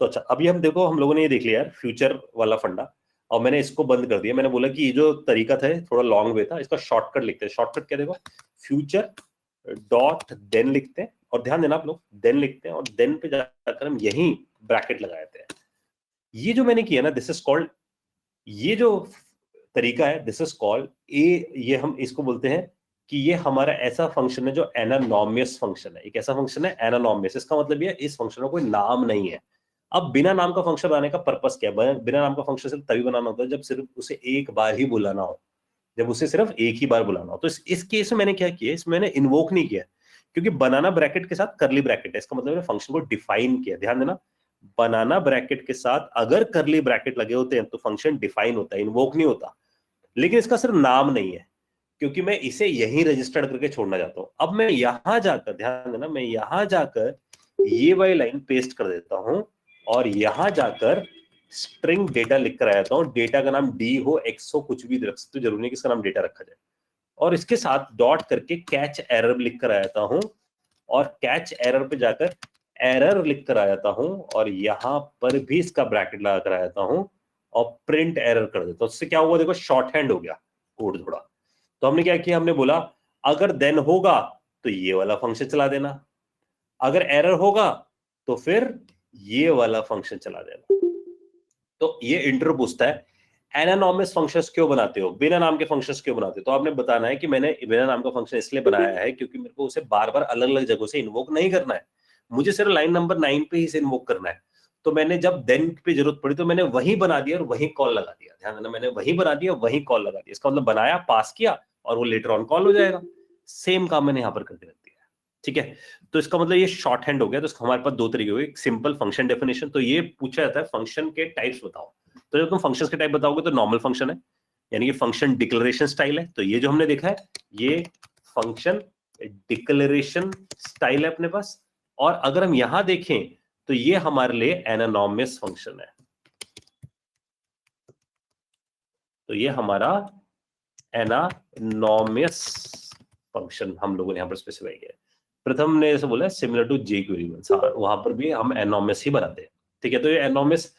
तो अच्छा, अभी हम देखो, हम लोगों ने ये देख लिया यार फ्यूचर वाला फंडा, और मैंने इसको बंद कर दिया। मैंने बोला कि ये जो तरीका था थोड़ा लॉन्ग वे था, इसका शॉर्टकट लिखते हैं। शॉर्टकट क्या, देखो फ्यूचर डॉट देन लिखते हैं, और ध्यान देना आप लोग, देन लिखते हैं और देन पे जाकर हम यही ब्रैकेट लगाते हैं। ये जो मैंने किया ना, दिस इज कॉल्ड, ये जो तरीका है दिस इज कॉल्ड ये हम इसको बोलते हैं कि ये हमारा ऐसा फंक्शन है जो एनानॉमियस फंक्शन है। एक ऐसा फंक्शन है एनानॉमियस, इसका मतलब ये इस फंक्शन का कोई नाम नहीं है। अब बिना नाम का फंक्शन बनाने का पर्पस क्या है, बिना नाम का फंक्शन सिर्फ तभी बनाना होता है जब सिर्फ उसे एक बार ही बुलाना हो, जब उसे सिर्फ एक ही बार बुलाना हो। तो इस केस में मैंने क्या किया, इसमें मैंने इन्वोक नहीं किया, क्योंकि बनाना ब्रैकेट के साथ करली ब्रैकेट है, इसका मतलब मैंने फंक्शन को डिफाइन किया। ध्यान देना, बनाना ब्रैकेट के साथ अगर करली ब्रैकेट लगे होते हैं तो फंक्शन डिफाइन होता है, इन्वोक नहीं होता। लेकिन इसका सिर्फ नाम नहीं है, क्योंकि मैं इसे यही रजिस्टर्ड करके छोड़ना चाहता हूं। अब मैं यहां जाकर, ध्यान देना, मैं यहां जाकर ये वाली लाइन पेस्ट कर देता हूं, और यहां जाकर स्ट्रिंग डेटा लिख कर आता हूं। डेटा का नाम डी हो, एक्स हो, कुछ भी रख सकते हो, जरूरी नहीं कि इसका नाम डेटा रखा जाए। और इसके साथ डॉट करके कैच एरर लिख कर आता हूं, और कैच एरर पे जाकर एरर लिख कर आता हूं, और यहां पर भी इसका ब्रैकेट लगा कर आता हूं, और प्रिंट एरर कर देता हूं। उससे क्या हुआ, देखो शॉर्ट हैंड हो गया कोड थोड़ा। तो हमने क्या किया, हमने बोला अगर देन होगा तो ये वाला फंक्शन चला देना, अगर एरर होगा तो फिर ये वाला फंक्शन चला देना। तो ये इंटरव्यू पूछता है एनानॉमस फंक्शंस क्यों बनाते हो, बिना नाम के फंक्शंस क्यों बनाते हो। तो आपने बताना है कि मैंने बिना नाम का फंक्शन इसलिए बनाया है क्योंकि मेरे को उसे बार बार अलग अलग जगहों से इन्वोक नहीं करना है, मुझे सिर्फ लाइन नंबर 9 पे ही से इन्वोक करना है। तो मैंने जब देन पे जरूरत पड़ी तो मैंने वही बना दिया और वही कॉल लगा दिया। ध्यान देना, मैंने वही बना दिया, वही कॉल लगा दिया। इसका मतलब बनाया, पास किया, और वो लेटर ऑन कॉल हो जाएगा। सेम काम मैंने यहाँ पर करके रख दिया, ठीक है। तो इसका मतलब ये शॉर्ट हैंड हो गया। तो हमारे पास दो तरीके हो गए, एक सिंपल फंक्शन डेफिनेशन, तो ये पूछा जाता है फंक्शन के टाइप्स बताओ। तो जब तुम फंक्शंस के टाइप बताओगे तो नॉर्मल फंक्शन है, यानी कि फंक्शन डिक्लेरेशन स्टाइल है। तो ये जो हमने देखा है ये फंक्शन डिक्लेरेशन स्टाइल है अपने पास, और अगर हम यहां देखें तो ये हमारे लिए एनानॉमस फंक्शन है। तो ये हमारा एनानॉमस फंक्शन हम लोगों ने यहां पर स्पेसिफाई किया है। प्रथम ने जैसे बोला सिमिलर टू जे क्वेरी, वहां पर भी हम एनॉमस ही बनाते हैं, ठीक है। तो ये एनॉमस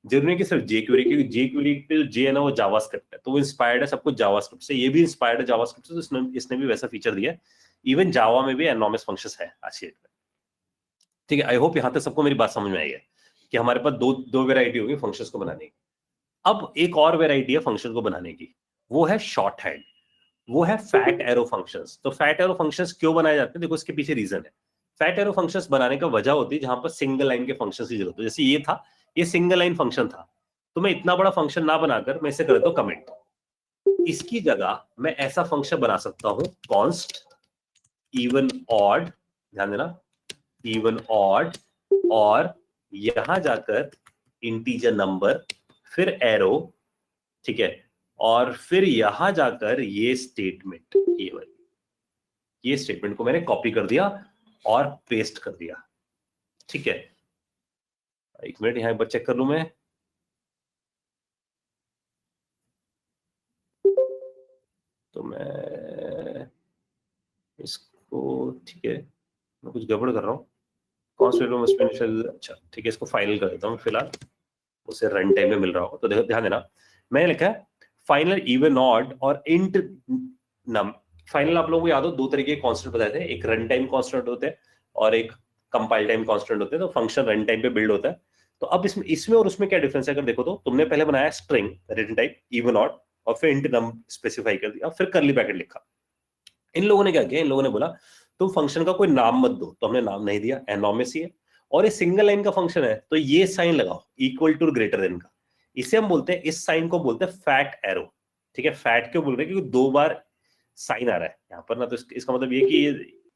जरूरी नहीं कि सिर्फ जे क्वेरी, क्योंकि जे क्वेरी पे जो जे है ना वो जावास्क्रिप्ट है, तो वो इंस्पायर्ड है सब कुछ जावास्क्रिप्ट से, ये भी इंस्पायर्ड है जावास्क्रिप्ट से, तो इसने भी वैसा फीचर दिया है। इवन जावा में भी एनॉमस फंक्शंस है आज की डेट में, ठीक है। आई होप यहां तक सबको मेरी बात समझ में आई है कि हमारे पास दो वेराइटी होगी फंक्शंस को बनाने की। अब एक और वेराइटी है फंक्शन को बनाने की, वो है शॉर्ट हैंड, वो है फैट एरो फंक्शंस। तो फैट एरो फंक्शंस क्यों बनाए जाते हैं, देखो इसके पीछे रीजन है। फैट एरो फंक्शंस बनाने का वजह होती है जहां पर सिंगल लाइन के फंक्शंस की जरूरत हो, जैसे ये था, ये सिंगल लाइन फंक्शन था, तो मैं इतना बड़ा फंक्शन ना बनाकर मैं इसे कर देता हूं कमेंट, इसकी जगह मैं ऐसा फंक्शन बना सकता हूं कॉन्स्ट इवन ऑड, ध्यान देना इवन ऑड, और यहां जाकर इंटीजर नंबर, फिर एरो, ठीक है, और फिर यहां जाकर ये स्टेटमेंट, ये स्टेटमेंट को मैंने कॉपी कर दिया और पेस्ट कर दिया, ठीक है। एक मिनट यहां एक बार चेक कर लूं मैं, तो मैं इसको, ठीक है, मैं कुछ गड़बड़ कर रहा हूँ, अच्छा ठीक है, इसको फाइनल कर देता हूँ फिलहाल, उसे रन टाइम में मिल रहा होगा। तो देखो ध्यान देना, मैंने लिखा है फाइनल इवन ऑड और इंट नम। फाइनल आप लोगों को याद हो दो तरीके के कांस्टेंट बताए थे, एक रन टाइम कांस्टेंट होते हैं और एक कंपाइल टाइम कांस्टेंट होते हैं। तो फंक्शन रन टाइम पे बिल्ड होता है। तो अब इसमें और उसमें क्या डिफरेंस है, अगर देखो तो तुमने पहले बनाया string return type even odd और फिर इंट नम स्पेसिफाई कर दिया, फिर करली ब्रैकेट लिखा। इन लोगों ने क्या किया, इन लोगों ने बोला तुम फंक्शन का कोई नाम मत दो, तो हमने नाम नहीं दिया, एनॉमस ही है, और ये सिंगल लाइन का फंक्शन है तो ये साइन लगाओ इक्वल टू ग्रेटर देन का, इसे हम बोलते हैं, इस साइन को बोलते हैं फैट एरो, ठीक है। फैट क्यों बोल रहे हैं, क्योंकि दो बार साइन आ रहा है यहाँ पर ना, तो इसका मतलब ये कि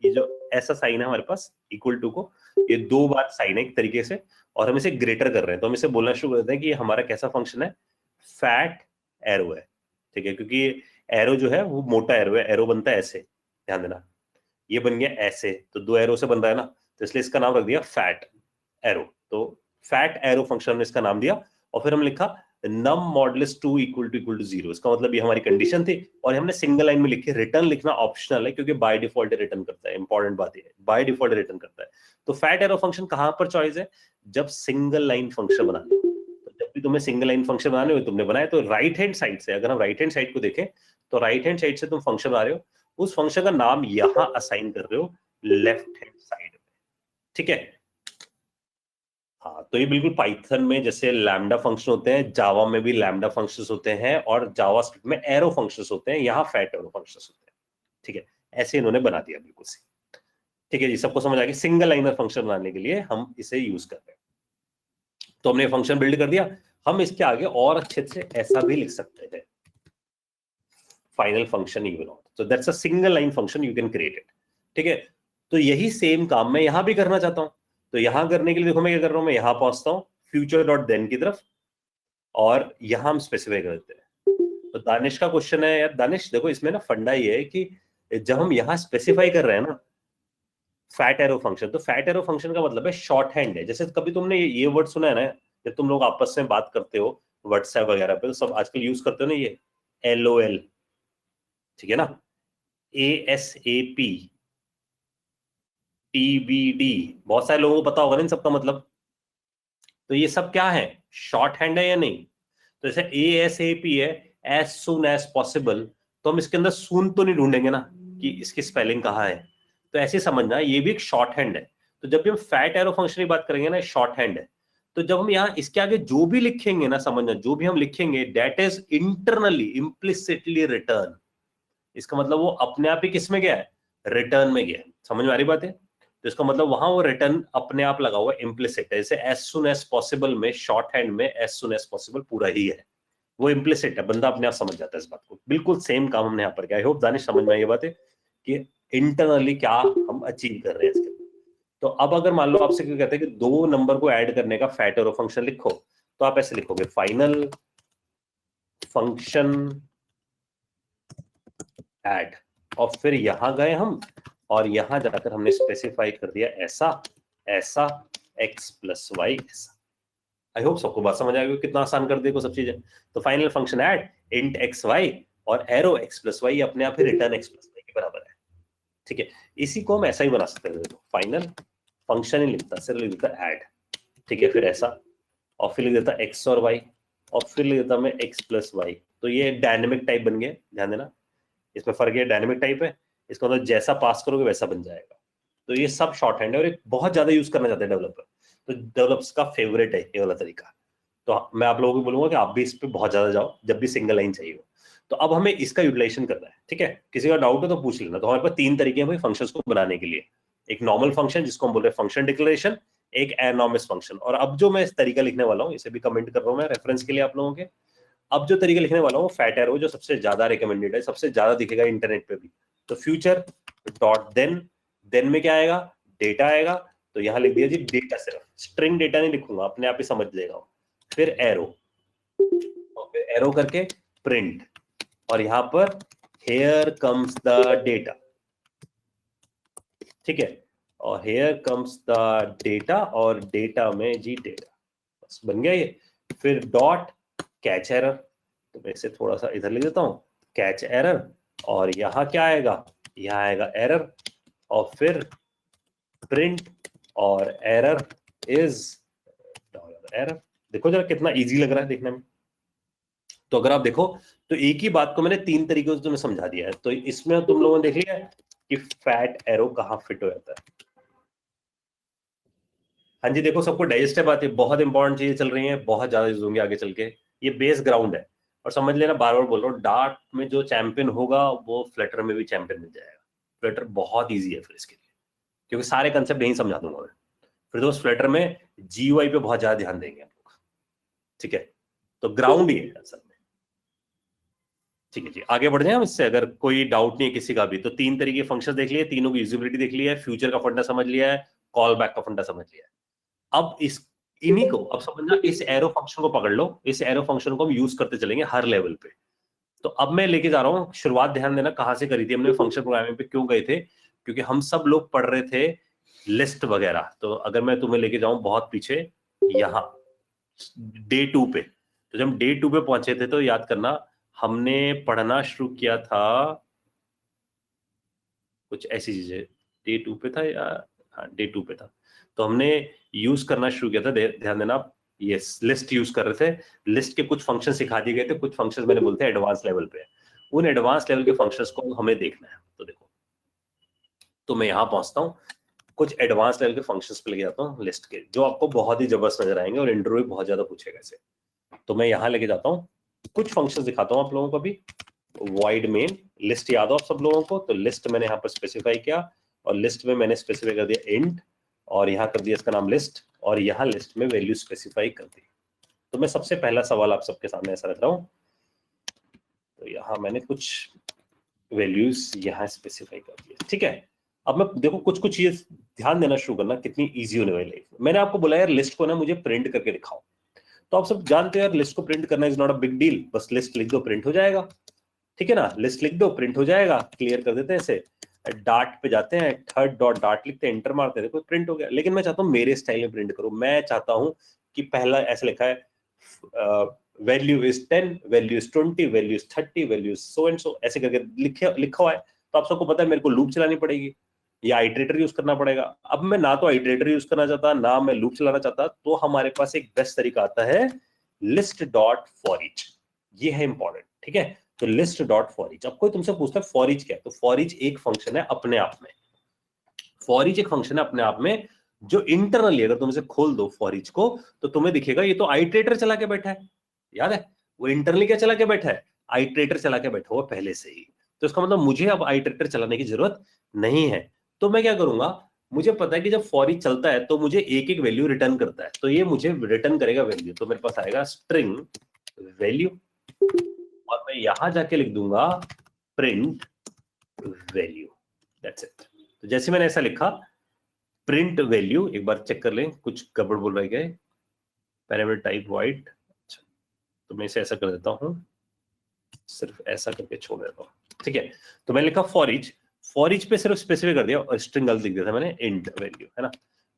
ये जो ऐसा साइन है हमारे पास इक्वल टू को, ये दो बार साइन है एक तरीके से, और हम इसे ग्रेटर कर रहे हैं, तो हम इसे बोलना शुरू करते हैं कि हमारा कैसा फंक्शन है, फैट एरो है, ठीक है। क्योंकि एरो जो है वो मोटा एरो है, एरो बनता है ऐसे, ध्यान देना, ये बन गया ऐसे, तो दो एरो से बन रहा है ना, तो इसलिए इसका नाम रख दिया फैट एरो। तो फैट एरो फंक्शन ने इसका नाम दिया, और फिर हम लिखा नम मॉडुलस 2 इक्वल टू 0। इसका मतलब ये हमारी कंडीशन थी, और हमने सिंगल लाइन में लिखी, रिटर्न लिखना ऑप्शनल है क्योंकि बाय डिफॉल्ट रिटर्न करता है, इंपॉर्टेंट बात है, बाय डिफॉल्ट रिटर्न करता है। तो फैट एरो फंक्शन कहां पर चॉइस है, जब सिंगल लाइन फंक्शन बनाना है। तो जब भी तुम्हें सिंगल लाइन फंक्शन बनाने हो, तुमने बनाया, तो राइट हैंड साइड से, अगर हम राइट हैंड साइड को देखें तो राइट हैंड साइड से तुम फंक्शन बना रहे हो, उस फंक्शन का नाम यहां असाइन कर रहे हो लेफ्ट हैंड साइड में, ठीक है। हाँ, तो ये बिल्कुल पाइथन में जैसे लैम्डा फंक्शन होते हैं, जावा में भी लैम्डा फंक्शंस होते हैं, और जावास्क्रिप्ट में एरो फंक्शंस होते हैं, यहाँ फैट एरो फंक्शंस होते हैं, ठीक है। ऐसे इन्होंने बना दिया बिल्कुल से, ठीक है जी, सबको समझ आ गया। सिंगल लाइनर फंक्शन बनाने के लिए हम इसे यूज कर रहे हैं। तो हमने फंक्शन बिल्ड कर दिया, हम इसके आगे और अच्छे से ऐसा भी लिख सकते हैं, final function even odd, so that's a single line function you can create it, ठीक है। तो यही सेम काम मैं यहां भी करना चाहता हूं, तो यहां करने के लिए देखो मैं क्या कर रहा हूं, मैं यहां पहुंचता हूं फ्यूचर डॉट देन की तरफ, और यहां हम स्पेसिफाई कर देते हैं। तो दानिश का क्वेश्चन है, यार दानिश देखो इसमें ना फंडा ये है कि जब हम यहां स्पेसिफाई कर रहे हैं ना फैट एरो फंक्शन, तो फैट एरो फंक्शन का मतलब है शॉर्ट हैंड है। जैसे कभी तुमने ये वर्ड सुना है ना, जब तुम लोग आपस में बात करते हो व्हाट्सएप वगैरह पे, तो सब आजकल यूज करते हो ना ये LOL, ठीक है ना, ASAP, TBD, बहुत सारे लोगों को पता होगा ना इन सबका मतलब। तो ये सब क्या है, शॉर्ट हैंड है या नहीं। तो जैसे ASAP है एज सुन एज पॉसिबल, तो हम इसके अंदर सुन तो नहीं ढूंढेंगे ना कि इसकी स्पेलिंग कहाँ है, तो ऐसे समझना ये भी एक शॉर्ट हैंड है। तो जब भी हम फैट एरो फंक्शन की बात करेंगे ना, शॉर्ट हैंड है। तो जब हम यहाँ इसके आगे जो भी लिखेंगे ना, समझना जो भी हम लिखेंगे that is internally implicitly return, इसका मतलब वो अपने आप ही किस में गया है, रिटर्न में गया है। समझ में आ रही बात है। तो इसका मतलब वहां वो रिटर्न अपने आप लगा हुआ इम्प्लिसिट है, जैसे एज सुन एज पॉसिबल में शॉर्ट हैंड में एज सुन एज पॉसिबल पूरा ही है, वो इम्प्लिसिट है, बंदा अपने आप समझ जाता है इस बात को। बिल्कुल सेम काम हमने यहाँ पर किया। आई होप दानिश समझ में आई ये बात है कि इंटरनली क्या हम अचीव कर रहे हैं इसके। तो अब अगर मान लो आपसे क्या कहते हैं कि दो नंबर को ऐड करने का फैट एरो फंक्शन लिखो, तो आप ऐसे लिखोगे फाइनल फंक्शन ऐड, और फिर यहाँ गए हम और यहाँ जाकर हमने स्पेसिफाई कर दिया ऐसा ऐसा x प्लस वाई ऐसा। आई होप सबको बात समझ आ गई कितना आसान कर देखो सब चीजें। तो final function add int x y और एरो x प्लस वाई अपने आप ही रिटर्न x प्लस वाई के बराबर है। ठीक है, इसी को हम ऐसा ही बना सकते हैं। देखो फाइनल फंक्शन ही लिखता, सिर्फ लिख देता ऐड, ठीक है, फिर ऐसा और फिर लिख देता x और y और फिर लिख देता मैं x प्लस वाई। तो ये डायनेमिक टाइप बन गया, ध्यान देना इसमें फर्क है, डायनेमिक टाइप है, इसका मतलब जैसा पास करोगे वैसा बन जाएगा। तो ये सब शॉर्ट हैंड है और एक बहुत ज्यादा यूज करना चाहते हैं डेवलपर, तो डेवलपर्स का फेवरेट है ये वाला तरीका। तो मैं आप लोगों को बोलूंगा कि आप भी इस पे बहुत ज्यादा जाओ जब भी सिंगल लाइन चाहिए हो। तो अब हमें इसका यूटिलाइजेशन करना है, ठीक है, किसी का डाउट हो तो पूछ लेना। तो हमारे पास 3 तरीके हैं भाई फंक्शंस को बनाने के लिए, एक नॉर्मल फंक्शन जिसको हम बोल रहे हैं फंक्शन डिक्लेरेशन, एक एनॉर्मस फंक्शन। और अब जो मैं इस तरीका लिखने वाला हूँ इसे भी कमेंट कर रहा हूँ मैं रेफरेंस के लिए आप लोगों के। अब जो तरीका लिखने वाला हूँ फैट एरो, जो सबसे ज्यादा रिकमेंडेड है, सबसे ज्यादा दिखेगा इंटरनेट पे भी। तो फ्यूचर डॉट देन में क्या आएगा, डेटा आएगा। तो यहाँ लिख दिया जी डेटा, सिर्फ स्ट्रिंग डेटा नहीं लिखूंगा, अपने आप ही समझ जाएगा। फिर एरो और फिर एरो करके प्रिंट और यहां पर हेयर कम्स द डेटा, ठीक है, और हेयर कम्स द डेटा और डेटा में जी डेटा, बस बन गया ये। फिर डॉट कैच एरर, तो मैं इसे थोड़ा सा इधर लिख देता हूं, कैच एरर, और यहां क्या आएगा, यहां आएगा एरर और फिर प्रिंट और एरर इज एरर। देखो जरा कितना इजी लग रहा है देखने में। तो अगर आप देखो तो एक ही बात को मैंने 3 तरीकों से तुम्हें समझा दिया है। तो इसमें तुम लोगों ने देख लिया कि फैट एरो कहां फिट हो जाता है। हाँ जी, देखो सबको डाइजेस्ट है बात, बहुत इंपॉर्टेंट चीजें चल रही हैं, बहुत ज्यादा यूज होंगी आगे चल के, ये बेस ग्राउंड है। और समझ लेना, बार बार बोल रहा हूँ, डार्ट में जो चैंपियन होगा वो फ्लटर में भी चैंपियन मिल जाएगा। फ्लटर बहुत ईजी है फिर इसके लिए, क्योंकि सारे कंसेप्ट यही समझा दूंगा मैं। फिर दोस्त फ्लटर में जीयूआई पे बहुत ज्यादा ध्यान देंगे हम लोग, ठीक है। तो ग्राउंड ही है असल में, ठीक है जी। आगे बढ़ जाए हम इससे, अगर कोई डाउट नहीं है किसी का भी। तो 3 तरीके फंक्शन देख लिए, तीनों की यूजिबिलिटी देख लिया है, फ्यूचर का फंडा समझ लिया है, कॉल बैक का फंडा समझ लिया है। अब इन्हीं को अब समझना, इस एरो फंक्शन को पकड़ लो, इस एरो फंक्शन को हम यूज करते चलेंगे हर लेवल पे। तो अब मैं लेके जा रहा हूँ शुरुआत, ध्यान देना कहां से करी थी हमने, फंक्शन प्रोग्रामिंग पे क्यों गए थे, क्योंकि हम सब लोग पढ़ रहे थे लिस्ट वगैरह। तो अगर मैं तुम्हें लेके जाऊं बहुत पीछे, यहां डे 2 पे, तो जब डे 2 पे पहुंचे थे तो याद करना हमने पढ़ना शुरू किया था कुछ ऐसी चीजें। डे 2 पे था या, हाँ डे 2 पे था। तो हमने यूज करना शुरू किया था, ध्यान देना आप, ये लिस्ट यूज कर रहे थे। लिस्ट के कुछ फंक्शन सिखा दिए गए थे, कुछ फंक्शन मैंने बोलते हैं एडवांस लेवल पे। उन एडवांस लेवल के फंक्शंस को हमें देखना है। तो देखो, तो मैं यहां पहुंचता हूं, कुछ एडवांस लेवल के फंक्शंस पे लेके जाता हूं लिस्ट के, जो आपको बहुत ही जबरदस्त नजर आएंगे और इंटरव्यू बहुत ज्यादा पूछेगा इसे। तो मैं यहां लेके जाता हूं, कुछ फंक्शंस दिखाता हूं आप लोगों को भी। वाइड मेन लिस्ट याद हो आप सब लोगों को, तो लिस्ट मैंने यहाँ पर स्पेसिफाई किया और लिस्ट में मैंने स्पेसिफाई कर दिया इंट, और यहाँ कर दिया इसका नाम लिस्ट, और यहाँ लिस्ट में वैल्यू स्पेसिफाई कर दी। तो मैं सबसे पहला सवाल आप सबके सामने ऐसा रख रहा हूँ, तो यहाँ मैंने कुछ वैल्यूज यहाँ स्पेसिफाई कर दिया, ठीक है। अब मैं देखो कुछ कुछ चीज ध्यान देना शुरू करना, कितनी इजी होने वाली है। मैंने आपको बोला यार लिस्ट को ना मुझे प्रिंट करके दिखाओ, तो आप सब जानते हो यार लिस्ट को प्रिंट करना is not a big deal, बस लिस्ट लिख दो प्रिंट हो जाएगा, ठीक है ना। लिस्ट लिख दो प्रिंट हो जाएगा, क्लियर कर देते हैं इसे। डार्ट पे जाते हैं, थर्ड डॉट डार्ट लिखते हैं, एंटर मारते हैं, देखो प्रिंट हो गया। लेकिन मैं चाहता हूँ मेरे स्टाइल में प्रिंट करूँ। मैं चाहता हूँ कि पहला ऐसे लिखा है value is 10, value is 20, value is 30, value is so and so, ऐसे करके लिखा हुआ है। तो आप सबको पता है मेरे को लूप चलानी पड़ेगी या आइटरेटर यूज करना पड़ेगा। अब मैं ना तो आइटरेटर यूज करना चाहता, ना मैं लूप चलाना चाहता, तो हमारे पास एक बेस्ट तरीका आता है लिस्ट डॉट फॉर ईच। ये है इंपॉर्टेंट, ठीक है। तो लिस्ट डॉट फॉर ईच। अब कोई तुमसे पूछता है फॉर ईच क्या है, तो फॉर ईच एक फंक्शन है अपने आप में। फॉर ईच एक फंक्शन है अपने आप में जो इंटरनली, अगर तुम इसे खोल दो फॉर ईच को, तो तुम्हें दिखेगा ये तो आइटरेटर चला के बैठा है। याद है वो इंटरनली क्या चला के बैठा है, आइटरेटर चला के बैठा हुआ पहले से ही। तो इसका मतलब मुझे अब आइटरेटर चलाने की जरूरत नहीं है। तो मैं क्या करूंगा, मुझे पता है कि जब फॉर ईच चलता है तो मुझे एक एक वैल्यू रिटर्न करता है, तो ये मुझे रिटर्न करेगा वैल्यू। तो मेरे पास आएगा स्ट्रिंग वैल्यू, और मैं यहां जाके लिख दूंगा प्रिंट वैल्यू, दैट्स इट। तो जैसे मैंने ऐसा लिखा प्रिंट वैल्यू, एक बार चेक कर लें कुछ गड़बड़ बोल रहे गए, पैरामीटर टाइप वाइट। अच्छा, तो मैं इसे ऐसा कर देता हूं, सिर्फ ऐसा करके छोड़ देता हूं। ठीक है। तो मैंने लिखा फॉर ईच पे सिर्फ स्पेसिफाई कर दिया और स्ट्रिंग गलत लिख दिया था मैंने, इंट वैल्यू, है ना।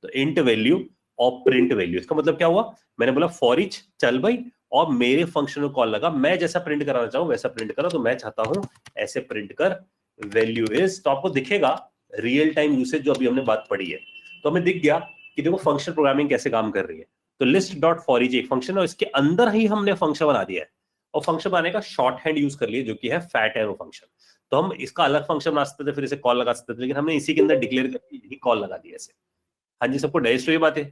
तो इंट वैल्यू और प्रिंट वैल्यू, इसका मतलब क्या हुआ, मैंने बोला फॉर ईच चल भाई, और मेरे फंक्शन को कॉल लगा, मैं जैसा प्रिंट कराना चाहूं वैसा प्रिंट करो, तो मैं चाहता हूं ऐसे प्रिंट कर वैल्यू इज, तो आपको दिखेगा रियल टाइम यूसेज जो अभी हमने बात पढ़ी है। तो हमें दिख गया कि देखो फंक्शन प्रोग्रामिंग कैसे काम कर रही है। तो लिस्ट डॉट फॉर ईच एक फंक्शन है और इसके अंदर ही हमने फंक्शन बना दिया है, और फंक्शन बनाने का शॉर्ट हैंड यूज कर लिया जो कि है फैट एरो फंक्शन। तो हम इसका अलग फंक्शन बना सकते थे, फिर इसे कॉल लगा सकते थे, लेकिन हमने इसी के अंदर डिक्लेयर करके यही कॉल लगा दिया ऐसे। हाँ जी, सबको डाइजेस्ट हुई बात है।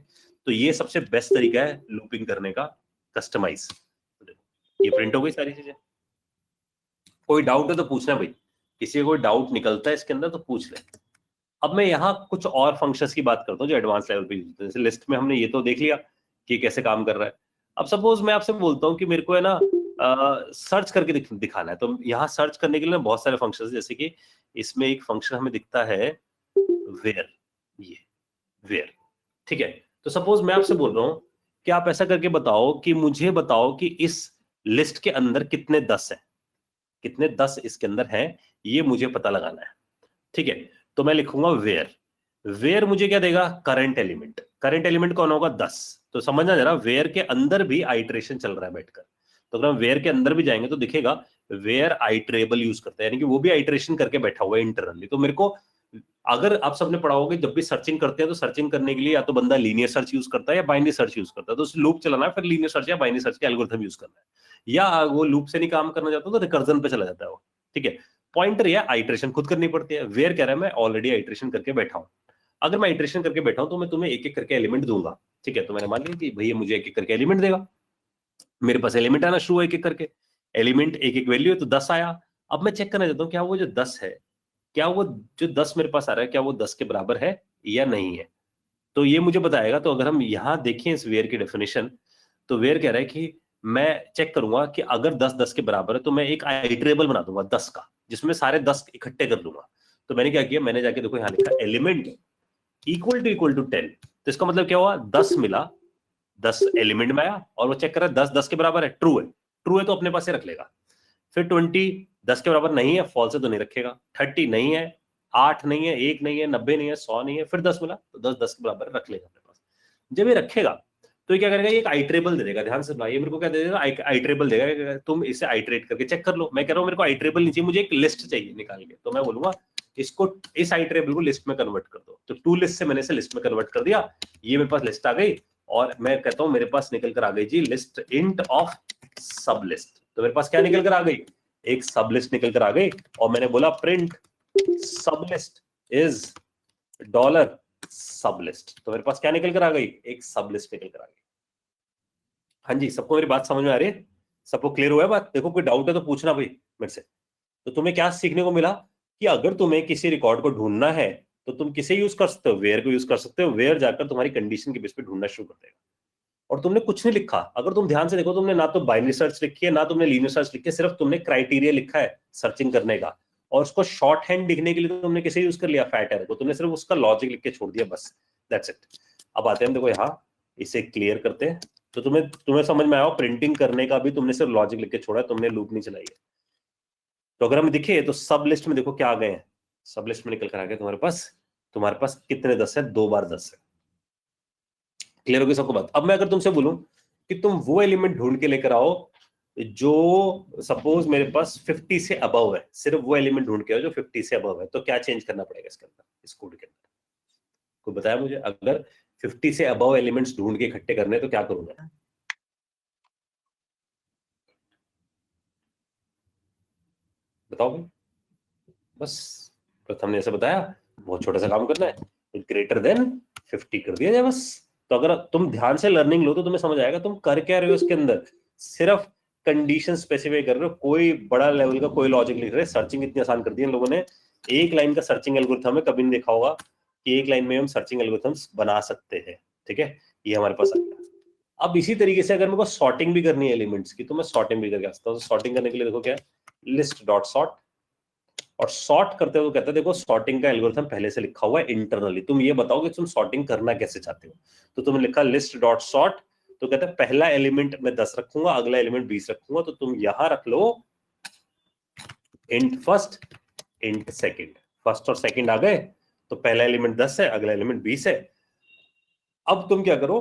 तो ये सबसे बेस्ट तरीका है लूपिंग करने का, कस्टमाइज। ये प्रिंट हो गई सारी चीजें। कोई डाउट है तो पूछना भाई, किसी को कोई डाउट निकलता है इसके अंदर तो पूछ ले। अब मैं यहाँ कुछ और फंक्शंस की बात करता हूँ जो एडवांस लेवल पे यूज होते हैं। जैसे लिस्ट में हमने ये तो देख लिया कि कैसे काम कर रहा है। अब सपोज मैं आपसे बोलता हूँ कि मेरे को है ना सर्च करके दिखाना है, तो यहाँ सर्च करने के लिए बहुत सारे फंक्शन, जैसे कि इसमें एक फंक्शन हमें दिखता है वेयर, ये वेयर, ठीक है। तो सपोज मैं आपसे बोल रहा हूँ कि आप ऐसा करके बताओ कि मुझे बताओ कि इस लिस्ट के अंदर कितने 10 है, कितने 10 इसके अंदर है, ये मुझे पता लगाना है, ठीक है। तो मैं लिखूंगा वेयर मुझे क्या देगा, करंट एलिमेंट कौन होगा, 10। तो समझना जरा, वेयर के अंदर भी आइट्रेशन चल रहा है बैठकर। तो अगर हम वेयर के अंदर भी जाएंगे तो दिखेगा वेयर आइट्रेबल यूज करता है, यानी कि वो भी आइट्रेशन करके बैठा हुआ है इंटरनली। तो मेरे को, अगर आप सबने पढ़ा होगा जब भी सर्चिंग करते हैं तो सर्चिंग करने के लिए या तो बंदा लीनियर सर्च यूज करता है या बाइनरी सर्च यूज करता है, तो उस लूप चलाना है, फिर लीनियर सर्च या बाइनरी सर्च के एल्गोरिथम यूज करना है, या वो लूप से नहीं काम करना चाहता तो रिकर्जन पे चला जाता है वो, ठीक है। पॉइंटर या आइट्रेशन खुद करनी पड़ती है। वेयर कह रहा है मैं ऑलरेडी आइट्रेशन करके बैठा हूं। अगर मैं आइट्रेशन करके बैठा हूं तो मैं तुम्हें एक एक करके एलिमेंट दूंगा, ठीक है। तो मैंने मान लिया कि भैया मुझे एक एक करके एलिमेंट देगा, मेरे पास एलिमेंट आना शुरू है एक एक करके, एलिमेंट एक एक वैल्यू है, तो 10 आया। अब मैं चेक करना चाहता हूँ क्या वो जो 10 है, क्या वो जो 10 मेरे पास आ रहा है क्या वो 10 के बराबर है या नहीं है, तो ये मुझे बताएगा। तो अगर हम यहां देखें इस वेयर की डेफिनेशन, तो वेयर कह रहा है कि मैं चेक करूंगा कि अगर 10 10 के बराबर है तो मैं एक आइट्रेबल बना दूंगा 10 का, जिसमें सारे 10 इकट्ठे कर दूंगा। तो मैंने क्या किया, मैंने जाके देखो यहाँ लिखा एलिमेंट इक्वल टू 10। तो इसका मतलब क्या हुआ, 10 मिला, 10 एलिमेंट में आया, और वो चेक कर रहा है 10 10 के बराबर है, ट्रू है तो अपने पास से रख लेगा। फिर 20 10 के बराबर नहीं है, फॉल्स है तो नहीं रखेगा। 30 नहीं है, 8 नहीं है, 1 नहीं है, 90 नहीं है, 100 नहीं है, फिर 10 मिला तो 10 10 के बराबर रख लेगा अपने पास। जब ये रखेगा तो ये क्या करेगा, ये एक आइट्रेबल दे देगा। ध्यान से सुना, ये मेरे को क्या दे देगा, आइट्रेबल देगा, तुम इसे आइट्रेट करके चेक कर लो। मैं कह रहा हूँ मेरे को आइट्रेबल नहीं चाहिए, मुझे एक लिस्ट चाहिए निकाल के, तो मैं बोलूंगा इसको, इस आइट्रेबल को लिस्ट में कन्वर्ट कर दो। तो टू लिस्ट से मैंने इसे लिस्ट में कन्वर्ट कर दिया, ये मेरे पास लिस्ट आ गई, और मैं कहता हूं मेरे पास निकल कर आ गई जी लिस्ट इंट ऑफ सब लिस्ट। तो मेरे पास क्या निकल कर आ गई, एक सब लिस्ट निकल कर आ गई, और मैंने बोला प्रिंट सब लिस्ट इज डॉलर सब लिस्ट। तो मेरे पास क्या निकल कर आ गई, एक सब लिस्ट निकल कर आ गई। हाँ जी, सबको मेरी बात समझ में आ रही है, सबको क्लियर हुआ है बात। देखो कोई डाउट है तो पूछना भाई मेरे से। तो तुम्हें क्या सीखने को मिला कि अगर तुम्हें किसी रिकॉर्ड को ढूंढना है तो तुम किसे यूज कर सकते हो, वेयर को यूज कर सकते हो। वेयर जाकर तुम्हारी कंडीशन के बेस पे ढूंढना शुरू कर देगा, और तुमने कुछ नहीं लिखा। अगर तुम ध्यान से देखो, तुमने ना तो बाइनरी सर्च लिखी है ना तुमने लीनियर सर्च लिखी है, सिर्फ तुमने क्राइटेरिया लिखा है सर्चिंग करने का, और उसको शॉर्ट हैंड लिखने के लिए तुमने किसे यूज कर लिया, फैट एरो को। तुमने सिर्फ उसका लॉजिक लिख के छोड़ दिया, बस दैट्स इट। अब आते हैं देखो यहाँ, इसे क्लियर करते हैं। तो तुम्हें समझ में आया, प्रिंटिंग करने का भी तुमने सिर्फ लॉजिक लिख के छोड़ा है, तुमने लूप नहीं चलाई है। तो अगर हम दिखे तो सब लिस्ट में देखो क्या आ गए हैं, सब लिस्ट में निकल कर आ गए तुम्हारे पास कितने 10 है, 2 बार 10 है। क्लियर होगी सबको बात। अब मैं अगर तुमसे बोलूं कि तुम वो एलिमेंट ढूंढ के लेकर आओ जो सपोज मेरे पास 50 से अबव है, सिर्फ वो एलिमेंट ढूंढ के आओ जो 50 से अबव है, तो क्या चेंज करना पड़ेगा इसके अंदर, इस कोड के अंदर? कोई बताया मुझे, अगर 50 से अबव एलिमेंट्स ढूंढ के इकट्ठे करने तो क्या करूंगा? बताओ भाई। बस प्रथम ने ऐसे बताया, बहुत छोटा सा काम करना है, ग्रेटर देन 50 कर दिया जाए बस। तो अगर तुम ध्यान से लर्निंग लो तो तुम्हें समझ आएगा तुम कर क्या रहे हो इसके अंदर। सिर्फ कंडीशन स्पेसिफाई कर रहे हो, कोई बड़ा लेवल का कोई लॉजिक लिख रहे। सर्चिंग इतनी आसान कर दी है लोगों ने, एक लाइन का सर्चिंग एल्गोरिथम है, कभी नहीं देखा होगा कि एक लाइन में हम सर्चिंग एल्गोरिथम्स बना सकते हैं, ठीक है। ये हमारे पास आ गया। अब इसी तरीके से अगर मेरे को सॉर्टिंग भी करनी है एलिमेंट्स की, तो मैं सॉर्टिंग भी करके आ सकता हूँ। सॉर्टिंग करने के लिए देखो क्या है, लिस्ट डॉट सॉर्ट, और सॉर्ट करते हुए कहता है देखो सॉर्टिंग का एल्गोरिथम पहले से लिखा हुआ है इंटरनली, तुम ये बताओ कि तुम सॉर्टिंग करना कैसे चाहते हो। तो तुमने लिखा लिस्ट डॉट सॉर्ट, तो कहता है पहला एलिमेंट मैं 10 रखूंगा, अगला एलिमेंट 20 रखूंगा, तो तुम यहां रख लो int first int second, first और सेकंड आ गए तो पहला एलिमेंट 10 है, अगला एलिमेंट 20 है। अब तुम क्या करो,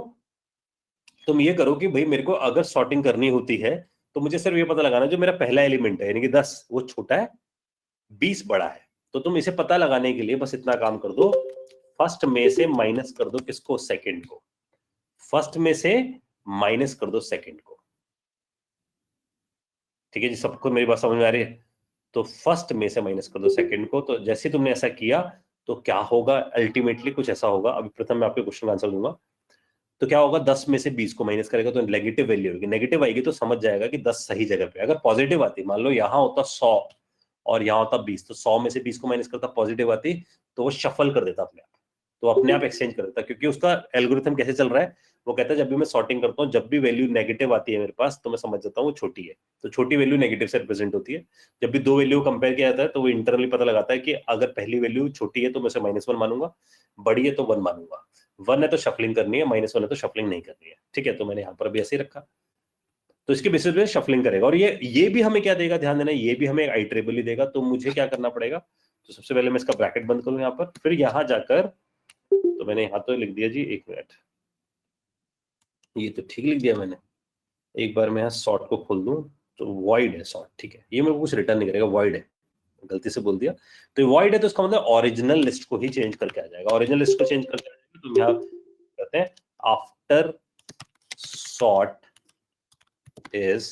तुम ये करो कि भाई मेरे को अगर सॉर्टिंग करनी होती है तो मुझे सिर्फ ये पता लगाना जो मेरा पहला एलिमेंट है यानी कि 10 वो छोटा है, 20 बड़ा है। तो तुम इसे पता लगाने के लिए बस इतना काम कर दो, फर्स्ट में से माइनस कर दो किसको, सेकंड को। फर्स्ट में से माइनस कर दो सेकंड को। ठीक है जी, सबको मेरी बात समझ में आ रही है? तो फर्स्ट में से माइनस कर दो सेकंड को। तो जैसे तुमने ऐसा किया तो क्या होगा, अल्टीमेटली कुछ ऐसा होगा। अभी प्रथम मैं आपके क्वेश्चन का आंसर दूंगा। तो क्या होगा, 10 में से 20 को माइनस करेगा तो नेगेटिव वैल्यू होगी। नेगेटिव आएगी तो समझ जाएगा कि 10 सही जगह पे। अगर पॉजिटिव आती, मान लो यहाँ होता 100 और यहाँ होता 20, तो 100 में से 20 को माइनस करता, पॉजिटिव आती तो वो शफल कर देता अपने आप, तो अपने आप एक्सचेंज कर देता। क्योंकि उसका एल्गोरिथम कैसे चल रहा है, वो कहता है जब भी मैं सॉर्टिंग करता हूँ, जब भी वैल्यू नेगेटिव आती है मेरे पास तो मैं समझ जाता हूँ वो छोटी है, तो छोटी वैल्यू नेगेटिव से रिप्रेजेंट होती है। जब भी दो वैल्यू कंपेयर किया जाता है तो वो इंटरनली पता लगाता है कि अगर पहली वैल्यू छोटी है तो मैं उसे -1 मानूंगा, बड़ी है तो 1 मानूंगा। 1 है तो शफलिंग करनी है, -1 है तो शफलिंग नहीं करनी है। ठीक है, तो मैंने यहाँ पर भी ऐसे ही रखा। तो इसके बेसिस पे शफलिंग करेगा। और ये भी हमें क्या देगा, ध्यान देना, ये भी हमें एक आइट्रेबल ही देगा। तो मुझे क्या करना पड़ेगा, तो सबसे पहले मैं इसका ब्रैकेट बंद करूं यहाँ पर, फिर यहाँ जाकर, तो मैंने यहाँ तो लिख दिया जी, 1 मिनट, ये तो ठीक लिख दिया मैंने। एक बार मैं यहाँ सॉर्ट को खोल दूं तो वॉइड है सॉर्ट। ठीक है, ये मेरे को कुछ रिटर्न नहीं करेगा, वॉइड है, गलती से बोल दिया। तो वॉइड है तो इसका मतलब ओरिजिनल लिस्ट को ही चेंज करके आ जाएगा। ओरिजिनल लिस्ट को चेंज करके आ जाएगा तो यहाँ कहते हैं आफ्टर सॉर्ट इज।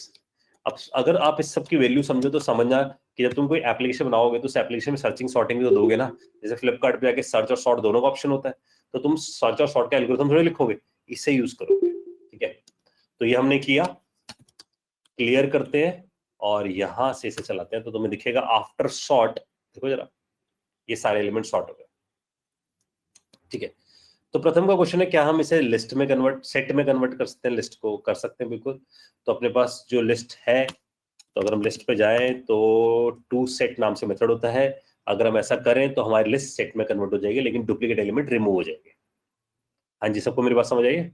अब अगर आप इस सब की वैल्यू समझो तो समझना कि जब तुम कोई एप्लीकेशन बनाओगे तो उस एप्लीकेशन में सर्चिंग सॉर्टिंग भी तो दोगे ना। जैसे फ्लिपकार्ट पे जाके सर्च और सॉर्ट दोनों का ऑप्शन होता है, तो तुम सर्च और सॉर्ट का एल्गोरिथम थोड़ी लिखोगे, इससे यूज करोगे। ठीक है, तो ये हमने किया, क्लियर करते हैं और यहां से इसे चलाते हैं तो तुम्हें दिखेगा आफ्टर सॉर्ट, देखो जरा, ये सारे एलिमेंट सॉर्ट हो गए। ठीक है, तो प्रथम का क्वेश्चन है क्या हम इसे लिस्ट में कन्वर्ट, सेट में कन्वर्ट कर सकते हैं? लिस्ट को कर सकते हैं बिल्कुल। तो अपने पास जो लिस्ट है, तो अगर हम लिस्ट पे जाएं तो टू सेट नाम से मेथड होता है। अगर हम ऐसा करें तो हमारी लिस्ट सेट में कन्वर्ट हो जाएगी, लेकिन डुप्लीकेट एलिमेंट रिमूव हो जाएंगे। हाँ जी, सबको मेरी बात समझ आई है?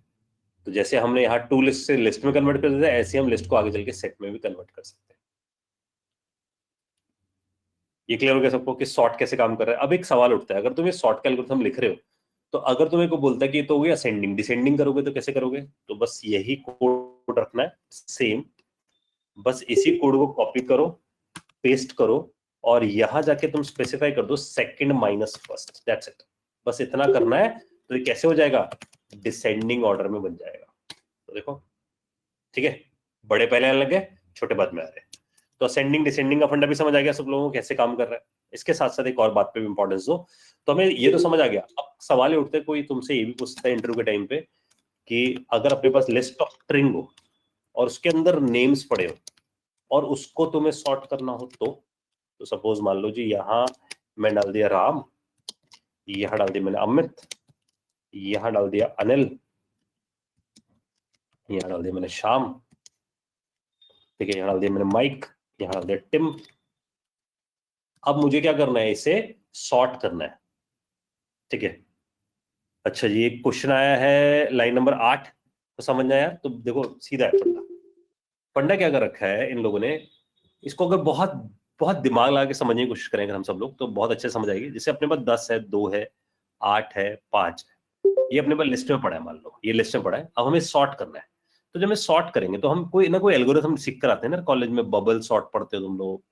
तो जैसे हमने यहाँ टू लिस्ट से लिस्ट में कन्वर्ट कर दिया, ऐसे हम लिस्ट को आगे चल के सेट में भी कन्वर्ट कर सकते हैं। ये क्लियर हो गया सबको कि सॉर्ट कैसे काम कर रहा है? अब एक सवाल उठता है, अगर तुम ये सॉर्ट का एल्गोरिथम लिख रहे हो तो अगर तुम्हें को बोलता है कि तो असेंडिंग डिसेंडिंग करोगे तो कैसे करोगे? तो बस यही कोड रखना है सेम, बस इसी कोड को कॉपी करो, पेस्ट करो और यहां जाके तुम स्पेसिफाई कर दो second minus first, that's it. बस इतना करना है तो ये कैसे हो जाएगा, डिसेंडिंग ऑर्डर में बन जाएगा। तो देखो, ठीक है, बड़े पहले आने लगे, छोटे बाद में आ रहे। तो असेंडिंग डिसेंडिंग का फंडा भी समझ आ गया सब लोगों को कैसे काम कर रहा है। इसके साथ साथ एक और बात पे भी इंपॉर्टेंस दो। तो हमें ये तो समझ आ गया। अब सवाल ये उठते, कोई तुमसे ये भी पूछता है इंटरव्यू के टाइम पे कि अगर अपने पास लिस्ट ऑफ स्ट्रिंग हो और उसके अंदर नेम्स पड़े हो और उसको तुम्हें सॉर्ट करना हो तो सपोज मान लो जी, यहाँ मैं डाल दिया राम, यहाँ डाल दिया मैंने अमित, यहाँ डाल दिया अनिल, यहाँ डाल दिया मैंने श्याम, ठीक है, यहाँ डाल दिया मैंने माइक, यहाँ डाल दिया टिम। अब मुझे क्या करना है, इसे सॉर्ट करना है। ठीक है, अच्छा जी, एक क्वेश्चन आया है लाइन नंबर 8, तो समझना यार। तो देखो सीधा है फंडा। फंडा क्या कर रखा है इन लोगों ने, इसको अगर बहुत बहुत दिमाग लगा के समझने की कोशिश करेंगे हम सब लोग तो बहुत अच्छे से समझ आएगी। जैसे अपने पास 10 है, 2 है, 8 है, 5 है, ये अपने पास लिस्ट में पड़ा है, मान लो ये लिस्ट में पड़ा है। अब हमें सॉर्ट करना है, तो जब हम सॉर्ट करेंगे तो हम कोई ना कोई एल्गोरिथम सीख कर आते हैं ना कॉलेज में। बबल सॉर्ट पढ़ते हो तुम लोग,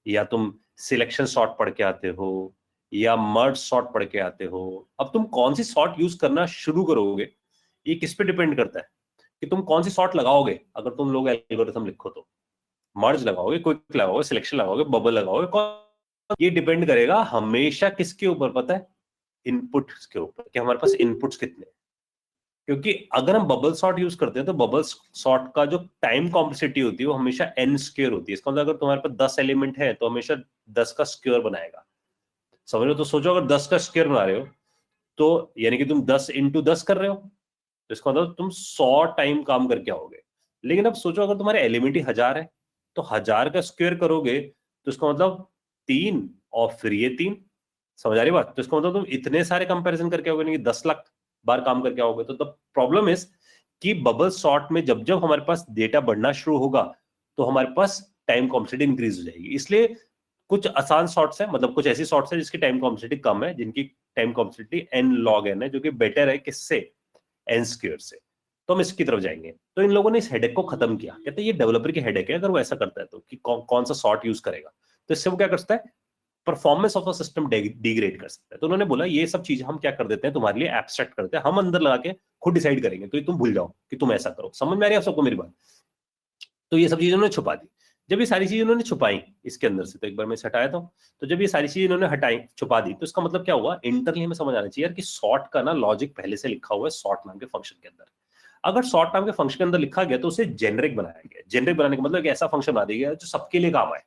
या तुम सिलेक्शन सॉर्ट पढ़ के आते हो, या मर्ज सॉर्ट पढ़ के आते हो। अब तुम कौन सी सॉर्ट यूज करना शुरू करोगे, ये किस पे डिपेंड करता है कि तुम कौन सी सॉर्ट लगाओगे। अगर तुम लोग एल्गोरिथम लिखो तो मर्ज लगाओगे, क्विक लगाओगे, सिलेक्शन लगाओगे, बबल लगाओगे, ये डिपेंड करेगा हमेशा किसके ऊपर, पता है, इनपुट्स के ऊपर, कि हमारे पास इनपुट्स कितने। क्योंकि अगर हम बबल सॉर्ट यूज करते हैं तो बबल सॉर्ट का जो टाइम कॉम्प्लेक्सिटी होती है वो हमेशा n स्क्वायर होती है। इसका मतलब अगर तुम्हारे पास 10 एलिमेंट है तो हमेशा 10 का स्क्वायर बनाएगा, समझ रहे हो? तो सोचो अगर 10 का स्क्वायर बना रहे हो तो यानी कि तुम 10 × 10 कर रहे हो, तो इसका मतलब तुम 100 टाइम काम करके आओगे। लेकिन अब सोचो अगर तुम्हारे एलिमेंट ही 1000 है तो 1000 का स्क्वायर करोगे तो इसका मतलब 3 और फिर ये 3, समझ आ रही बात? तो इसका मतलब तुम इतने सारे कंपैरिजन करके आओगे, नहीं 10 लाख बार काम करके आओगे। तो द प्रॉब्लम इज कि बबल सॉर्ट में जब हमारे पास डेटा बढ़ना शुरू होगा तो हमारे पास टाइम कॉम्प्लेक्सिटी इंक्रीज हो जाएगी। इसलिए कुछ आसान सॉर्ट्स है, मतलब कुछ ऐसी सॉर्ट्स है जिसकी टाइम कॉम्प्लेक्सिटी कम है, जिनकी time complexity n log n है, जो कि बेटर है किससे, n स्क्वायर से। तो हम इसकी तरफ जाएंगे। तो इन लोगों ने इस हेडेक को खत्म किया, कहते हैं ये डेवलपर की हेडेक है अगर वो ऐसा करता है तो, कि कौन सा सॉर्ट यूज करेगा। तो इससे वो क्या करता है, performance of a system degrade कर सकता है। तो उन्होंने बोला ये सब चीजें हम क्या कर देते हैं, तुम्हारे लिए एब्स्ट्रैक्ट करते हैं, हम अंदर लगा के खुद डिसाइड करेंगे, तो ये तुम भूल जाओ कि तुम ऐसा करो। समझ में आ रही है आप सबको मेरी बात? तो ये सब चीजें उन्होंने छुपा दी। जब ये सारी चीजें उन्होंने छुपाई इसके अंदर से, तो एक बार मैं इसे हटाया था, तो जब ये सारी चीजें इन्होंने हटाई, छुपा दी, तो इसका मतलब क्या हुआ, इंटरनली हमें समझ आना चाहिए यार कि सॉर्ट का ना लॉजिक पहले से लिखा हुआ है सॉर्ट नाम के फंक्शन के अंदर। अगर सॉर्ट नाम के फंक्शन के अंदर लिखा गया तो उसे जेनरिक बनाया गया। जेनरिक बनाने का मतलब एक ऐसा फंक्शन बना दिया गया जो सबके लिए काम आए।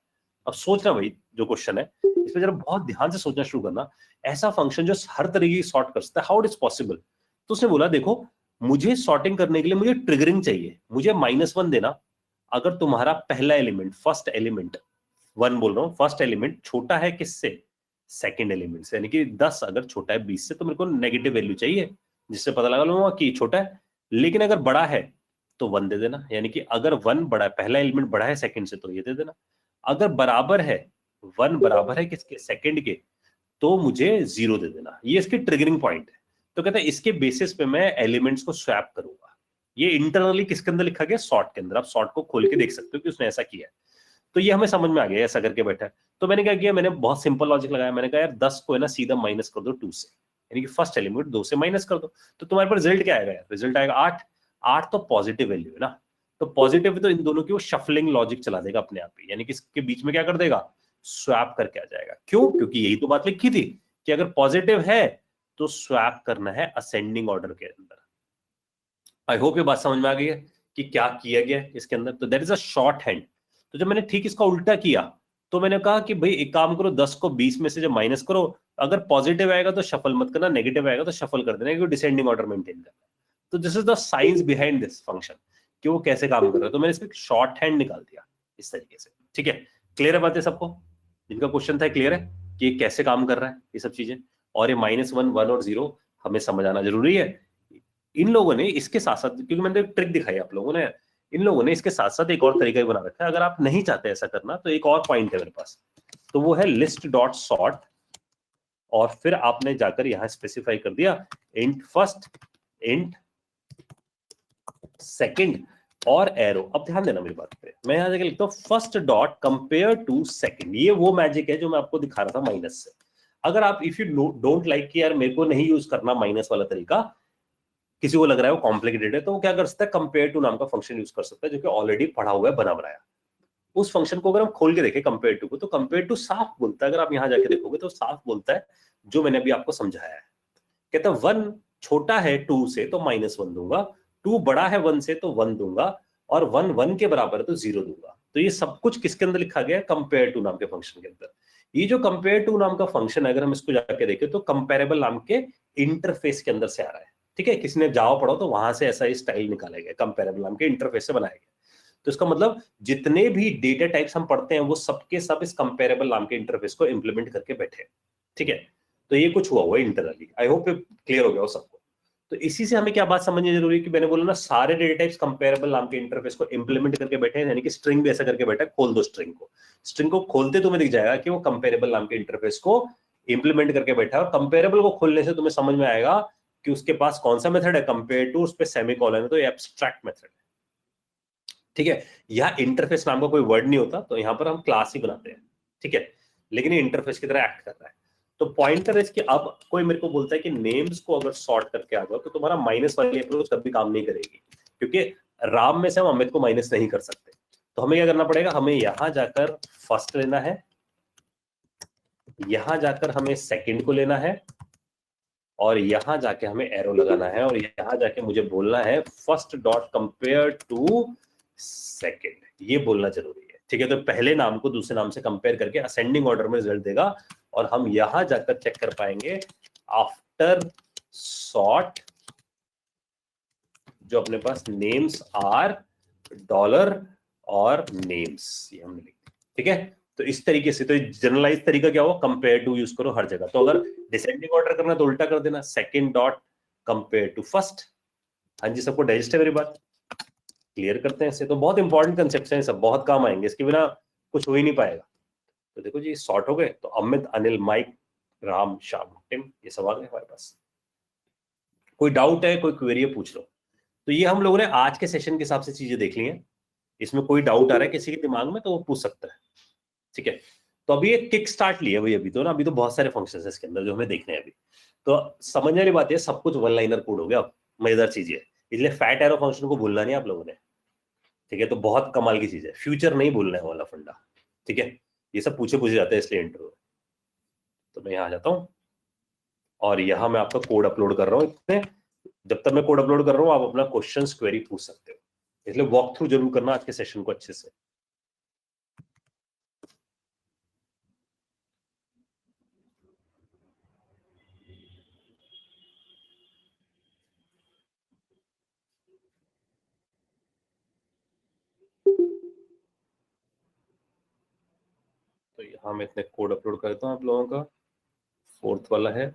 अब सोचना भाई, जो क्वेश्चन है इस पर जरा बहुत ध्यान से सोचना शुरू करना, ऐसा फंक्शन जो हर तरीके की सॉर्ट कर सकता है, हाउ इट इज पॉसिबल। तो उसने बोला देखो, मुझे सॉर्टिंग करने के लिए मुझे ट्रिगरिंग चाहिए, मुझे -1 देना अगर तुम्हारा पहला एलिमेंट, फर्स्ट एलिमेंट, 1 बोल रहा हूं, फर्स्ट एलिमेंट छोटा है किससे, सेकंड एलिमेंट से, यानी कि 10 अगर छोटा है 20 से, तो मेरे को नेगेटिव वैल्यू चाहिए जिससे पता लगा लूंगा कि छोटा है। लेकिन अगर बड़ा है तो 1 दे देना, यानी कि अगर 1 बड़ा है, पहला एलिमेंट बड़ा है सेकंड से, तो ये दे देना। अगर बराबर है, 1 बराबर है किसके, सेकंड के, तो मुझे 0 दे देना। ये इसकी ट्रिगरिंग पॉइंट है। तो कहते हैं इसके बेसिस पे मैं एलिमेंट्स को स्वैप करूंगा। ये इंटरनली किसके अंदर लिखा गया, सॉर्ट के अंदर। आप सॉर्ट को खोल के देख सकते हो कि उसने ऐसा किया है। तो ये हमें समझ में आ गया, ऐसा करके बैठा है। तो मैंने क्या किया, मैंने बहुत सिंपल लॉजिक लगाया, मैंने कहा यार 10 को है ना सीधा माइनस कर दो 2 से, यानी कि फर्स्ट एलिमेंट 2 से माइनस कर दो, तो तुम्हारे पास रिजल्ट क्या आएगा यार, रिजल्ट आएगा 8। 8 तो पॉजिटिव वैल्यू है ना, तो पॉजिटिव है तो इन दोनों की वो शफलिंग लॉजिक चला देगा अपने आप ही, यानी कि इसके बीच में क्या कर देगा, स्वैप करके आ जाएगा। क्यों? क्योंकि यही तो बात लिखी थी कि अगर पॉजिटिव है तो स्वैप करना है असेंडिंग ऑर्डर के अंदर। आई होप ये बात समझ में आ गई है कि क्या किया गया है इसके अंदर। तो that is a short hand. तो जब मैंने ठीक इसका उल्टा किया, तो मैंने कहा कि भाई एक काम करो, 10 को 20 में से जब माइनस करो, अगर पॉजिटिव आएगा तो शफल मत करना, नेगेटिव आएगा तो शफल कर देना, क्योंकि डिसेंडिंग ऑर्डर मेंटेन करना। तो this is the science behind this function, कि वो कैसे काम कर रहा है। तो मैंने इसमें शॉर्ट हैंड निकाल दिया इस तरीके से। ठीक है, क्लियर है बातें सबको? जिनका क्वेश्चन था क्लियर है कि ये कैसे काम कर रहा है ये सब चीजें, और ये -1, 1 और 0 हमें समझ आना जरूरी है। इन लोगों ने इसके साथ साथ, क्योंकि मैंने एक ट्रिक दिखाई आप लोगों ने, इन लोगों ने इसके साथ साथ एक और तरीका भी बना रखा है। अगर आप नहीं चाहते ऐसा करना तो एक और पॉइंट है मेरे पास, तो वो है लिस्ट डॉट सॉर्ट, और फिर आपने जाकर यहां स्पेसिफाई कर दिया इंट फर्स्ट, इंट सेकंड और एरो। अब ध्यान देना मेरी बात पे, मैं यहां जाकर लिखता हूं first dot compare to second. ये वो मैजिक है जो मैं आपको दिखा रहा था माइनस से। अगर आप इफ यू डोंट लाइक कि यार मेरे को नहीं यूज करना माइनस वाला तरीका, किसी को लग रहा है वो कॉम्प्लिकेटेड है, तो वो क्या कर सकता है, कंपेयर टू नाम का फंक्शन यूज कर सकता है, जो कि ऑलरेडी पढ़ा हुआ है, बना बनाया। उस फंक्शन को अगर हम खोल के देखें कंपेयर टू को, तो कंपेयर टू साफ बोलता है, अगर आप यहां जाके देखोगे तो साफ बोलता है जो मैंने अभी आपको समझाया है। कहता है 1 छोटा है 2 से तो -1 दूंगा, 2 बड़ा है 1 से तो 1 दूंगा, और 1 1 के बराबर है तो 0 दूंगा। तो ये सब कुछ किसके अंदर लिखा गया है, कंपेयर टू नाम के फंक्शन के अंदर। ये जो कंपेयर टू नाम का फंक्शन है, अगर हम इसको जाके देखें तो कंपेरेबल नाम के इंटरफेस के अंदर से आ रहा है। ठीक है, किसी ने जावा पढ़ो तो वहां से ऐसा स्टाइल निकाला गया, कंपेरेबल नाम के इंटरफेस से बनाया गया। तो इसका मतलब जितने भी डेटा टाइप्स हम पढ़ते हैं वो सबके सब इस कंपेरेबल नाम के इंटरफेस को इंप्लीमेंट करके बैठे। ठीक है, तो ये कुछ हुआ हुआ इंटरनली। आई होप क्लियर हो गया हो सबको। तो इसी से हमें क्या बात समझनी जरूरी है कि मैंने बोला ना, सारे डेटा टाइप्स कंपेरेबल नाम के इंटरफेस को इंप्लीमेंट करके बैठे हैं, यानी कि स्ट्रिंग भी ऐसा करके बैठा है। खोल दो स्ट्रिंग को, स्ट्रिंग को खोलते तुम्हें दिख जाएगा कि वो कंपेरेबल नाम के इंटरफेस को इंप्लीमेंट करके बैठा है। और कंपेरेबल को खोलने से तुम्हें समझ में आएगा कि उसके पास कौन सा मेथड है, कंपेयर टू, उस पे सेमीकोलन है, तो ये एब्स्ट्रैक्ट मेथड है। ठीक है, यहाँ इंटरफेस नाम का कोई वर्ड नहीं होता, तो यहाँ पर हम क्लास ही बनाते हैं। ठीक है, लेकिन ये इंटरफेस की तरह एक्ट कर रहा है। तो पॉइंटर इसकी, अब कोई मेरे को बोलता है कि नेम्स को अगर सॉर्ट करके आ जाओ तो तुम्हारा माइनस वाली अप्रोच कभी काम नहीं करेगी, क्योंकि राम में से हम अमित को माइनस नहीं कर सकते। तो हमें क्या करना पड़ेगा, हमें यहां जाकर फर्स्ट लेना है, यहां जाकर हमें सेकंड को लेना है, और यहां जाके हमें एरो लगाना है, और यहां जाके मुझे बोलना है first dot compare to second. ये बोलना जरूरी है। ठीक है, तो पहले नाम को दूसरे नाम से कंपेयर करके असेंडिंग ऑर्डर में रिजल्ट देगा, और हम यहां जाकर चेक कर पाएंगे आफ्टर सॉर्ट, जो अपने पास नेम्स आर डॉलर और नेम्स, ये हमने लिख दिया। ठीक है, तो इस तरीके से, तो जनरलाइज तरीका क्या हुआ, कंपेयर टू यूज करो हर जगह। तो अगर डिसेंडिंग ऑर्डर करना तो उल्टा कर देना, second dot compare to first. हाँ जी, सबको डाइजेस्ट है मेरी बात? क्लियर करते हैं इसे। तो बहुत इंपॉर्टेंट कंसेप्ट है सब, बहुत काम आएंगे, इसके बिना कुछ हो ही नहीं पाएगा। तो देखो जी सॉर्ट हो गए, तो अमित, अनिल, माइक, राम, श्याम, टिम, ये सब आ गए हमारे पास। कोई डाउट है, कोई क्वेरी है, पूछ लो। तो ये हम लोगों ने आज के सेशन के हिसाब से चीजें देख ली हैं। इसमें कोई डाउट आ रहा है किसी के दिमाग में तो वो पूछ सकता है, ठीक है। तो अभी एक किक स्टार्ट लिया भाई, अभी तो ना, अभी तो बहुत सारे फंक्शंस है इसके अंदर जो हमें देखने हैं अभी। तो समझने वाली बात है, सब कुछ वन लाइनर कोड हो गया, मजेदार चीज है। इसलिए फैट एरो फंक्शन को भूलना नहीं आप लोगों ने, ठीक है। तो बहुत कमाल की चीज है, फ्यूचर नहीं भूलना है वाला फंडा, ठीक है। ये सब पूछे जाते हैं इसलिए इंटरव्यू। तो मैं यहाँ आ जाता हूँ और यहाँ मैं आपका कोड अपलोड कर रहा हूँ। इतने जब तक मैं कोड अपलोड कर रहा हूँ आप अपना क्वेश्चंस क्वेरी पूछ सकते हो, इसलिए वॉक थ्रू जरूर करना आज के सेशन को अच्छे से। तो यहाँ मैं इतने कोड अपलोड करता हूँ आप लोगों का। फोर्थ वाला है,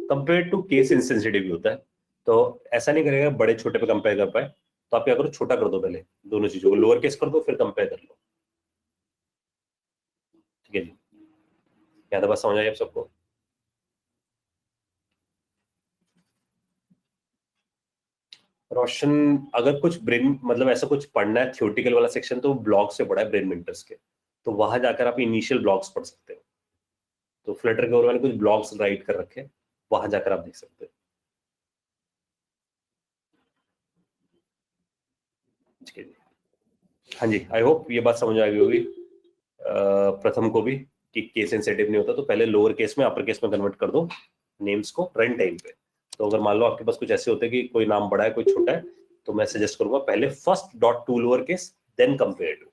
कंपेयर टू केस इंसेंसिटिव होता है। तो ऐसा नहीं करेगा बड़े छोटे पे कंपेयर कर पाए, तो आप क्या करो, छोटा कर दो पहले, दोनों चीजों को लोअर केस कर दो, फिर कंपेयर कर लो, ठीक है जी। यहाँ तो बस समझ आइए आप सबको। रोशन, अगर कुछ ब्रेन मतलब ऐसा कुछ पढ़ना है थियोरेटिकल वाला सेक्शन, तो ब्लॉग से पढ़ा है ब्रेन मेंटर्स के, तो वहां जाकर आप इनिशियल ब्लॉग्स पढ़ सकते हो। तो फ्लटर के और मैंने कुछ ब्लॉग्स राइट कर रखे, वहां जाकर आप देख सकते हो, ठीक है जी। हाँ जी, आई होप ये बात समझ आ गई होगी प्रथम को भी, कि केस सेंसिटिव नहीं होता तो पहले लोअर केस में अपर केस में कन्वर्ट कर दो नेम्स को रन टाइम पे। तो अगर मान लो आपके पास कुछ ऐसे होते हैं कि कोई नाम बड़ा है कोई छोटा है, तो मैं सजेस्ट करूंगा पहले first dot to lower case then compare to,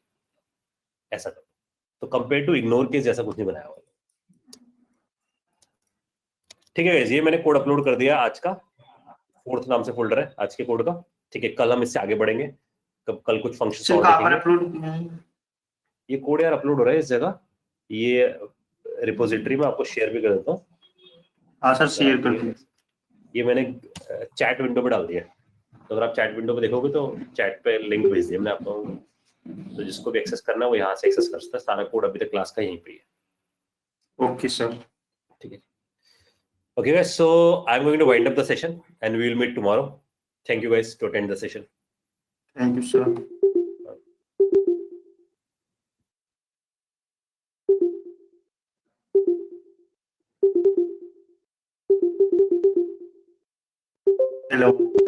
ऐसा करो। तो कंपेयर टू इग्नोर केस जैसा कुछ नहीं बनाया हुआ, ठीक है। ये मैंने कोड अपलोड कर दिया आज का, फोर्थ नाम से फोल्डर है आज के कोड का, ठीक है। कल हम इससे आगे बढ़ेंगे, कल कुछ फंक्शन और देखेंगे। ये कोड यार अपलोड हो रहा है इस जगह, ये रिपोजिटरी में आपको शेयर भी कर देता हूँ। हाँ सर शेयर कर दीजिए। ये मैंने चैट विंडो पे डाल दिया, तो अगर आप चैट विंडो पे देखोगे तो चैट पे लिंक भेज दिया मैंने आपको, तो जिसको भी एक्सेस करना है वो यहाँ से एक्सेस कर सकता है। सारा कोड अभी तक क्लास का यहीं पे है। ओके सर, ठीक है। Okay guys, so I'm going to wind up the session and we will meet tomorrow. Thank you guys to attend the session. Thank you sir. Hello.